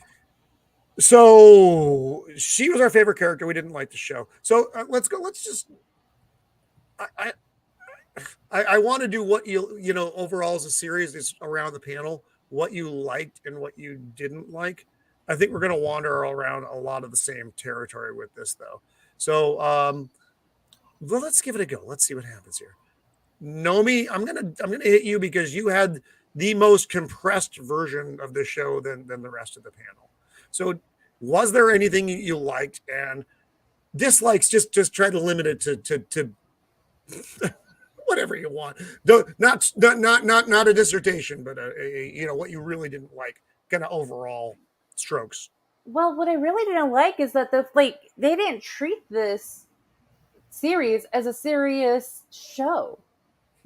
So she was our favorite character. We didn't like the show. So let's go. Let's just. I want to do what you know overall as a series is around the panel. What you liked and what you didn't like. I think we're going to wander around a lot of the same territory with this, though. So, well, let's give it a go. Let's see what happens here. Nomi, I'm gonna hit you because you had the most compressed version of the show than the rest of the panel. So, was there anything you liked and dislikes? Just try to limit it to whatever you want. Not a dissertation, but what you really didn't like, kind of overall strokes. Well, what I really didn't like is that they didn't treat this series as a serious show.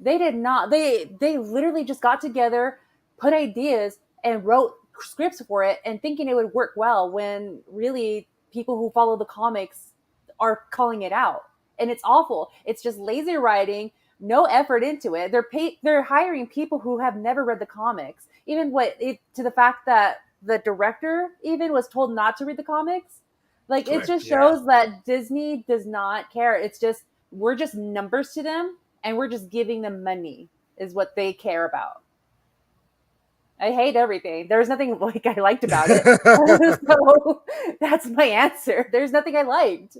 They did not. They literally just got together, put ideas, and wrote scripts for it, and thinking it would work well. When really, people who follow the comics are calling it out, and it's awful. It's just lazy writing, no effort into it. They're hiring people who have never read the comics, even to the fact that the director even was told not to read the comics. Like, correct, it just shows that Disney does not care. It's just, we're just numbers to them, and we're just giving them money is what they care about. I hate everything. There's nothing I liked about it. So that's my answer. There's nothing I liked.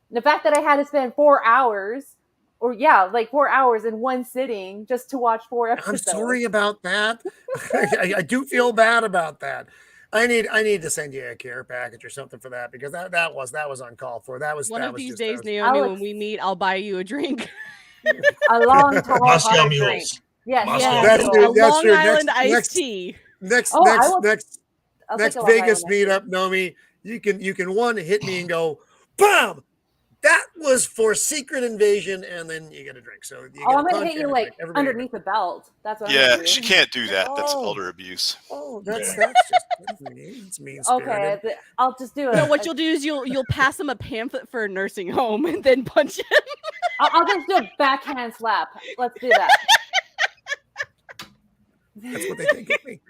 The fact that I had to spend 4 hours, 4 hours in one sitting just to watch 4 episodes. I'm sorry about that. I do feel bad about that. I need to send you a care package or something for that, because that was uncalled for. That was one that of was these just, days, Naomi. When we meet, I'll buy you a drink. A long, tall, Moscow hot mules. drink. Yes, That's a Long true. Island iced tea. Next Vegas meetup, Nomi, you can one hit me and go, bam. That was for Secret Invasion, and then you get a drink. So I'm gonna hit you underneath the belt. That's what. Yeah, I'm gonna do. she can't do that. That's elder abuse. Oh, that's just mean. Okay, I'll just do it. No, what you'll do is you'll pass him a pamphlet for a nursing home and then punch him. I'll just do a backhand slap. Let's do that. That's what they think of me.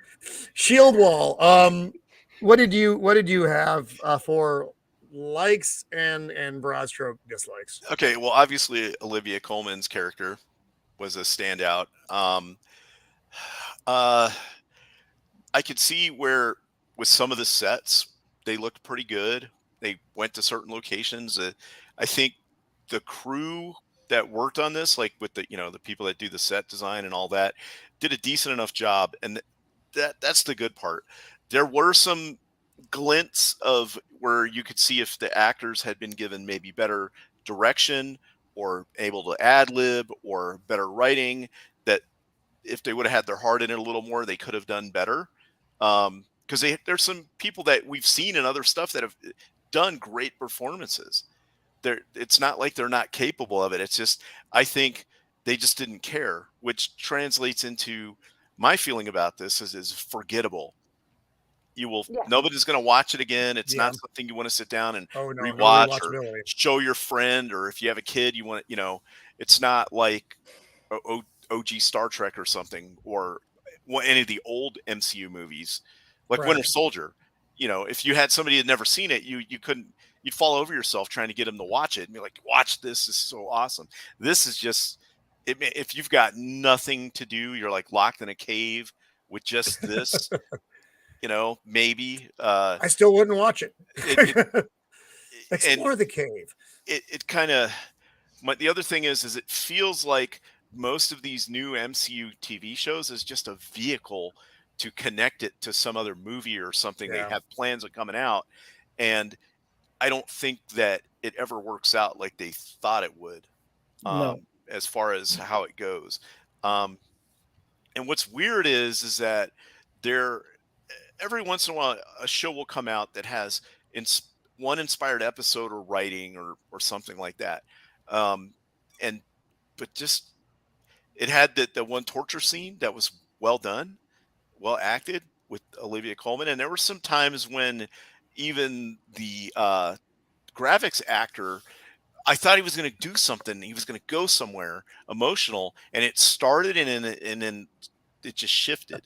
Shieldwall. What did you have for likes and broad stroke dislikes? Okay, well, obviously Olivia Colman's character was a standout. I could see where with some of the sets they looked pretty good. They went to certain locations. I think the crew that worked on this, like with the the people that do the set design and all that, did a decent enough job, and that's the good part. There were some glints of where you could see if the actors had been given maybe better direction or able to ad lib or better writing, that if they would have had their heart in it a little more, they could have done better. Because there's some people that we've seen in other stuff that have done great performances. It's not like they're not capable of it. It's just, I think they just didn't care, which translates into my feeling about this is forgettable. You will. Yeah. Nobody's going to watch it again. It's Yeah. not something you want to sit down and Oh, no rewatch or rewatchability. show your friend, or if you have a kid, you want. It's not like OG Star Trek or something, or any of the old MCU movies, like Right. Winter Soldier. If you had somebody that had never seen it, you couldn't. You'd fall over yourself trying to get them to watch it and be like, "Watch this! This is so awesome." This is just. If you've got nothing to do, you're like locked in a cave with just this. Maybe. I still wouldn't watch it. Explore And the cave. it kind of. The other thing is it feels like most of these new MCU TV shows is just a vehicle to connect it to some other movie or something. Yeah. They have plans of coming out, and I don't think that it ever works out like they thought it would. No. As far as how it goes. And what's weird is that every once in a while a show will come out that has one inspired episode or writing or something like that. But just it had the one torture scene that was well done, well acted with Olivia Colman. And there were some times when even the graphics actor, I thought he was going to do something. He was going to go somewhere emotional, and it started and then it just shifted.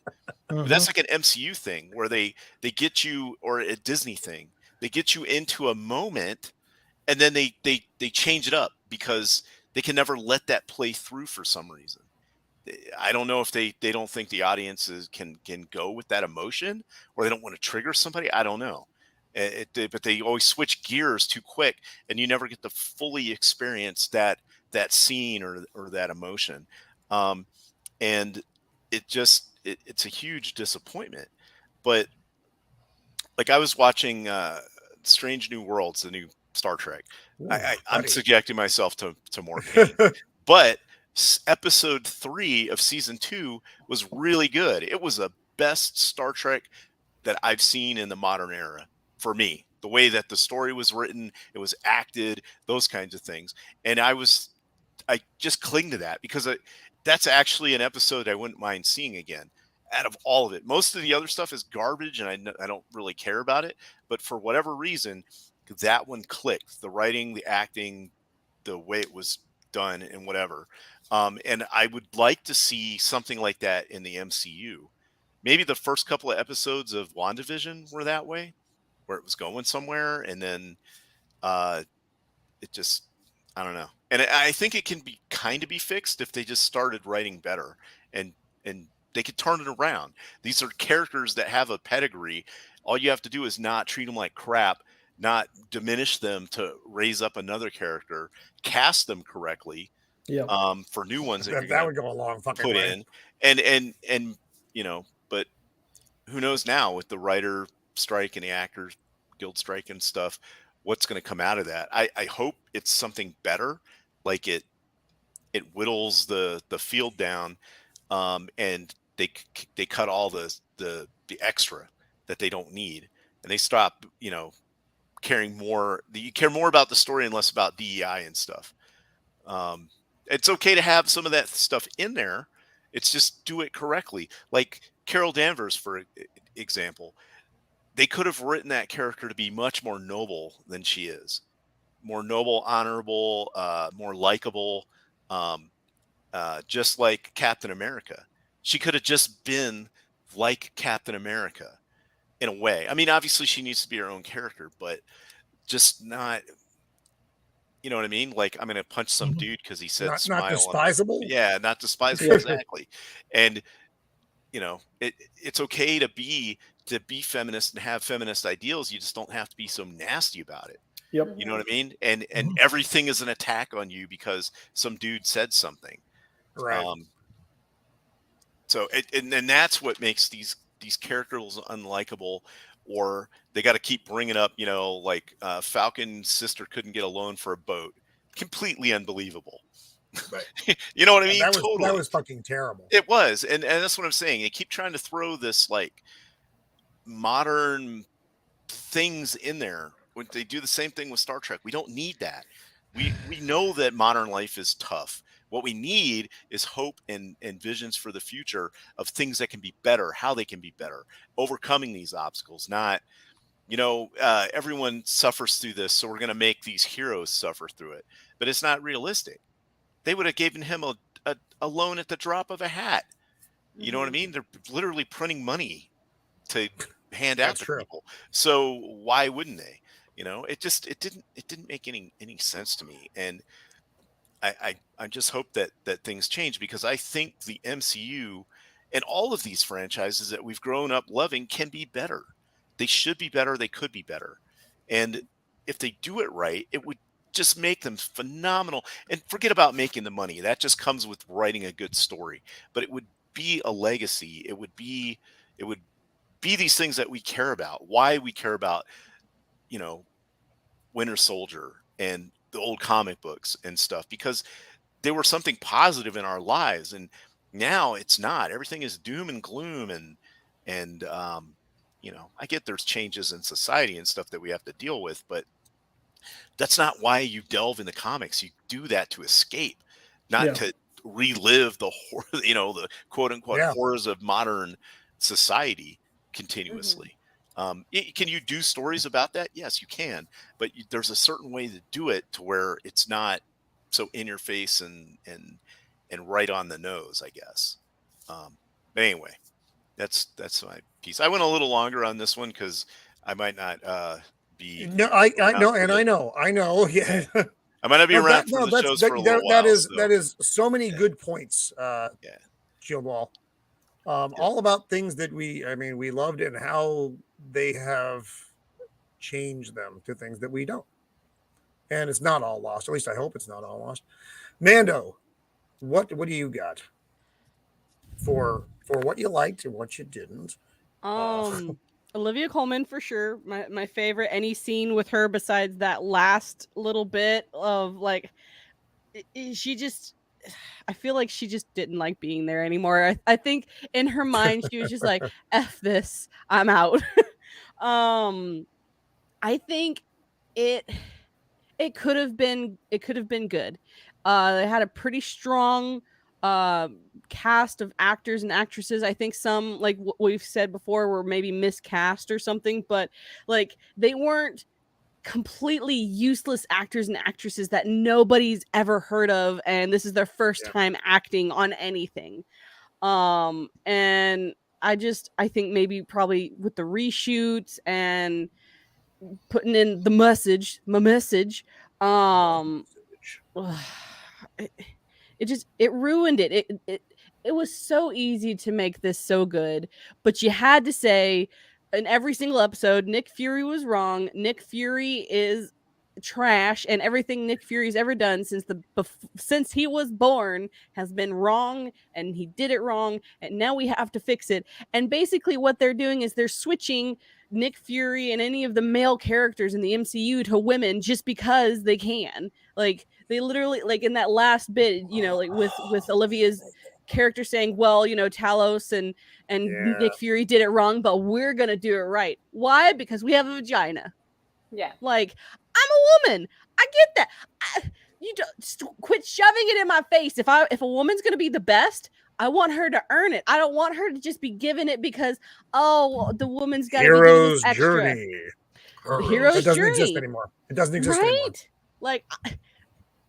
But that's like an MCU thing where they get you, or a Disney thing. They get you into a moment, and then they change it up because they can never let that play through for some reason. I don't know if they don't think the audiences can go with that emotion, or they don't want to trigger somebody. I don't know. But they always switch gears too quick, and you never get to fully experience that scene or that emotion. And it's a huge disappointment. But like I was watching Strange New Worlds, the new Star Trek. Ooh, I'm subjecting myself to more pain. But episode 3 of season 2 was really good. It was the best Star Trek that I've seen in the modern era. For me, the way that the story was written, it was acted, those kinds of things. And I just cling to that because that's actually an episode I wouldn't mind seeing again out of all of it. Most of the other stuff is garbage and I don't really care about it. But for whatever reason, that one clicked. The writing, the acting, the way it was done and whatever. And I would like to see something like that in the MCU. Maybe the first couple of episodes of WandaVision were that way, where it was going somewhere, and then it just, I don't know. And I think it can be kind of be fixed if they just started writing better and they could turn it around. These are characters that have a pedigree. All you have to do is not treat them like crap, not diminish them to raise up another character, cast them correctly. Yeah. For new ones that would go a long fucking put way. in, and but who knows now with the writer strike and the actors guild strike and stuff, what's going to come out of that? I hope it's something better, like it whittles the field down, and they cut all the extra that they don't need, and they stop caring more. You care more about the story and less about DEI and stuff. It's okay to have some of that stuff in there. It's just do it correctly. Like Carol Danvers, for example, they could have written that character to be much more noble than she is. More noble, honorable, more likable, just like Captain America. She could have just been like Captain America in a way. I mean, obviously she needs to be her own character, but just not, you know what I mean? Like, I'm going to punch some dude because he said smile. Not despisable? Yeah, not despisable, exactly. And, it's okay to be feminist and have feminist ideals. You just don't have to be so nasty about it. Yep. You know what I mean? And everything is an attack on you because some dude said something. Right. So and that's what makes these characters unlikable, or they got to keep bringing up, like Falcon's sister couldn't get a loan for a boat. Completely unbelievable. Right. You know what I mean? That was fucking terrible. It was. And that's what I'm saying. They keep trying to throw this like modern things in there when they do the same thing with Star Trek. We don't need that. We know that modern life is tough. What we need is hope and visions for the future of things that can be better, how they can be better, overcoming these obstacles. Not, everyone suffers through this, so we're going to make these heroes suffer through it. But it's not realistic. They would have given him a loan at the drop of a hat. You know what I mean? They're literally printing money to hand out to people. So why wouldn't they? It didn't make any sense to me. And I just hope that things change, because I think the MCU and all of these franchises that we've grown up loving can be better. They should be better. They could be better. And if they do it right, it would just make them phenomenal. And forget about making the money. That just comes with writing a good story. But it would be a legacy. It would be these things that we care about. Why we care about, Winter Soldier and the old comic books and stuff, because they were something positive in our lives. And now it's not. Everything is doom and gloom. And I get there's changes in society and stuff that we have to deal with, but that's not why you delve into comics. You do that to escape, not to relive the the quote unquote horrors of modern society continuously. Can you do stories about that? Yes, you can, but there's a certain way to do it to where it's not so in your face and right on the nose, I guess. But anyway, that's my piece. I went a little longer on this one because I might not be. No, I know, and I know. Yeah. I might not be around for the shows for a little while. That is so many good points. Shieldwall. All about things that we loved and how they have changed them to things that we don't. And it's not all lost. At least I hope it's not all lost. Mando, what do you got for what you liked and what you didn't? Olivia Colman for sure. My favorite. Any scene with her besides that last little bit of I feel like she just didn't like being there anymore. I think in her mind she was just like, F this, I'm out. I think it could have been good. They had a pretty strong cast of actors and actresses. I think some, like what we've said before, were maybe miscast or something, but they weren't completely useless actors and actresses that nobody's ever heard of, and this is their first time acting on anything. And I think maybe probably with the reshoots and putting in my message, it ruined it. It was so easy to make this so good, but you had to say in every single episode, Nick Fury was wrong. Nick Fury is trash, and everything Nick Fury's ever done since he was born has been wrong, and he did it wrong, and now we have to fix it. And basically what they're doing is they're switching Nick Fury and any of the male characters in the MCU to women just because they can. They literally, in that last bit, with Olivia's character saying, well, Talos and Nick Fury did it wrong, but we're gonna do it right. Why? Because we have a vagina. Yeah. I'm a woman. I get that. You don't quit shoving it in my face. If a woman's gonna be the best, I want her to earn it. I don't want her to just be given it because the woman's got to be given this extra. Journey. Hero's it doesn't journey. exist anymore. It doesn't exist anymore.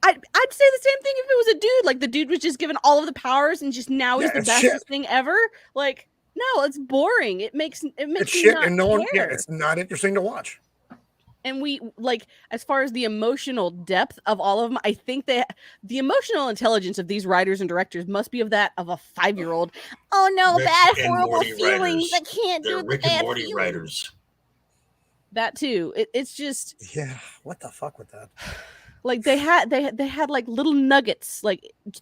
I'd say the same thing if it was a dude. The dude was just given all of the powers and just now he's the bestest thing ever. No, it's boring. It makes it's me shit, not and no one. care. Yeah, it's not interesting to watch. And we as far as the emotional depth of all of them, I think that the emotional intelligence of these writers and directors must be of that of a 5-year-old. Oh no, bad horrible feelings. I can't do the Rick bad and Morty feelings. writers. That too. It's just what the fuck with that? They had little nuggets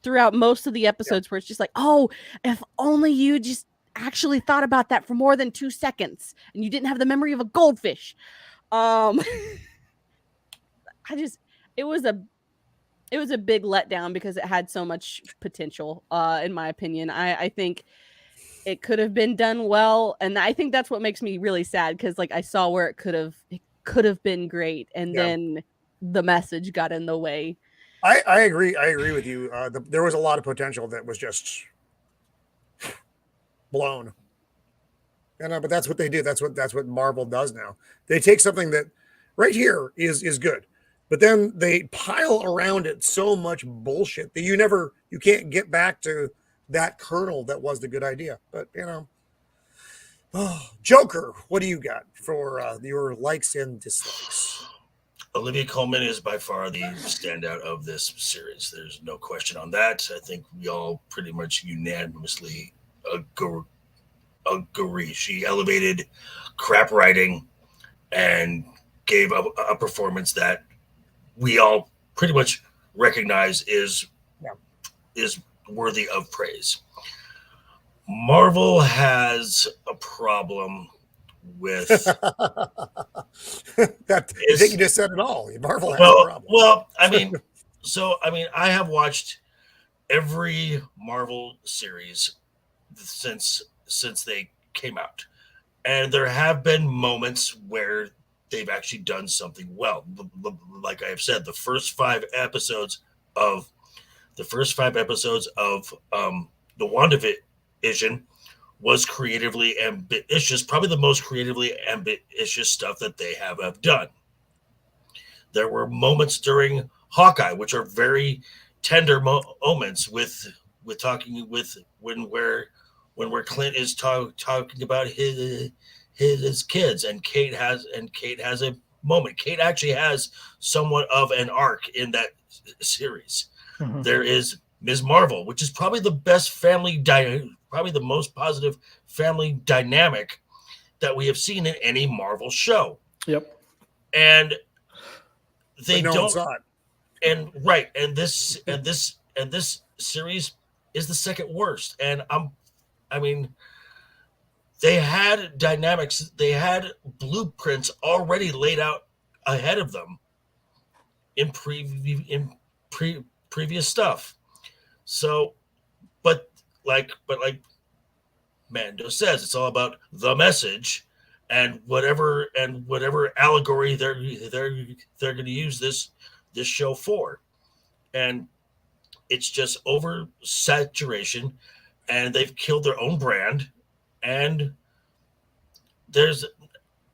throughout most of the episodes where it's just oh, if only you just actually thought about that for more than 2 seconds and you didn't have the memory of a goldfish. It was a big letdown because it had so much potential, in my opinion. I think it could have been done well, and I think that's what makes me really sad because I saw where it could have been great, and then the message got in the way. I agree. I agree with you. There was a lot of potential that was just blown. But that's what they do. That's what Marvel does now. They take something that right here is good, but then they pile around it so much bullshit that you can't get back to that kernel that was the good idea. But Joker, what do you got for your likes and dislikes? Olivia Colman is by far the standout of this series. There's no question on that. I think we all pretty much unanimously agree. She elevated crap writing and gave a performance that we all pretty much recognize is worthy of praise. Marvel has a problem with that. I think you just said it all. Marvel has a problem. Well, I have watched every Marvel series since they came out, and there have been moments where they've actually done something well. Like I have said, the first five episodes of the WandaVision was creatively ambitious, probably the most creatively ambitious stuff that they have done. There were moments during Hawkeye, which are very tender moments with talking with where Clint is talking about his kids, and Kate has a moment. Kate actually has somewhat of an arc in that series. Mm-hmm. There is Ms. Marvel, which is probably the best probably the most positive family dynamic that we have seen in any Marvel show. Yep. And they don't saw it. And right, and this series is the second worst. And they had dynamics, they had blueprints already laid out ahead of them in previous stuff. So, but like Mando says, it's all about the message and whatever allegory they're going to use this show for, and it's just oversaturation, and they've killed their own brand, and there's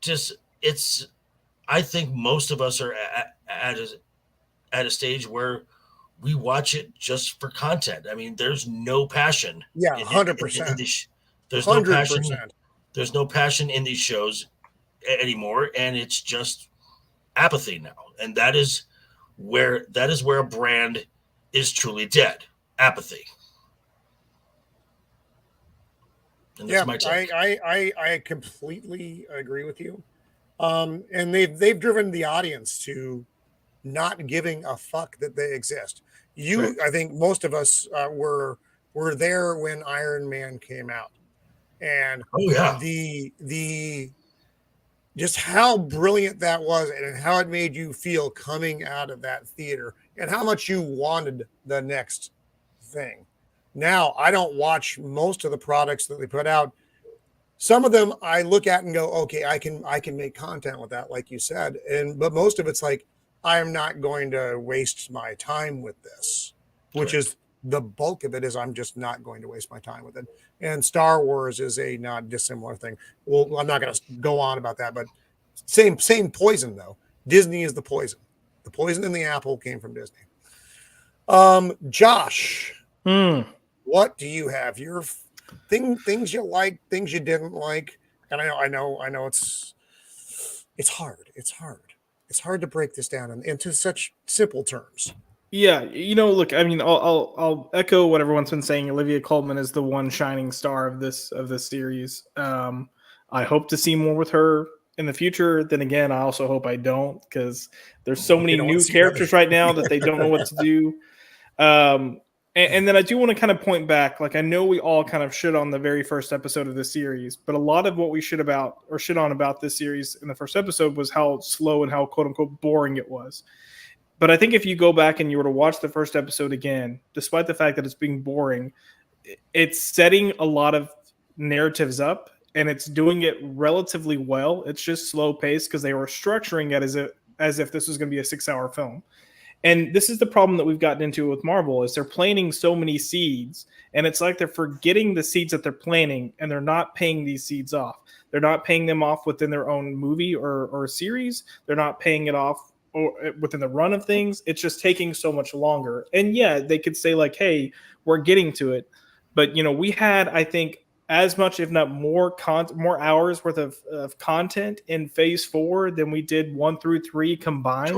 just I think most of us are at a stage where we watch it just for content. I mean, there's no passion. Yeah, 100%. There's no passion. There's no passion in these shows anymore, and it's just apathy now. And that is where a brand is truly dead. Apathy. And that's my take. I completely agree with you. And they've driven the audience to not giving a fuck that they exist. Right. I think most of us were there when Iron Man came out, and the just how brilliant that was, and how it made you feel coming out of that theater, and how much you wanted the next thing. Now I don't watch most of the products that they put out. Some of them I look at and go, okay, I can make content with that, like you said, but most of it's like, I'm not going to waste my time with this, which is the bulk of it. Is I'm just not going to waste my time with it. And Star Wars is a not dissimilar thing. Well, I'm not going to go on about that, but same poison though. Disney is the poison. The poison in the apple came from Disney. Josh, what do you have? Your things you like, things you didn't like, and I know it's hard. It's hard to break this down into such simple terms. Yeah, look, I mean, I'll echo what everyone's been saying. Olivia Colman is the one shining star of this series. I hope to see more with her in the future. Then again, I also hope I don't, because there's so many new characters right now that they don't know what to do. And then I do want to kind of point back. Like, I know we all kind of shit on the very first episode of this series, but a lot of what we shit on about this series in the first episode was how slow and how quote unquote boring it was. But I think if you go back and you were to watch the first episode again, despite the fact that it's being boring, it's setting a lot of narratives up, and it's doing it relatively well. It's just slow paced because they were structuring it as if this was going to be a 6-hour film. And this is the problem that we've gotten into with Marvel is they're planting so many seeds, and it's like they're forgetting the seeds that they're planting, and they're not paying these seeds off. They're not paying them off within their own movie or series. They're not paying it off or within the run of things. It's just taking so much longer. And yeah, they could say like, hey, we're getting to it. But, we had, I think, as much, if not more hours worth of content in phase 4 than we did 1 through 3 combined.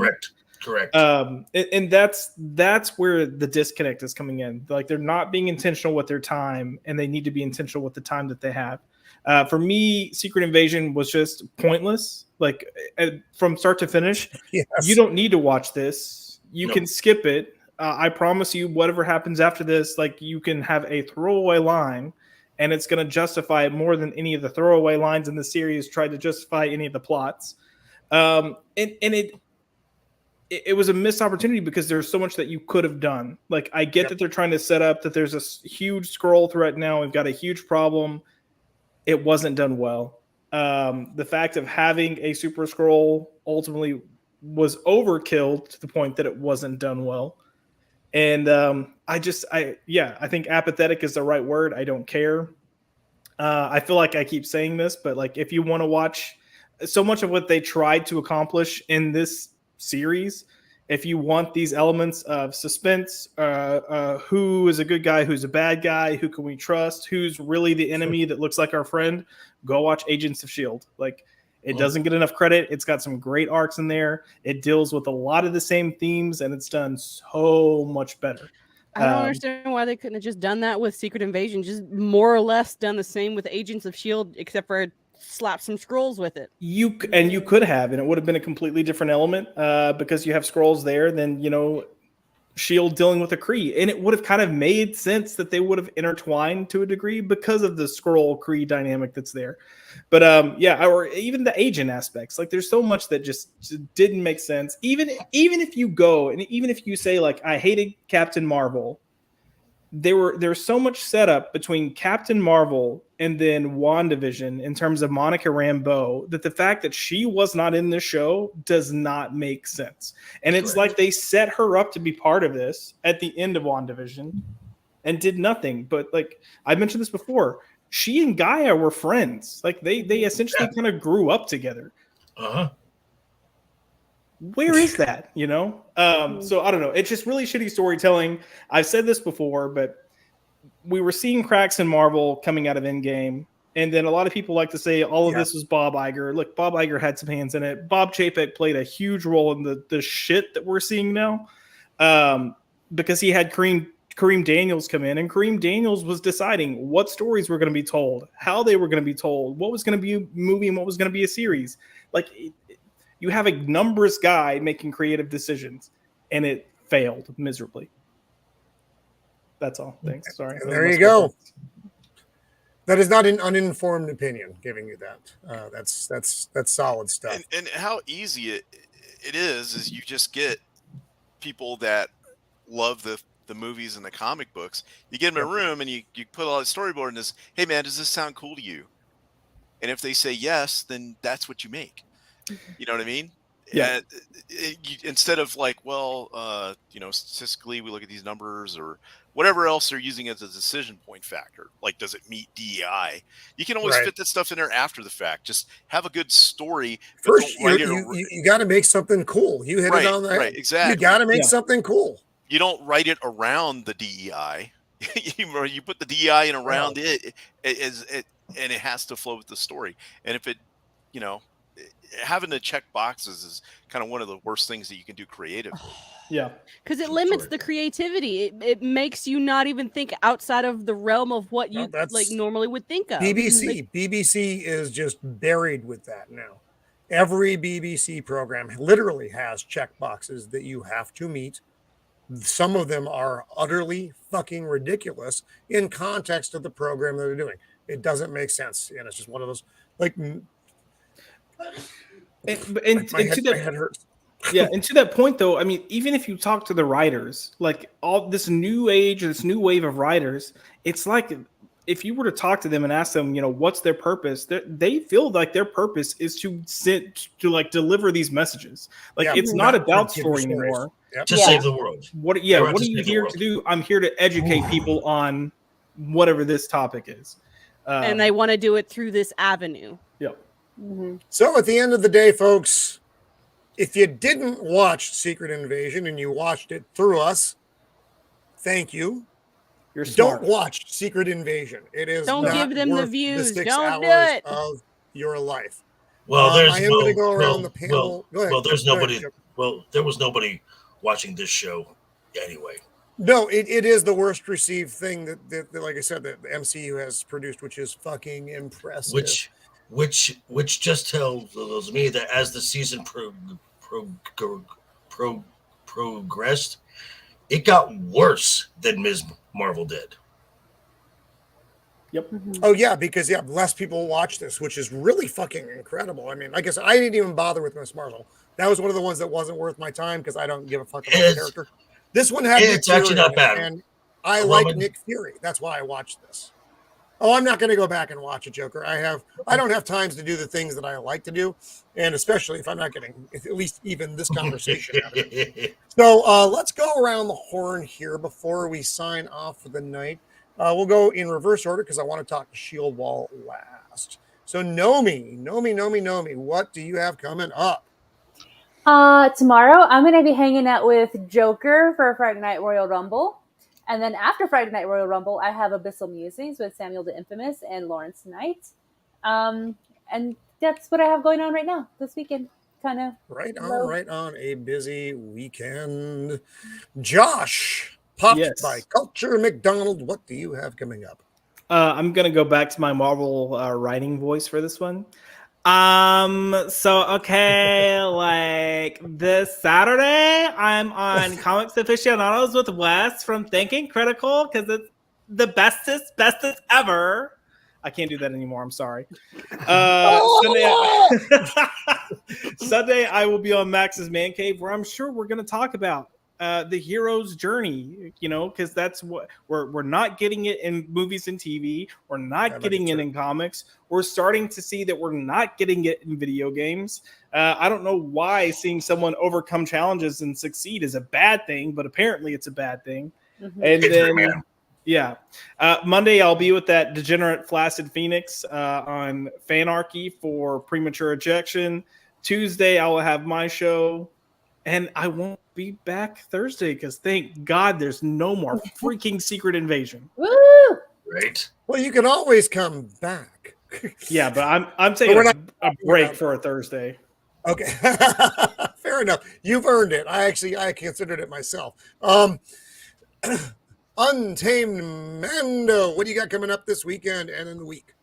Correct. And that's where the disconnect is coming in. Like, they're not being intentional with their time, and they need to be intentional with the time that they have. For me, Secret Invasion was just pointless. Like, from start to finish, Yes. You don't need to watch this. You can skip it. I promise you, whatever happens after this, like, you can have a throwaway line, and it's going to justify it more than any of the throwaway lines in the series tried to justify any of the plots. And it was a missed opportunity because there's so much that you could have done. Like, I get that they're trying to set up that there's a huge scroll threat now. We've got a huge problem. It wasn't done well. The fact of having a super scroll ultimately was overkill to the point that it wasn't done well. And I think apathetic is the right word. I don't care. I feel like I keep saying this, but like, if you want to watch so much of what they tried to accomplish in this series, if you want these elements of suspense, who is a good guy, who's a bad guy, who can we trust, who's really the enemy that looks like our friend, go watch Agents of S.H.I.E.L.D. Like, it doesn't get enough credit. It's got some great arcs in there. It deals with a lot of the same themes, and it's done so much better. I don't understand why they couldn't have just done that with Secret Invasion, just more or less done the same with Agents of S.H.I.E.L.D., except for slap some scrolls with it. You could have, and it would have been a completely different element because you have scrolls there than, S.H.I.E.L.D. dealing with a Kree. And it would have kind of made sense that they would have intertwined to a degree because of the scroll Kree dynamic that's there. But or even the agent aspects. Like, there's so much that just didn't make sense. Even if you go and even if you say, like, I hated Captain Marvel, there's so much setup between Captain Marvel and then WandaVision in terms of Monica Rambeau that the fact that she was not in this show does not make sense. And it's like they set her up to be part of this at the end of WandaVision and did nothing. But, like, I mentioned this before, she and Gaia were friends. Like, they essentially kind of grew up together. Where is that, So I don't know. It's just really shitty storytelling. I've said this before, but we were seeing cracks in Marvel coming out of Endgame. And then a lot of people like to say all of this was Bob Iger. Look, Bob Iger had some hands in it. Bob Chapek played a huge role in the shit that we're seeing now because he had Kareem Daniels come in, and Kareem Daniels was deciding what stories were going to be told, how they were going to be told, what was going to be a movie and what was going to be a series. Like, you have a numbers guy making creative decisions, and it failed miserably. That's all. Thanks. Sorry. There you go. That is not an uninformed opinion. Giving you that. That's solid stuff. And how easy it is you just get people that love the movies and the comic books. You get them in a room and you put all the storyboard and this. Hey man, does this sound cool to you? And if they say yes, then that's what you make. You know what I mean? Yeah. Instead of like, statistically, we look at these numbers or whatever else they're using as a decision point factor. Like, does it meet DEI? You can always fit that stuff in there after the fact. Just have a good story. First, you got to make something cool. You hit it on that. Right, exactly. You got to make something cool. You don't write it around the DEI. You put the DEI in around it, and it has to flow with the story. And if it, having to check boxes is kind of one of the worst things that you can do creatively. Yeah. Because it limits the creativity. It makes you not even think outside of the realm of what you normally would think of. BBC is just buried with that now. Every BBC program literally has check boxes that you have to meet. Some of them are utterly fucking ridiculous in context of the program that they're doing. It doesn't make sense. And it's just one of those, like, my head hurts. Yeah, and to that point, though, I mean, even if you talk to the writers, like all this new age, this new wave of writers, it's like if you were to talk to them and ask them, what's their purpose, they feel like their purpose is to deliver these messages. Like, it's not about story anymore. to save the world. What are you here to do? I'm here to educate people on whatever this topic is. And they want to do it through this avenue. Yep. Mm-hmm. So at the end of the day, folks, if you didn't watch Secret Invasion and you watched it through us, thank you. You're smart. Don't watch Secret Invasion. It is Don't not give them the worth views. 6 Don't do hours it. of your life. Well, I am going to go around the panel. Go ahead. Well, there's Go ahead, nobody. Chip. Well, there was nobody watching this show anyway. No, it is the worst received thing that like I said, that the MCU has produced, which is fucking impressive. Which just tells me that as the season progressed, it got worse than Ms. Marvel did. Yep. Oh yeah, because less people watch this, which is really fucking incredible. I mean, I guess I didn't even bother with Ms. Marvel. That was one of the ones that wasn't worth my time because I don't give a fuck about the character. This one had it's Nick actually Fury not bad. and I like Nick Fury. That's why I watched this. Oh, I'm not going to go back and watch it, Joker. I don't have times to do the things that I like to do, and especially if I'm not getting at least even this conversation out of it. So let's go around the horn here before we sign off for the night. We'll go in reverse order because I want to talk to Shieldwall last. So Nomi, what do you have coming up? Tomorrow, I'm going to be hanging out with Joker for Friday Night Royal Rumble. And then after Friday Night Royal Rumble, I have Abyssal Musings with Samuel the Infamous and Lawrence Knight. And that's what I have going on right now this weekend. Kind of. Right on. A busy weekend. Josh, popped by Culture McDonald. What do you have coming up? I'm going to go back to my Marvel writing voice for this one. Like this Saturday, I'm on Comics Aficionados with Wes from Thinking Critical because it's the bestest ever. I can't do that anymore. I'm sorry. Sunday, I will be on Max's Man Cave where I'm sure we're going to talk about the hero's journey, because that's what we're not getting it in movies and TV. We're not getting it in comics. We're starting to see that we're not getting it in video games. I don't know why seeing someone overcome challenges and succeed is a bad thing, but apparently it's a bad thing. Mm-hmm. And then, Monday I'll be with that degenerate Flaccid Phoenix on Fanarchy for Premature Ejection. Tuesday I will have my show. And I won't be back Thursday because thank God there's no more freaking Secret Invasion. Woo! Right. Well, you can always come back. Yeah, but I'm taking a break for a Thursday. Okay. Fair enough. You've earned it. I considered it myself. Untamed Mando, what do you got coming up this weekend and in the week?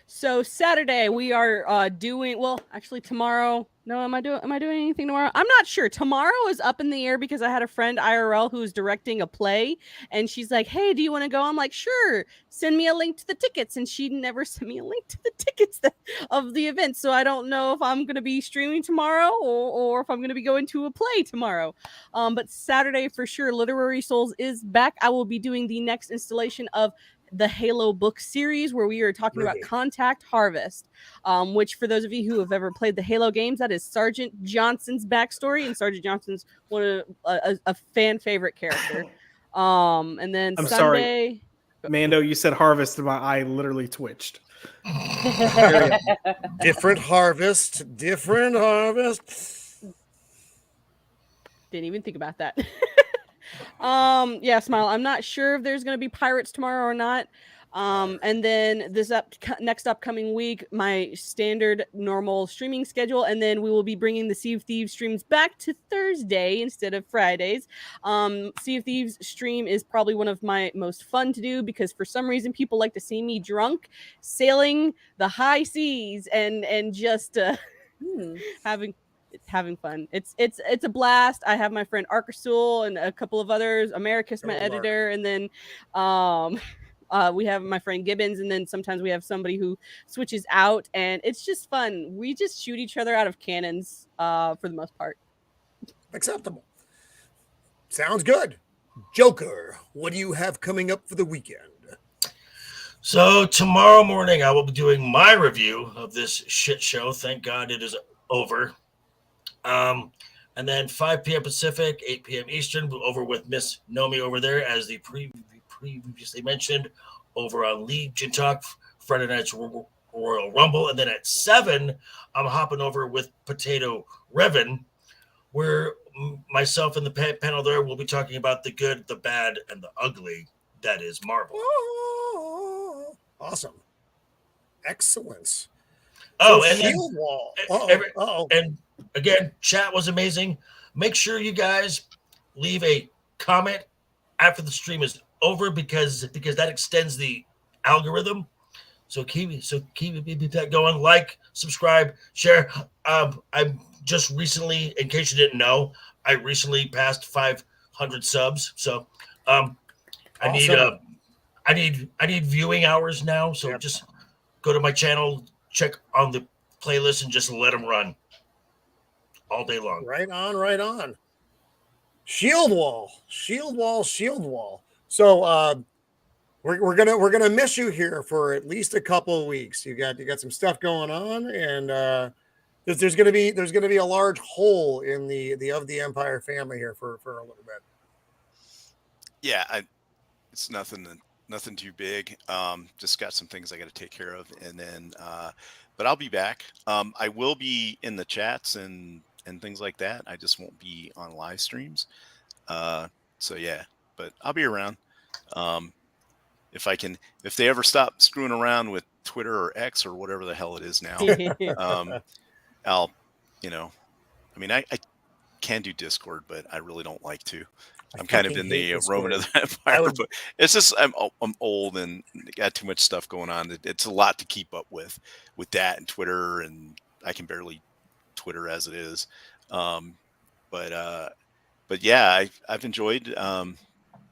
So Saturday we are tomorrow. No, am I doing anything tomorrow? I'm not sure. Tomorrow is up in the air because I had a friend IRL who's directing a play and she's like, "Hey, do you want to go?" I'm like, "Sure. Send me a link to the tickets." And she never sent me a link to the tickets of the event. So I don't know if I'm going to be streaming tomorrow or if I'm going to be going to a play tomorrow. But Saturday for sure, Literary Souls is back. I will be doing the next installation of the Halo book series where we are talking about Contact Harvest, which for those of you who have ever played the Halo games, that is Sergeant Johnson's backstory, and Sergeant Johnson's one of a fan favorite character. And then I'm Sunday, sorry, Mando, you said Harvest, and my eye literally twitched. Different harvest. Didn't even think about that. Smile. I'm not sure if there's going to be Pirates tomorrow or not. And then this next upcoming week, my standard normal streaming schedule, and then we will be bringing the Sea of Thieves streams back to Thursday instead of Fridays. Sea of Thieves stream is probably one of my most fun to do because for some reason people like to see me drunk, sailing the high seas and just having fun. It's a blast. I have my friend Arkasul and a couple of others. Americus, my editor, and then we have my friend Gibbons, and then sometimes we have somebody who switches out, and it's just fun. We just shoot each other out of cannons for the most part. Acceptable. Sounds good. Joker, what do you have coming up for the weekend? So tomorrow morning I will be doing my review of this shit show. Thank God it is over. And And then 5 p.m. Pacific, 8 p.m. Eastern, over with Miss Nomi over there, as the previously mentioned, over on Legion Talk, Friday night's Royal Rumble. And then at 7, I'm hopping over with Potato Revan, where myself and the panel there will be talking about the good, the bad, and the ugly that is Marvel. Oh, awesome. Excellence. Oh, so and then Shieldwall. And again, chat was amazing. Make sure you guys leave a comment after the stream is over because that extends the algorithm. So keep that going. Like, subscribe, share. I'm just recently, in case you didn't know, I recently passed 500 subs. So I need viewing hours now. So just go to my channel, check on the playlist, and just let them run all day long. Right on. Shieldwall. So we're gonna miss you here for at least a couple of weeks. You got some stuff going on, and there's gonna be a large hole in the of the Empire family here for a little bit. Yeah, it's nothing too big. Just got some things I got to take care of, and then but I'll be back. I will be in the chats and things like that. I just won't be on live streams. So yeah, but I'll be around. If they ever stop screwing around with Twitter or X or whatever the hell it is now, I'll, I can do Discord, but I really don't like to. I'm kind of in the Roman of the Empire, but it's just I'm old and got too much stuff going on. It's a lot to keep up with that and Twitter, and I can barely Twitter as it is. But yeah, I've enjoyed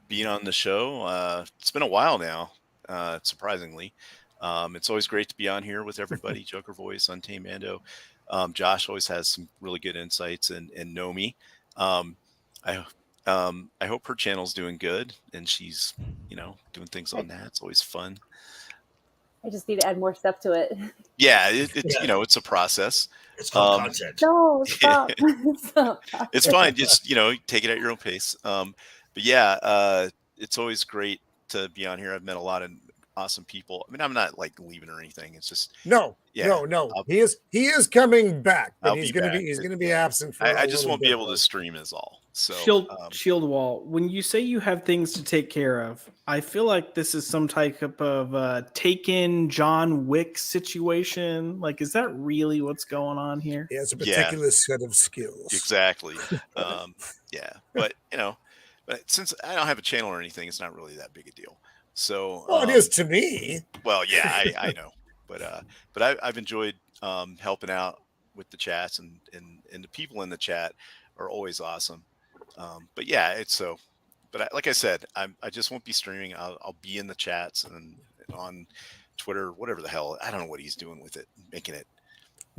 being on the show. It's been a while now, surprisingly. It's always great to be on here with everybody. Joker Voice, Untamed Mando. Josh always has some really good insights, and Nomi. I hope her channel's doing good and she's, doing things on that. It's always fun. I just need to add more stuff to it. Yeah, it's a process. It's called content. No, stop. Stop. It's fine. Just, take it at your own pace. But yeah, it's always great to be on here. I've met a lot of awesome people. I mean, I'm not like leaving or anything. It's just no. He is coming back, but he's gonna be absent for I just won't be able to stream is all. So Shieldwall, when you say you have things to take care of, I feel like this is some type of Taken John Wick situation. Like, is that really what's going on here? He has a particular set of skills. Exactly. Yeah, but but since I don't have a channel or anything, it's not really that big a deal. So it is to me. Well, yeah, I know, but I've enjoyed helping out with the chats, and the people in the chat are always awesome. But yeah, it's so. But like I said, I just won't be streaming. I'll be in the chats and on Twitter, whatever the hell. I don't know what he's doing with it, making it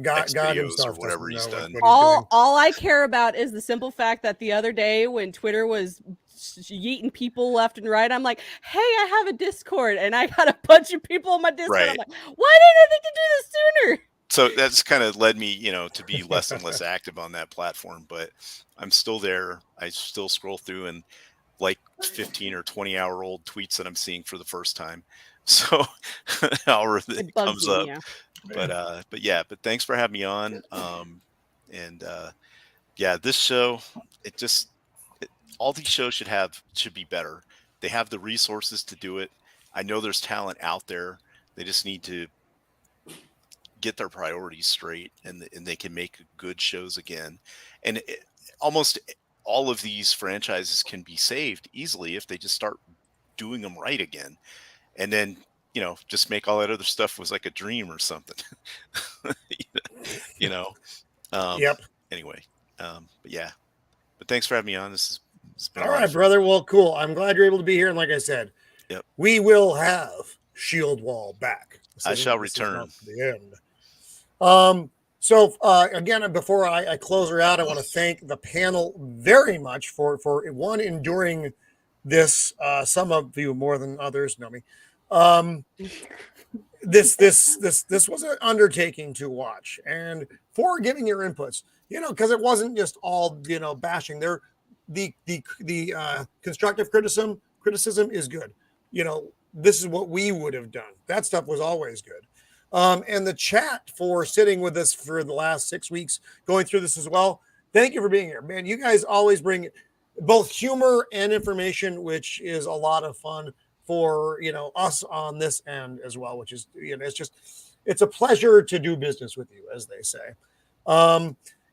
God videos himself or whatever he's done. All I care about is the simple fact that the other day when Twitter was yeeting people left and right, I'm like, hey, I have a Discord and I got a bunch of people on my Discord. Right. I'm like, why didn't I think to do this sooner? So that's kind of led me, to be less and less active on that platform, but I'm still there. I still scroll through and like 15 or 20-hour-old tweets that I'm seeing for the first time. So however it comes up. Yeah. But thanks for having me on. This show, all these shows should be better. They have the resources to do it. I know there's talent out there. They just need to get their priorities straight, and they can make good shows again. And almost all of these franchises can be saved easily if they just start doing them right again. And then, just make all that other stuff was like a dream or something. Yep. Anyway, but thanks for having me on. This has been all right, brother. Well, cool. I'm glad you're able to be here. And like I said, we will have Shieldwall back. I shall return. The end. So again, before I close her out, I want to thank the panel very much for one enduring this. Some of you more than others know me. this was an undertaking to watch, and for giving your inputs, because it wasn't just all bashing. There, the constructive criticism is good. This is what we would have done. That stuff was always good. And the chat for sitting with us for the last 6 weeks, going through this as well. Thank you for being here, man. You guys always bring both humor and information, which is a lot of fun for us on this end as well, which is it's a pleasure to do business with you, as they say.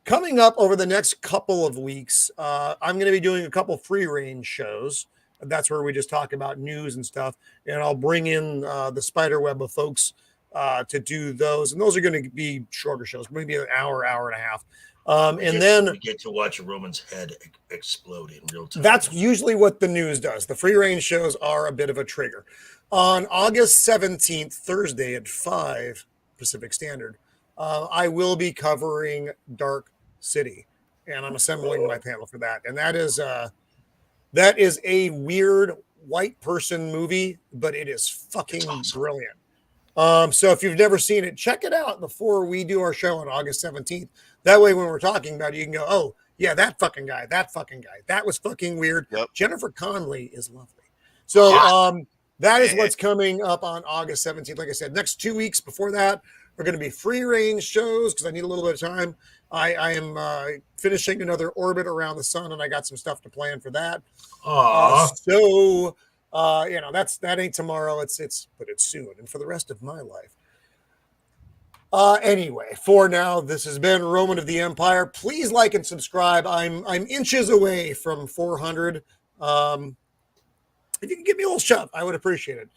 Coming up over the next couple of weeks, I'm going to be doing a couple free range shows. That's where we just talk about news and stuff, and I'll bring in the spider web of folks to do those, and those are going to be shorter shows, maybe an hour and a half. And then we get to watch a Roman's head explode in real time. That's usually what the news does. The free range shows are a bit of a trigger. On August 17th, Thursday at 5 Pacific Standard, I will be covering Dark City, and I'm assembling my panel for that. And that is a weird white person movie, but it is fucking brilliant. So if you've never seen it, check it out before we do our show on August 17th. That way, when we're talking about it, you can go, oh, yeah, that fucking guy. That was fucking weird. Yep. Jennifer Connelly is lovely. So that is what's coming up on August 17th. Like I said, next 2 weeks before that are going to be free range shows because I need a little bit of time. I am finishing another orbit around the sun, and I got some stuff to plan for that. That ain't tomorrow. But it's soon, and for the rest of my life. Anyway, for now, this has been Roman of the Empire. Please like and subscribe. I'm inches away from 400. If you can give me a little shove, I would appreciate it.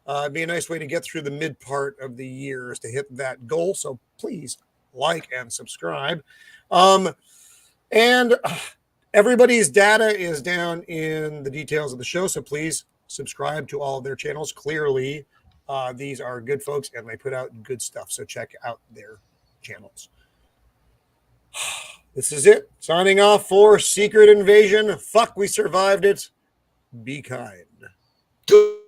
It'd be a nice way to get through the mid part of the year is to hit that goal. So please like and subscribe. And everybody's data is down in the details of the show. So please subscribe to all of their channels. Clearly, these are good folks and they put out good stuff. So check out their channels. This is it. Signing off for Secret Invasion. Fuck, we survived it. Be kind. Good.